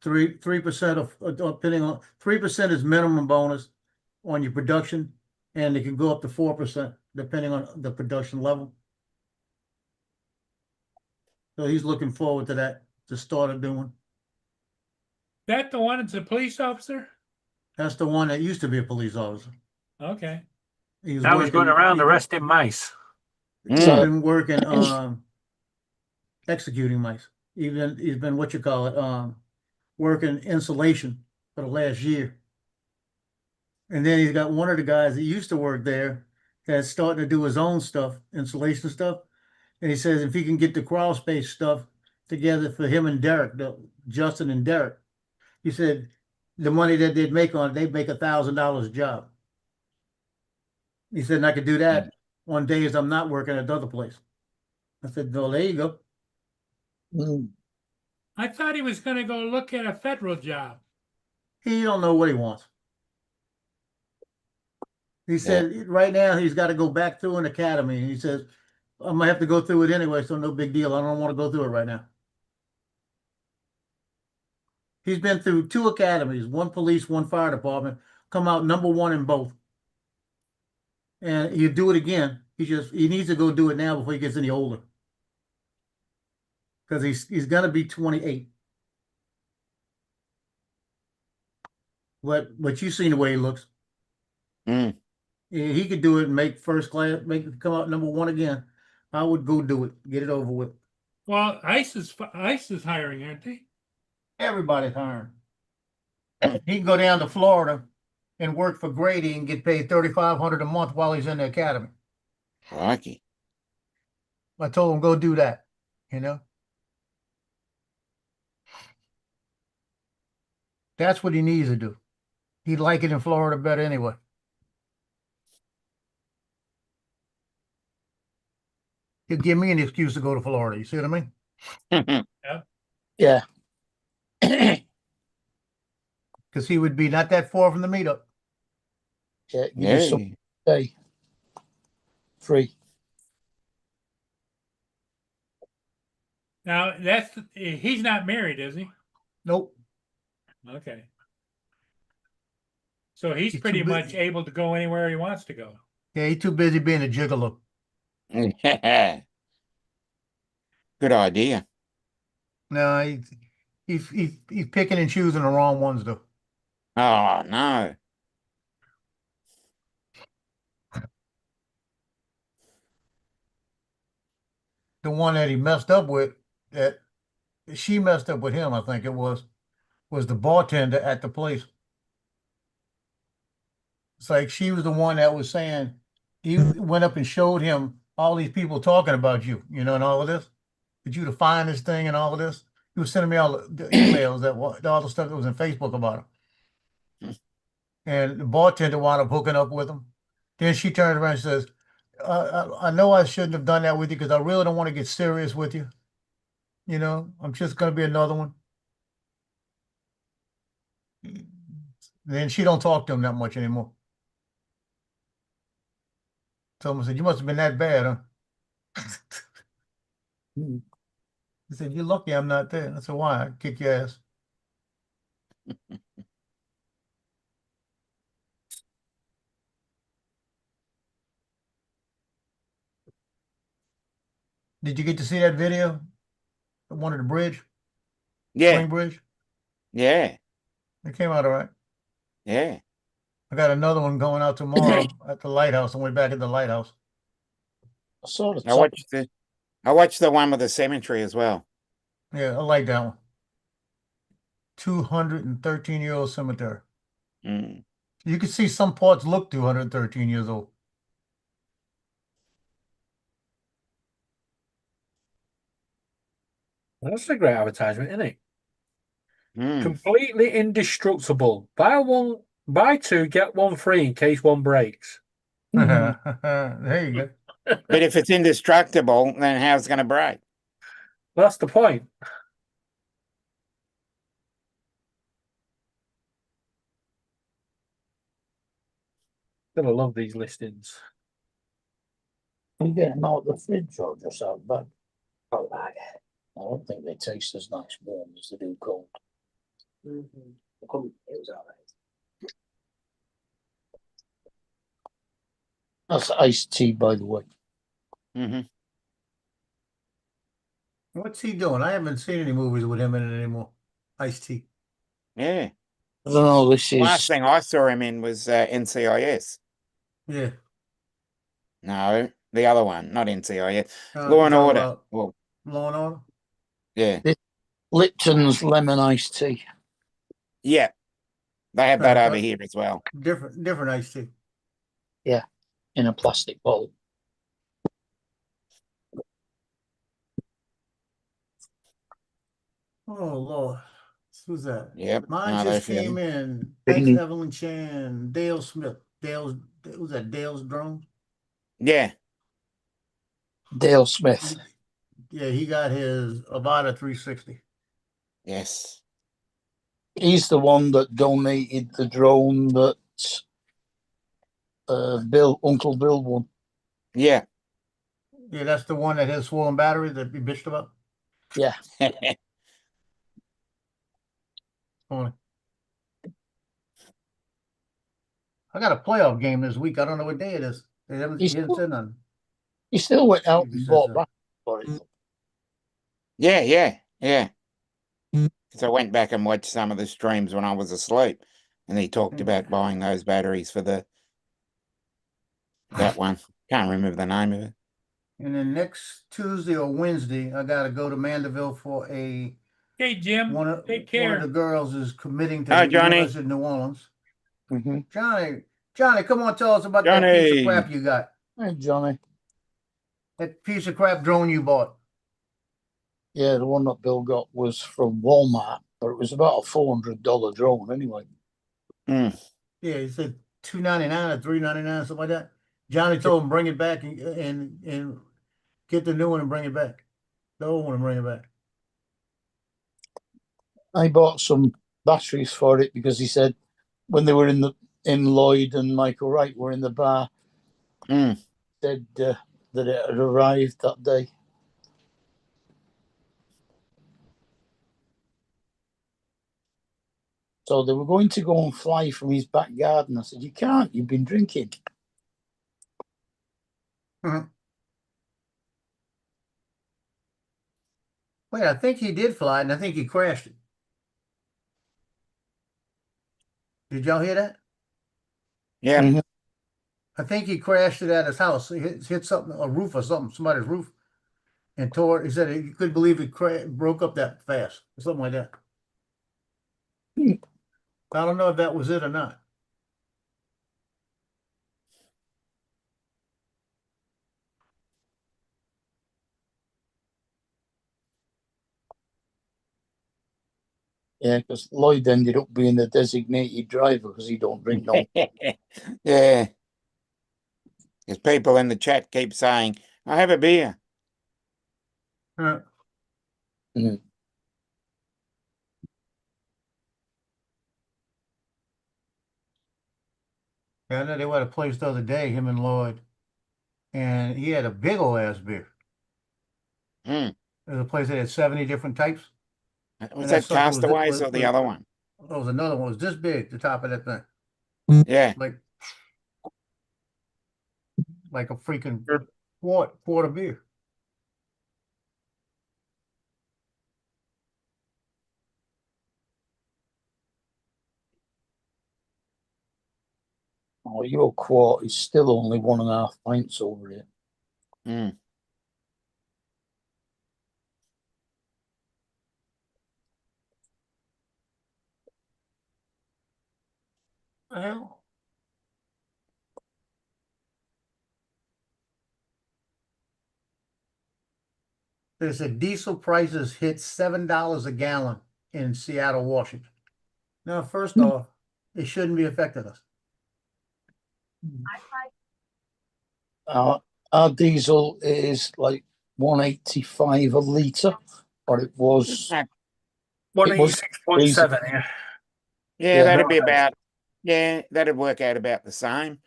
E: 3% of depending on 3% is minimum bonus on your production, and it can go up to 4% depending on the production level. So he's looking forward to that to start doing.
A: that the one that's a police officer?
E: That's the one that used to be a police officer.
A: Okay.
E: He was
G: Now he's going around arresting mice.
E: He's
O: Mm.
E: been working executing mice. Even he's been working insulation for the last year. And then he's got one of the guys that used to work there that's starting to do his own stuff, insulation stuff. And he says if he can get the crawl space stuff together for him and Derek, Justin and Derek, he said the money that they'd make on it, they'd make $1,000 a job. He said, and I could do that on days I'm not working at the other place. I said, no, there you go.
A: I thought he was going to go look at a federal job.
E: He don't know what he wants. He said right now he's got to go back through an academy. He says, I'm gonna have to go through it anyway, so no big deal. I don't want to go through it right now. He's been through 2 academies, 1 police, 1 fire department, come out number 1 in both. And you do it again. He needs to go do it now before he gets any older. Because he's gonna be 28. But you've seen the way he looks.
O: Mm.
E: He could do it and make first class, come out number 1 again. I would go do it, get it over with.
A: Well, ICE is hiring, aren't they?
E: Everybody's hiring. He can go down to Florida and work for Grady and get paid $3,500 a month while he's in the academy.
O: Crikey.
E: I told him go do that. You know, that's what he needs to do. He'd like it in Florida better anyway. He'll give me an excuse to go to Florida. You see what I mean?
D: Yeah.
E: Because he would be not that far from the meetup.
D: Yeah, give you some day. Free.
A: Now he's not married, is he?
E: Nope.
A: Okay. So he's
E: He's
A: pretty
E: too
A: much
E: busy.
A: able to go anywhere he wants to go.
E: Yeah, he's too busy being a gigolo.
O: Good idea.
E: No, he's picking and choosing the wrong ones though.
O: Oh no.
E: The one that he messed up with, that she messed up with him, I think it was the bartender at the place. It's like she was the one that was saying, he went up and showed him all these people talking about you, you know, and all of this. Did you to find this thing and all of this? He was sending me all the emails all the stuff that was in Facebook about him. And the bartender wound up hooking up with him. Then she turns around and says, I know I shouldn't have done that with you because I really don't want to get serious with you. You know, I'm just going to be another one. Then she don't talk to him that much anymore. Someone said, you must have been that bad, huh? He said, you're lucky I'm not there. I said, why? I'd kick your ass. Did you get to see that video? The one of the bridge?
O: Yeah.
E: Swing bridge?
O: Yeah.
E: It came out all right.
O: Yeah.
E: I got another one going out tomorrow at the lighthouse. I'm way back at the lighthouse.
D: I saw the
O: I watched the one with the cemetery as well.
E: Yeah, I like that one. 213-year-old cemetery.
O: Mm.
E: You can see some parts look 213 years old.
G: That's a great advertisement, isn't it?
O: Mm.
G: Completely indestructible. Buy two, get one free in case one breaks.
E: There you go.
O: But if it's indestructible, then how's it going to break?
G: That's the point. Gonna love these listings.
D: You get them out of the fridge or just out back? Out back. I don't think they taste as nice warm as they do cold.
F: It was all right.
D: That's iced tea, by the way.
O: Mm-hmm.
E: What's he doing? I haven't seen any movies with him in it anymore. Ice-T.
O: Yeah.
D: I don't know. This is
O: Last thing I saw him in was NCIS.
E: Yeah.
O: No, the other one, not NCIS. Law
E: you're
O: and
E: talking
O: Order.
E: about
O: Well,
E: Law and Order?
O: yeah.
D: Lipton's lemon iced tea.
O: Yeah. They have that over here as well.
E: Different Ice-T.
D: Yeah, in a plastic bowl.
E: Oh, Lord. Who's that?
O: Yep.
E: Mine just came in. Thanks, Evelyn Chan. Dale Smith. Who's that? Dale's Drone?
O: Yeah.
D: Dale Smith.
E: Yeah, he got his Avata 360.
O: Yes.
D: He's the one that donated the drone that Uncle Bill won.
O: Yeah.
E: Yeah, that's the one that has swollen batteries that we bitched about.
D: Yeah.
E: Funny. I got a playoff game this week. I don't know what day it is. He hasn't said nothing.
D: He still went out and bought back for it.
O: Yeah. So I went back and watched some of the streams when I was asleep, and he talked about buying those batteries for that one. Can't remember the name of it.
E: And then next Tuesday or Wednesday, I got to go to Mandeville for a.
A: Hey, Jim. Take care.
E: One of the girls is committing to
O: Hi,
E: the
O: Johnny.
E: University of New Orleans.
D: Mm-hmm.
E: Johnny, come on, tell us about that piece of crap you got.
D: Hey, Johnny.
E: That piece of crap drone you bought.
D: Yeah, the one that Bill got was from Walmart, but it was about a $400 drone anyway.
E: Yeah, he said $299 or $399, something like that. Johnny told him bring it back and get the new one and bring it back. The old one and bring it back.
D: I bought some batteries for it because he said when they were in Lloyd and Michael Wright were in the bar, said that it had arrived that day. So they were going to go and fly from his back garden. I said, "You can't. You've been drinking."
E: Wait, I think he did fly, and I think he crashed it. Did y'all hear that?
O: Yeah.
E: I think he crashed it at his house. He hit something, a roof or something, somebody's roof, and tore it. He said he couldn't believe it broke up that fast, or something like that. I don't know if that was it or not.
D: Yeah, because Lloyd ended up being the designated driver because he don't drink no.
O: Yeah. Because people in the chat keep saying, I have a beer.
E: Yeah, I know they were at a place the other day, him and Lloyd, and he had a big old ass beer. There's a place that had 70 different types.
O: Was that Castaways or the other one?
E: There was another one. It was this big, the top of that thing.
O: Yeah.
E: Like a freaking quart of beer.
D: Oh, your quart is still only 1.5 pints over here.
E: Well, they said diesel prices hit $7 a gallon in Seattle, Washington. Now, first off, it shouldn't be affecting us.
D: Our diesel is like 185 a litre, but it was
G: 186.7, yeah.
O: Yeah, that'd be about, that'd work out about the same.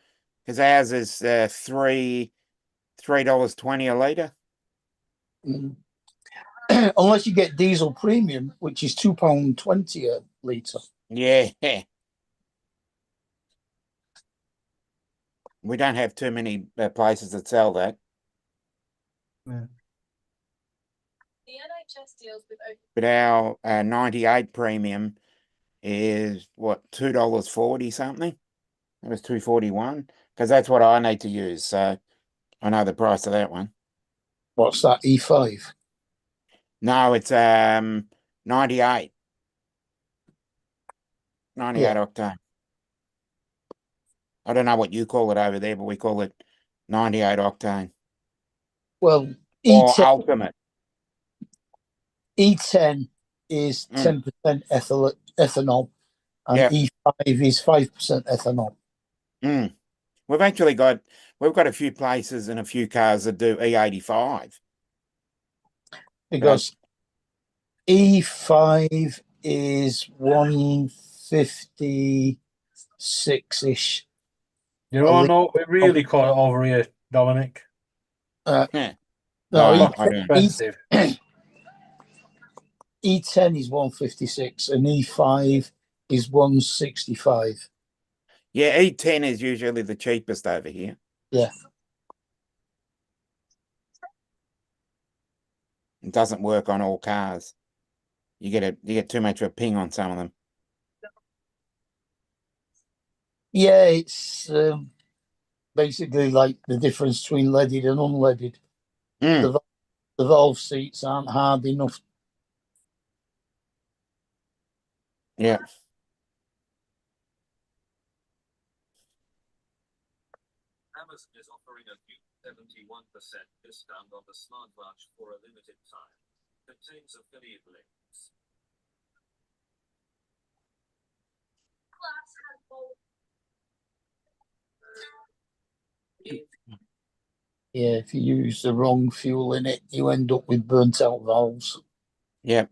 O: Because ours is $3.20 a litre.
D: Unless you get diesel premium, which is £2.20 a litre.
O: Yeah. We don't have too many places that sell that.
E: Yeah.
K: The NHS deals with
O: But our 98 premium is what, $2.40 something? It was $2.41 because that's what I need to use. So I know the price of that one.
D: What's that, E5?
O: No, it's 98. 98 octane. I don't know what you call it over there, but we call it 98 octane.
D: Well,
O: or ultimate.
D: E10 is 10% ethanol, and E5 is 5% ethanol.
O: We've got a few places and a few cars that do E85.
D: Because E5 is 156-ish.
G: You don't know what we really call it over here, Dominic.
D: No,
G: expensive.
D: E10 is 156 and E5 is 165.
O: Yeah, E10 is usually the cheapest over here.
D: Yeah.
O: It doesn't work on all cars. You get too much of a ping on some of them.
D: Yeah, it's basically like the difference between leaded and unleaded. The valve seats aren't hard enough.
O: Yeah.
C: Amazon is offering a new 71% discount on the smartwatch for a limited time. Contains affiliate links.
D: Yeah, if you use the wrong fuel in it, you end up with burnt out valves.
O: Yep.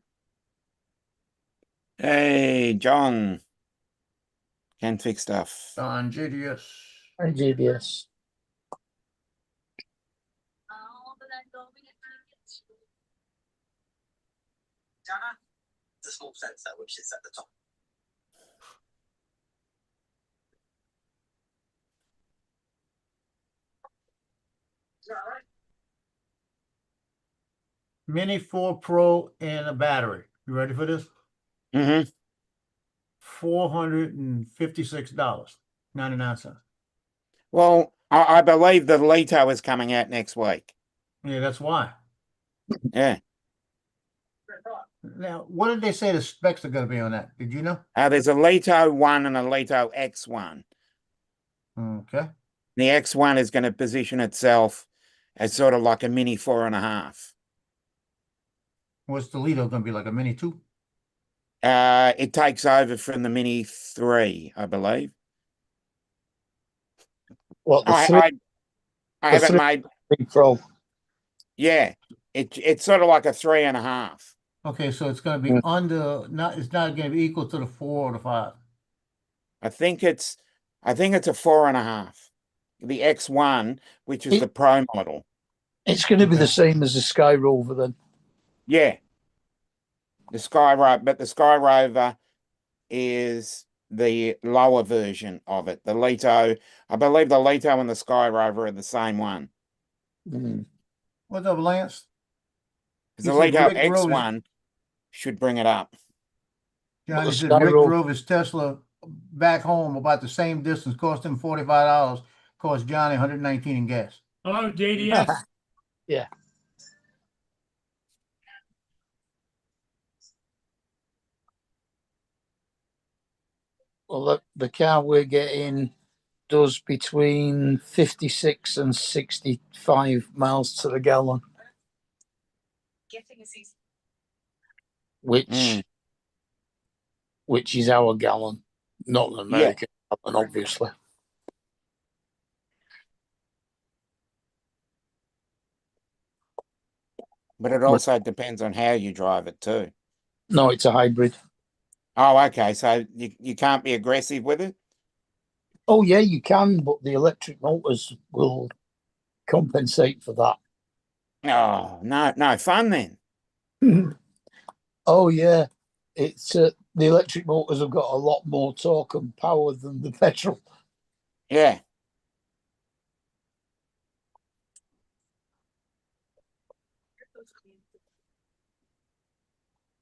O: Hey, John. Can fix stuff.
E: On GDS.
D: And GBS.
C: The small sensor which is at the top.
E: Mini 4 Pro and a battery. You ready for this?
O: Mm-hmm.
E: $456.99.
O: Well, I believe the Leto is coming out next week.
E: Yeah, that's why.
O: Yeah.
E: Now, what did they say the specs are going to be on that? Did you know?
O: There's a Leto 1 and a Leto X1.
E: Okay.
O: The X1 is going to position itself as sort of like a mini 4.5.
E: What's the Lido going to be, like a Mini 2?
O: It takes over from the Mini 3, I believe.
D: What, the
O: I
D: the
O: haven't made.
D: 3 Pro?
O: Yeah, it's sort of like a 3.5.
E: Okay, so it's going to be under, it's not going to be equal to the 4 or the 5.
O: I think it's a 4.5. The X1, which is the Pro model.
D: It's going to be the same as the Sky Rover then.
O: Yeah. The Sky Rover, but the Sky Rover is the lower version of it. The Leto, I believe the Leto and the Sky Rover are the same one.
E: What's up, Lance?
O: The Leto X1 should bring it up.
E: Johnny said Rick drove his Tesla back home about the same distance, cost him $45, cost Johnny $119 in gas.
A: Hello, JDS.
D: Yeah. Well, the car we're getting does between 56 and 65 miles to the gallon. Which is our gallon, not an American gallon, obviously.
O: But it also depends on how you drive it too.
D: No, it's a hybrid.
O: Oh, okay. So you can't be aggressive with it?
D: Oh, yeah, you can, but the electric motors will compensate for that.
O: Oh, no fun then.
D: Oh, yeah. It's the electric motors have got a lot more torque and power than the petrol.
O: Yeah.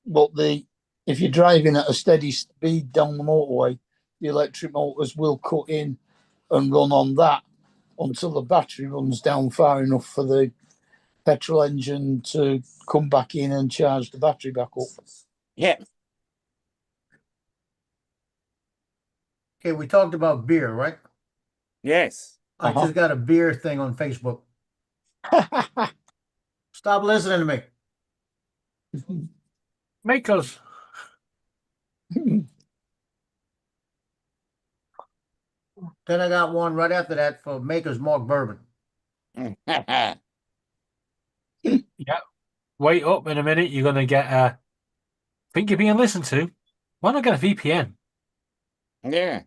D: But if you're driving at a steady speed down the motorway, the electric motors will cut in and run on that until the battery runs down far enough for the petrol engine to come back in and charge the battery back up.
O: Yeah.
E: Okay, we talked about beer, right?
O: Yes.
E: I just got a beer thing on Facebook. Stop listening to me.
G: Makers.
E: Then I got one right after that for Maker's Mark Bourbon.
G: Yeah. Wait up in a minute. You're going to get think you're being listened to. Why not get a VPN?
O: Yeah.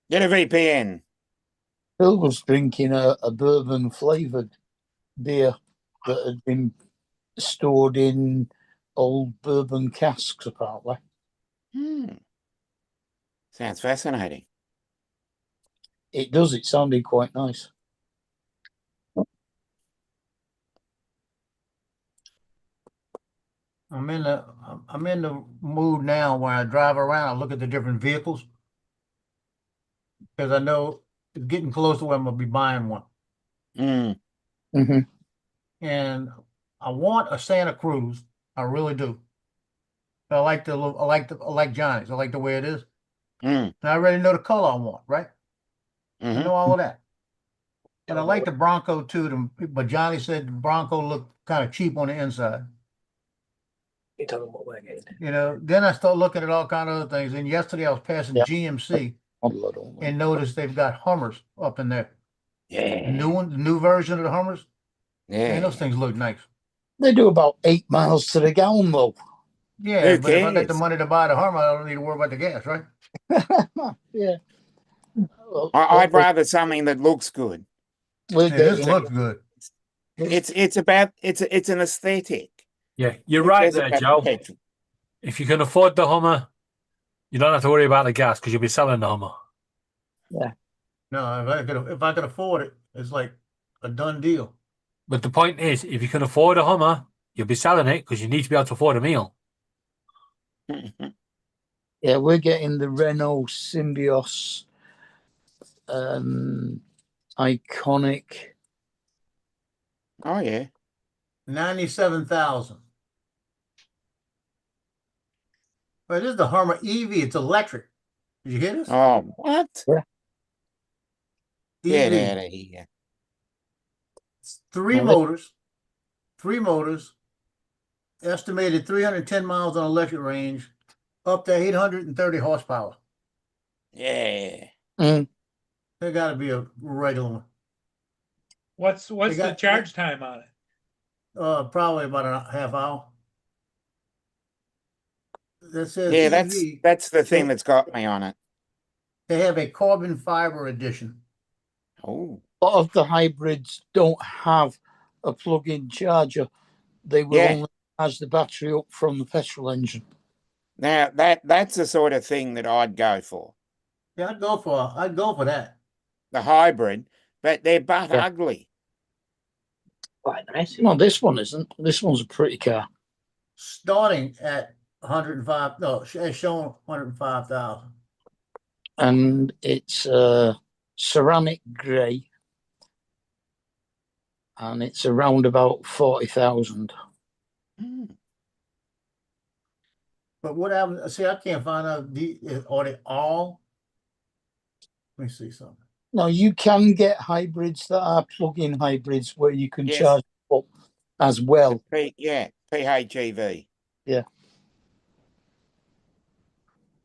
O: Get a VPN.
D: Phil was drinking a bourbon flavored beer that had been stored in old bourbon casks, apparently.
O: Sounds fascinating.
D: It does. It sounded quite nice.
E: I'm in the mood now where I drive around, I look at the different vehicles. Because I know it's getting close to where I'm gonna be buying one.
D: Mm-hmm.
E: And I want a Santa Cruz. I really do. I like Johnny's. I like the way it is. And I already know the color I want, right? I know all of that. And I like the Bronco too, but Johnny said the Bronco looked kind of cheap on the inside.
G: You tell them what we're getting.
E: You know, then I start looking at all kind of other things. And yesterday I was passing GMC and noticed they've got Hummers up in there.
O: Yeah.
E: The new one, the new version of the Hummers.
O: Yeah.
E: Man, those things look nice.
D: They do about 8 miles to the gallon, though.
E: Yeah,
O: Who
E: but if I got the
O: cares?
E: money to buy the Hummer, I don't need to worry about the gas, right?
D: Yeah. Well,
O: I'd rather something that looks good.
D: we're
E: Yeah, this
D: getting-
E: looks good.
O: It's about it's an aesthetic.
G: Yeah, you're
O: Who
G: right
O: cares
G: there,
O: about
G: Joe.
O: petrol?
G: If you can afford the Hummer, you don't have to worry about the gas because you'll be selling the Hummer.
E: No, if I could afford it, it's like a done deal.
G: But the point is, if you can afford a Hummer, you'll be selling it because you need to be able to afford a meal.
D: Yeah, we're getting the Renault Symbios iconic.
O: Oh yeah.
E: 97,000. But this is the Hummer EV. It's electric. Did you hear this?
O: Oh, what? Get
E: EV.
O: out of here.
E: Three
D: Well,
E: motors, estimated 310 miles on electric range, up to 830 horsepower.
O: Yeah.
D: Mm.
E: There got to be a regular one.
A: What's
E: They
A: the
E: got-
A: charge time on it?
E: Probably about a half hour. That says
O: Yeah,
E: EV.
O: that's the thing
E: They-
O: that's got me on it.
E: They have a carbon fiber edition.
O: Oh.
D: A lot of the hybrids don't have a plug-in charger. They will
O: Yeah.
D: only charge the battery up from the petrol engine.
O: Now that's the sort of thing that I'd go for.
E: Yeah, I'd go for that.
O: The hybrid, but they're butt
D: Yeah.
O: ugly.
F: Quite nice.
D: No, this one isn't. This one's a pretty car.
E: Starting at 105, no, it's showing 105,000.
D: And it's ceramic grey. And it's around about 40,000.
E: But what happens? See, I can't find out. Are they all? Let me see something.
D: No, you can get hybrids that are plug-in hybrids where you can
O: Yes.
D: charge up as well.
O: PHEV.
D: Yeah.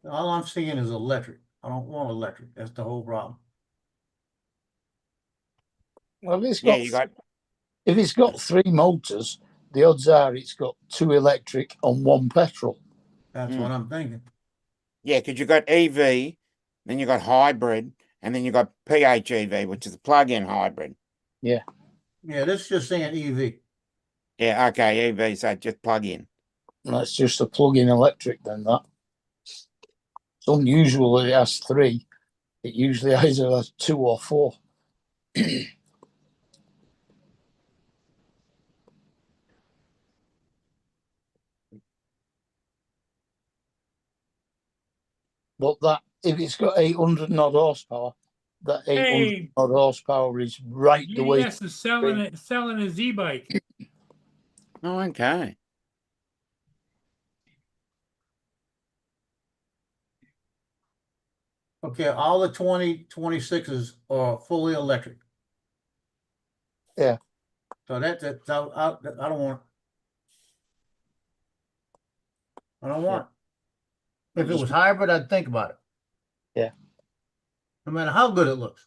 E: All I'm seeing is electric. I don't want electric. That's the whole problem.
D: Well, it's
O: Yeah,
D: got,
O: you got
D: if it's got 3 motors, the odds are it's got 2 electric and 1 petrol.
E: That's what I'm thinking.
O: yeah, because you got EV, then you got hybrid, and then you got PHEV, which is a plug-in hybrid.
E: Yeah, this is just saying E EV.
O: Yeah, okay, EV, so just plug in.
D: And that's just a plug-in electric then, that. It's unusual that it has 3. It usually either has 2 or 4. But that, if it's got 800 odd horsepower, that 800
A: Hey.
D: odd horsepower is right the way.
A: UES is selling a Z-bike.
O: Oh, okay.
E: Okay, all the 2026s are fully electric.
D: Yeah.
E: So I don't want. I don't want. If it was hybrid, I'd think about it.
D: Yeah.
E: No matter how good it looks.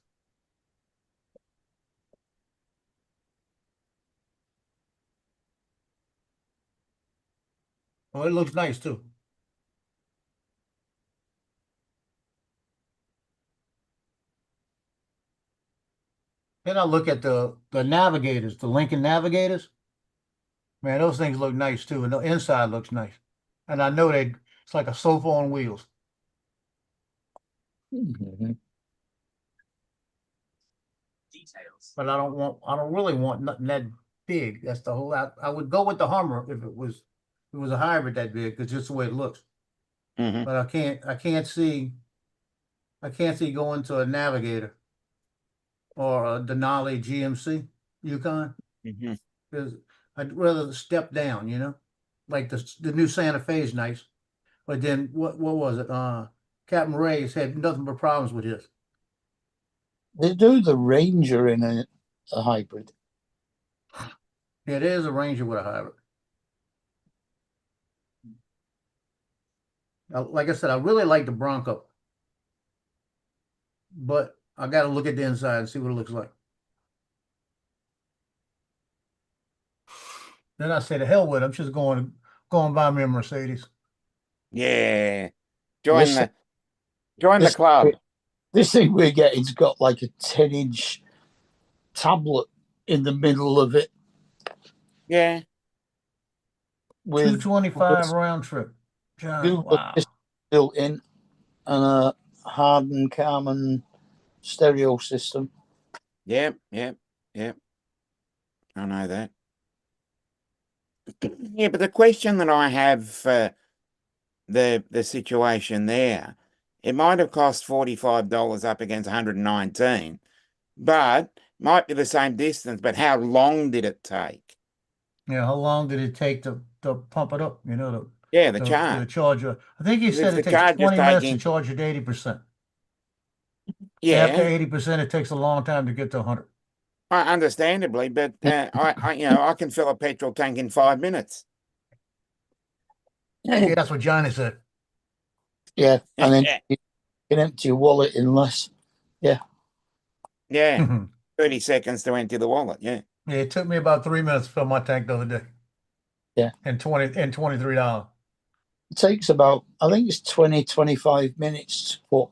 E: Oh, it looks nice too. Then I look at the Navigators, the Lincoln Navigators. Man, those things look nice too, and the inside looks nice. And I know it's like a sofa on wheels.
D: Mhm.
E: But I don't really want nothing that big. That's the whole. I would go with the Hummer if it was a hybrid that big, because just the way it looks.
O: Mhm.
E: But I can't see going to a Navigator or a Denali GMC Yukon,
O: Mhm.
E: because I'd rather step down, you know, like the new Santa Fe is nice, but then what was it? Captain Ray's had nothing but problems with his.
D: They do the Ranger in a hybrid.
E: Yeah, there is a Ranger with a hybrid. Like I said, I really like the Bronco, but I got to look at the inside and see what it looks like. Then I say, the hell with it. I'm just going buy me a Mercedes.
O: Yeah. Join
D: This-
O: the
D: this-
O: club.
D: This thing we're getting's got like a 10-inch tablet in the middle of it
O: Yeah.
D: with
E: 225 round trip. John,
D: Google
E: wow.
D: Assistant built in and a Harden Carman stereo system.
O: Yep. I know that. Yeah, but the question that I have for the situation there, it might have cost $45 up against 119, but might be the same distance, but how long did it take?
E: Yeah, how long did it take to pump it up? You know,
O: Yeah, the
E: the
O: charge.
E: charger. I think he
O: If
E: said
O: the
E: it takes
O: charge is
E: 20 minutes to
O: taking-
E: charge it to 80%.
O: Yeah,
E: After 80%, it takes a long time to get to 100.
O: understandably, but I can fill a petrol tank in 5 minutes.
E: Yeah, that's what Johnny said.
D: Yeah, and then you can empty your wallet in less. Yeah.
O: Yeah, 30 seconds to empty the wallet. Yeah.
E: Yeah, it took me about 3 minutes to fill my tank the other day.
D: Yeah.
E: And $23.
D: It takes about, I think it's 20, 25 minutes to put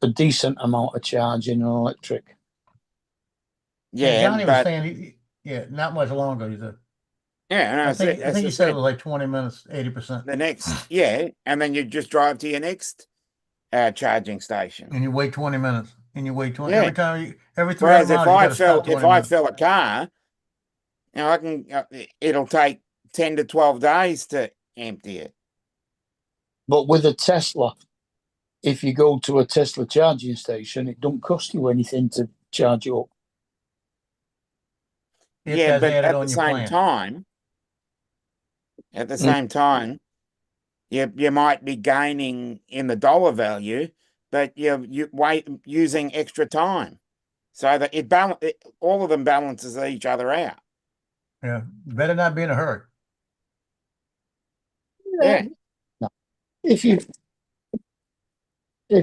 D: a decent amount of charge in an electric.
O: Yeah,
E: Johnny was
O: but
E: saying, not much longer. He said.
O: yeah, and
E: I think he said it
O: the
E: was like 20 minutes, 80%.
O: next, yeah, and then you just drive to your next charging station.
E: And you wait 20 minutes. And you wait 20
O: Yeah.
E: every time every 300
O: Whereas
E: miles,
O: if
E: you
O: I
E: gotta stop 20 minutes.
O: fill a car, I can. It'll take 10 to 12 days to empty it.
D: But with a Tesla, if you go to a Tesla charging station, it don't cost you anything to charge you up.
E: If
O: Yeah,
E: that's
O: but
E: added
O: at
E: on
O: the
E: your
O: same
E: plan.
O: time, you might be gaining in the dollar value, but you wait using extra time, so that all of them balances each other out.
E: Yeah, better not be in a hurry.
O: Yeah.
D: No. If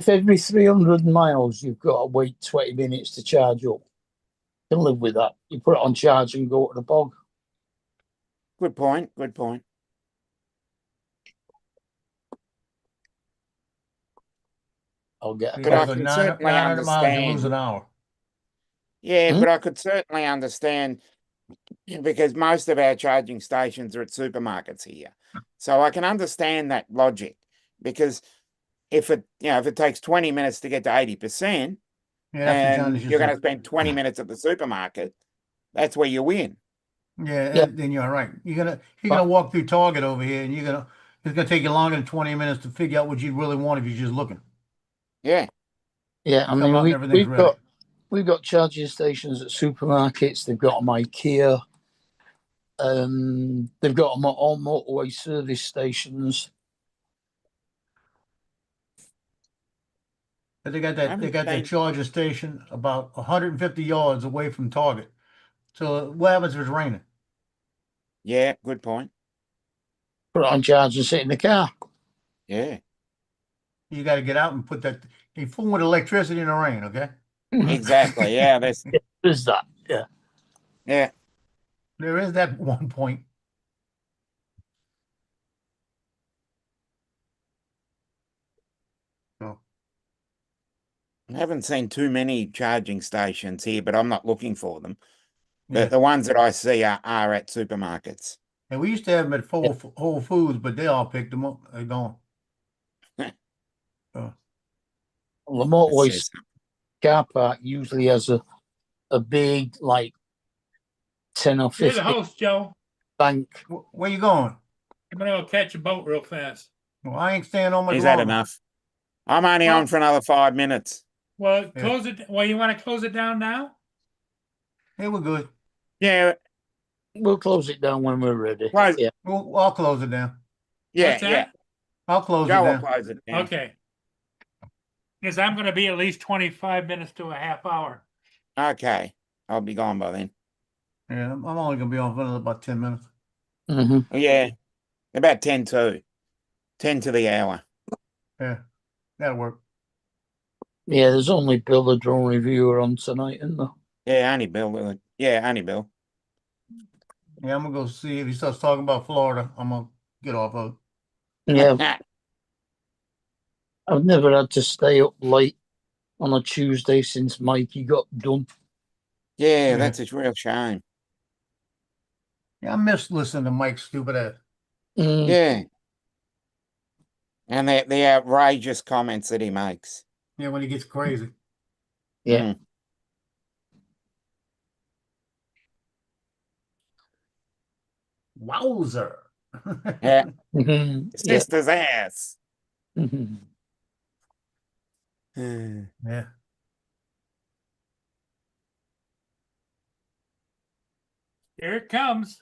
D: every 300 miles you've got to wait 20 minutes to charge up, you can live with that. You put it on charge and go to the bog.
O: Good point.
D: I'll get a
E: You
O: But
E: gotta
O: I
E: go
O: can
E: 900
O: certainly
E: 900 miles, you lose
O: understand.
E: an hour.
O: Yeah, but I could certainly understand because most of our charging stations are at supermarkets here. So I can understand that logic because if it takes 20 minutes to get to 80%,
E: Yeah, that's what Johnny
O: and
E: just
O: you're going to
E: said.
O: spend 20 minutes at the supermarket, that's where you win.
E: Yeah, then you're right. You're gonna walk through Target over here, and it's gonna take you longer than 20 minutes to figure out what you really want if you're just looking.
O: Yeah.
D: Yeah, I
E: Come
D: mean,
E: out and everything's ready.
D: we've got charging stations at supermarkets. They've got them IKEA. They've got them at all motorway service stations.
E: But they got that charger station about 150 yards away from Target. So what happens if it's raining?
O: Yeah, good point.
D: Put it on charge and sit in the car.
O: Yeah.
E: You got to get out and put that. You fool with electricity in the rain, okay?
O: Exactly. Yeah,
D: there's that. Yeah.
O: Yeah.
E: There is that one point.
O: I haven't seen too many charging stations here, but I'm not looking for them.
E: Yeah.
O: The ones that I see are at supermarkets.
E: And we used to have them at Whole Foods, but they all picked them up. They're gone.
D: Well, the motorway car park usually has a big, like, 10 or
A: You're
D: 15
A: the host, Joe.
D: bank.
E: Where you going?
A: I'm gonna go catch a boat real fast.
E: Well, I ain't staying on much
O: Is that
E: longer.
O: enough? I'm only on for another 5 minutes.
A: Well, close it. Well, you want to close it down now?
E: Hey, we're good.
O: Yeah.
D: We'll close it down when we're ready.
O: Close.
D: Yeah.
E: I'll close it down.
O: Yeah,
A: What's that?
O: yeah.
E: I'll close
O: Joe
E: it
O: will
E: down.
O: close it down.
A: Okay. Because I'm going to be at least 25 minutes to a half hour.
O: Okay. I'll be gone by then.
E: Yeah, I'm only gonna be on for another about 10 minutes.
O: Oh, yeah, about 10 to 10 to the hour.
E: Yeah, that'll work.
D: Yeah, there's only Bill the drone reviewer on tonight, isn't there?
O: Yeah, only Bill. Yeah, only Bill.
E: Yeah, I'm gonna go see if he starts talking about Florida. I'm gonna get off of it.
D: Yeah. I've never had to stay up late on a Tuesday since Mikey got done.
O: Yeah, that's a real shame.
E: Yeah, I miss listening to Mike's stupid ass.
O: Yeah. And the outrageous comments that he makes.
E: Yeah, when he gets crazy.
D: Yeah.
E: Wowzer.
O: Yeah.
D: Yeah.
O: Sister's ass.
E: Yeah.
A: Here it comes.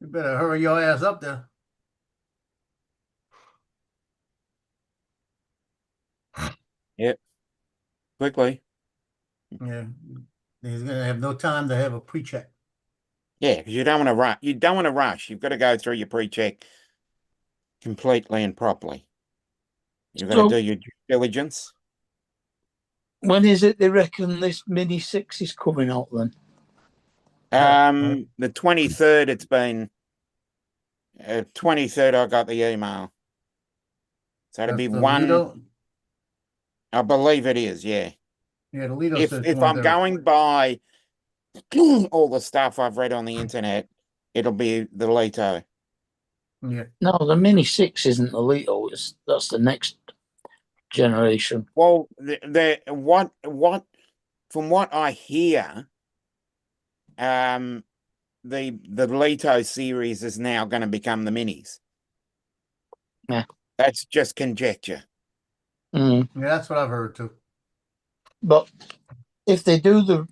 E: You better hurry your ass up there.
O: Yep. Quickly.
E: Yeah. He's gonna have no time to have a pre-check.
O: Yeah, because you don't want to rush. You don't want to rush. You've got to go through your pre-check completely and properly. You've got to do your due diligence.
D: When is it they reckon this Mini 6 is coming out then?
O: The 23rd, it's been 23rd. I got the email, so it'll be
E: the
O: one.
E: Lido?
O: I believe it is. Yeah.
E: Yeah, the Lido
O: If
E: said
O: if I'm
E: 23rd.
O: going by all the stuff I've read on the internet, it'll be the Leto.
E: Yeah.
D: No, the Mini 6 isn't the Leto. That's the next generation.
O: Well, what from what I hear, the Leto series is now going to become the minis.
D: Yeah.
O: That's just conjecture.
E: Yeah, that's what I've heard too.
D: But if they do the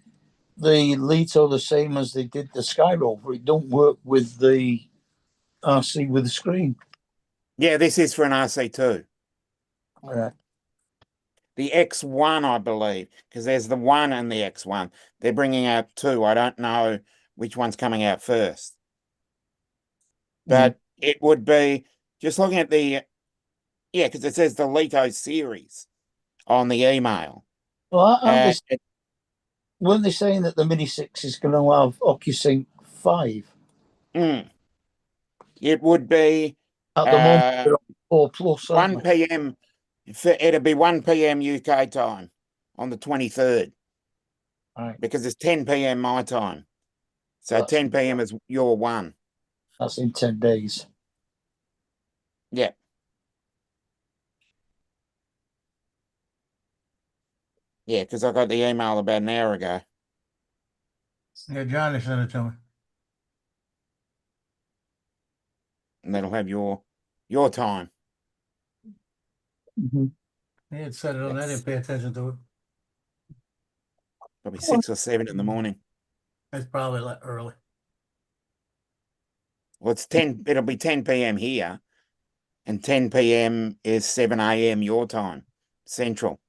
D: Leto the same as they did the Skyrover, it don't work with the RC with the screen.
O: Yeah, this is for an RC2.
D: All right.
O: The X1, I believe, because there's the 1 and the X1. They're bringing out 2. I don't know which one's coming out first. But it would be, just looking at the, yeah, because it says the Leto series on the email.
D: Well, weren't they saying that the Mini 6 is going to have OcuSync 5?
O: It would be
D: at the moment, they're on 4 plus.
O: 1 p.m. It'll be 1 p.m. UK time on the 23rd.
D: Right.
O: Because it's 10 p.m. my time. So 10 p.m. is your 1.
D: That's in 10 days.
O: Yeah. Yeah, because I got the email about an hour ago.
E: Yeah, Johnny sent it to me.
O: And that'll have your time.
E: He had said it on that. I didn't pay attention to it.
O: Probably 6 or 7 in the morning.
E: It's probably like early.
O: Well, it's 10. It'll be 10 p.m. here, and 10 p.m. is 7 a.m. your time, Central.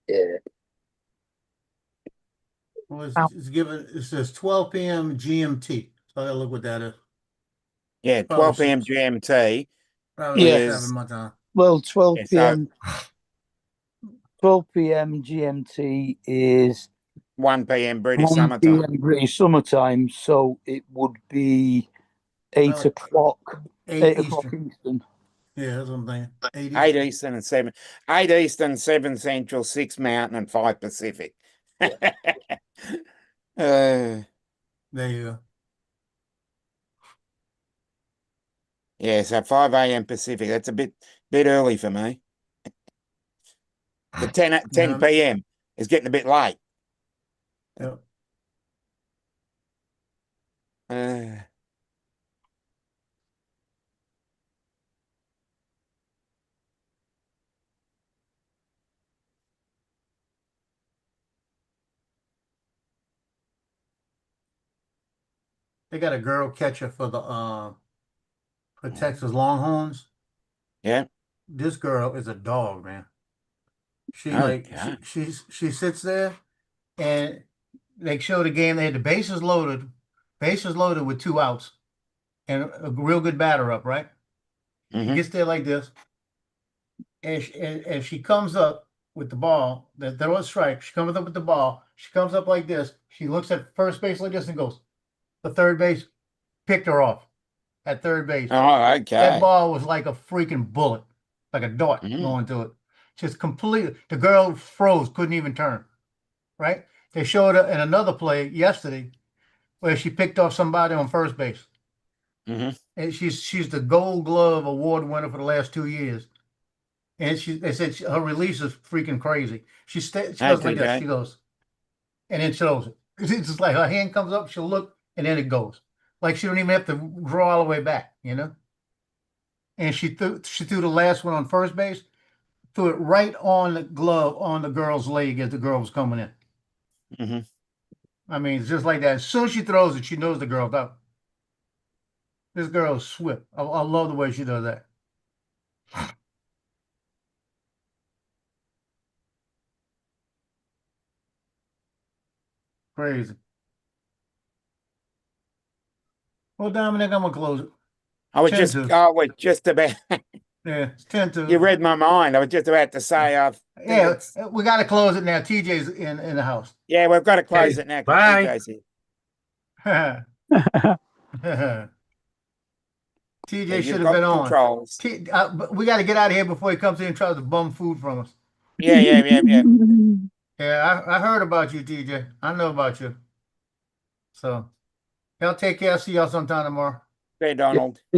D: Yeah.
E: Well, it's given. It says 12 p.m. GMT. So I gotta look what that is.
O: Yeah, 12 p.m. GMT.
E: Probably like
O: is
E: 7 my time.
D: Well, 12
O: yeah,
D: p.m. 12 p.m. GMT is
O: 1 p.m. British
D: 1
O: summertime.
D: p.m. British summertime, so it would be 8 o'clock. 8 o'clock Eastern.
E: Yeah, that's what I'm thinking.
O: 8 Eastern and 7. 8 Eastern, 7 Central, 6 Mountain, and 5 Pacific.
E: There you go.
O: Yeah, so 5 a.m. Pacific. That's a bit early for me. But 10 p.m. is getting a bit late.
E: Yep. they got a girl catcher for the for Texas Longhorns.
O: Yeah.
E: This girl is a dog, man. She
O: Oh,
E: like
O: God.
E: she sits there, and they show the game. They had the bases loaded with 2 outs, and a real good batter up, right? He
O: Mhm.
E: gets there like this, and she comes up with the ball. That there was strike. She comes up with the ball. She comes up like this. She looks at first base like this and goes, the third base picked her off at third base.
O: Oh, okay.
E: That ball was like a freaking bullet, like a dart going to it. Just completely. The girl froze, couldn't even turn. Right? They showed her in another play yesterday where she picked off somebody on first base.
O: Mhm.
E: And she's the Gold Glove Award winner for the last 2 years. And they said her release is freaking crazy. She goes like this.
O: Okay.
E: She goes, and then throws it. It's just like her hand comes up, she'll look, and then it goes. Like she don't even have to draw all the way back, you know. And she threw the last one on first base, threw it right on the glove on the girl's leg as the girl was coming in.
O: Mhm.
E: I mean, it's just like that. As soon as she throws it, she knows the girl's out. This girl is swift. I love the way she does that. Crazy. Well, Dominic, I'm gonna close it.
O: I was
E: 10
O: just,
E: to.
O: I was just about.
E: Yeah, it's 10 to.
O: You read my mind. I was just about to say,
E: Yeah, we got to close it now. TJ's in the house.
O: yeah, we've got to close
G: Okay,
O: it now.
G: bye.
O: TJ's here.
E: TJ
O: Yeah, you've
E: should have
O: got
E: been on.
O: controls.
E: But we got to get out of here before he comes in and tries to bum food from us.
O: Yeah.
E: Yeah, I heard about you, TJ. I know about you. So, y'all take care. See y'all sometime tomorrow.
O: Hey, Donald.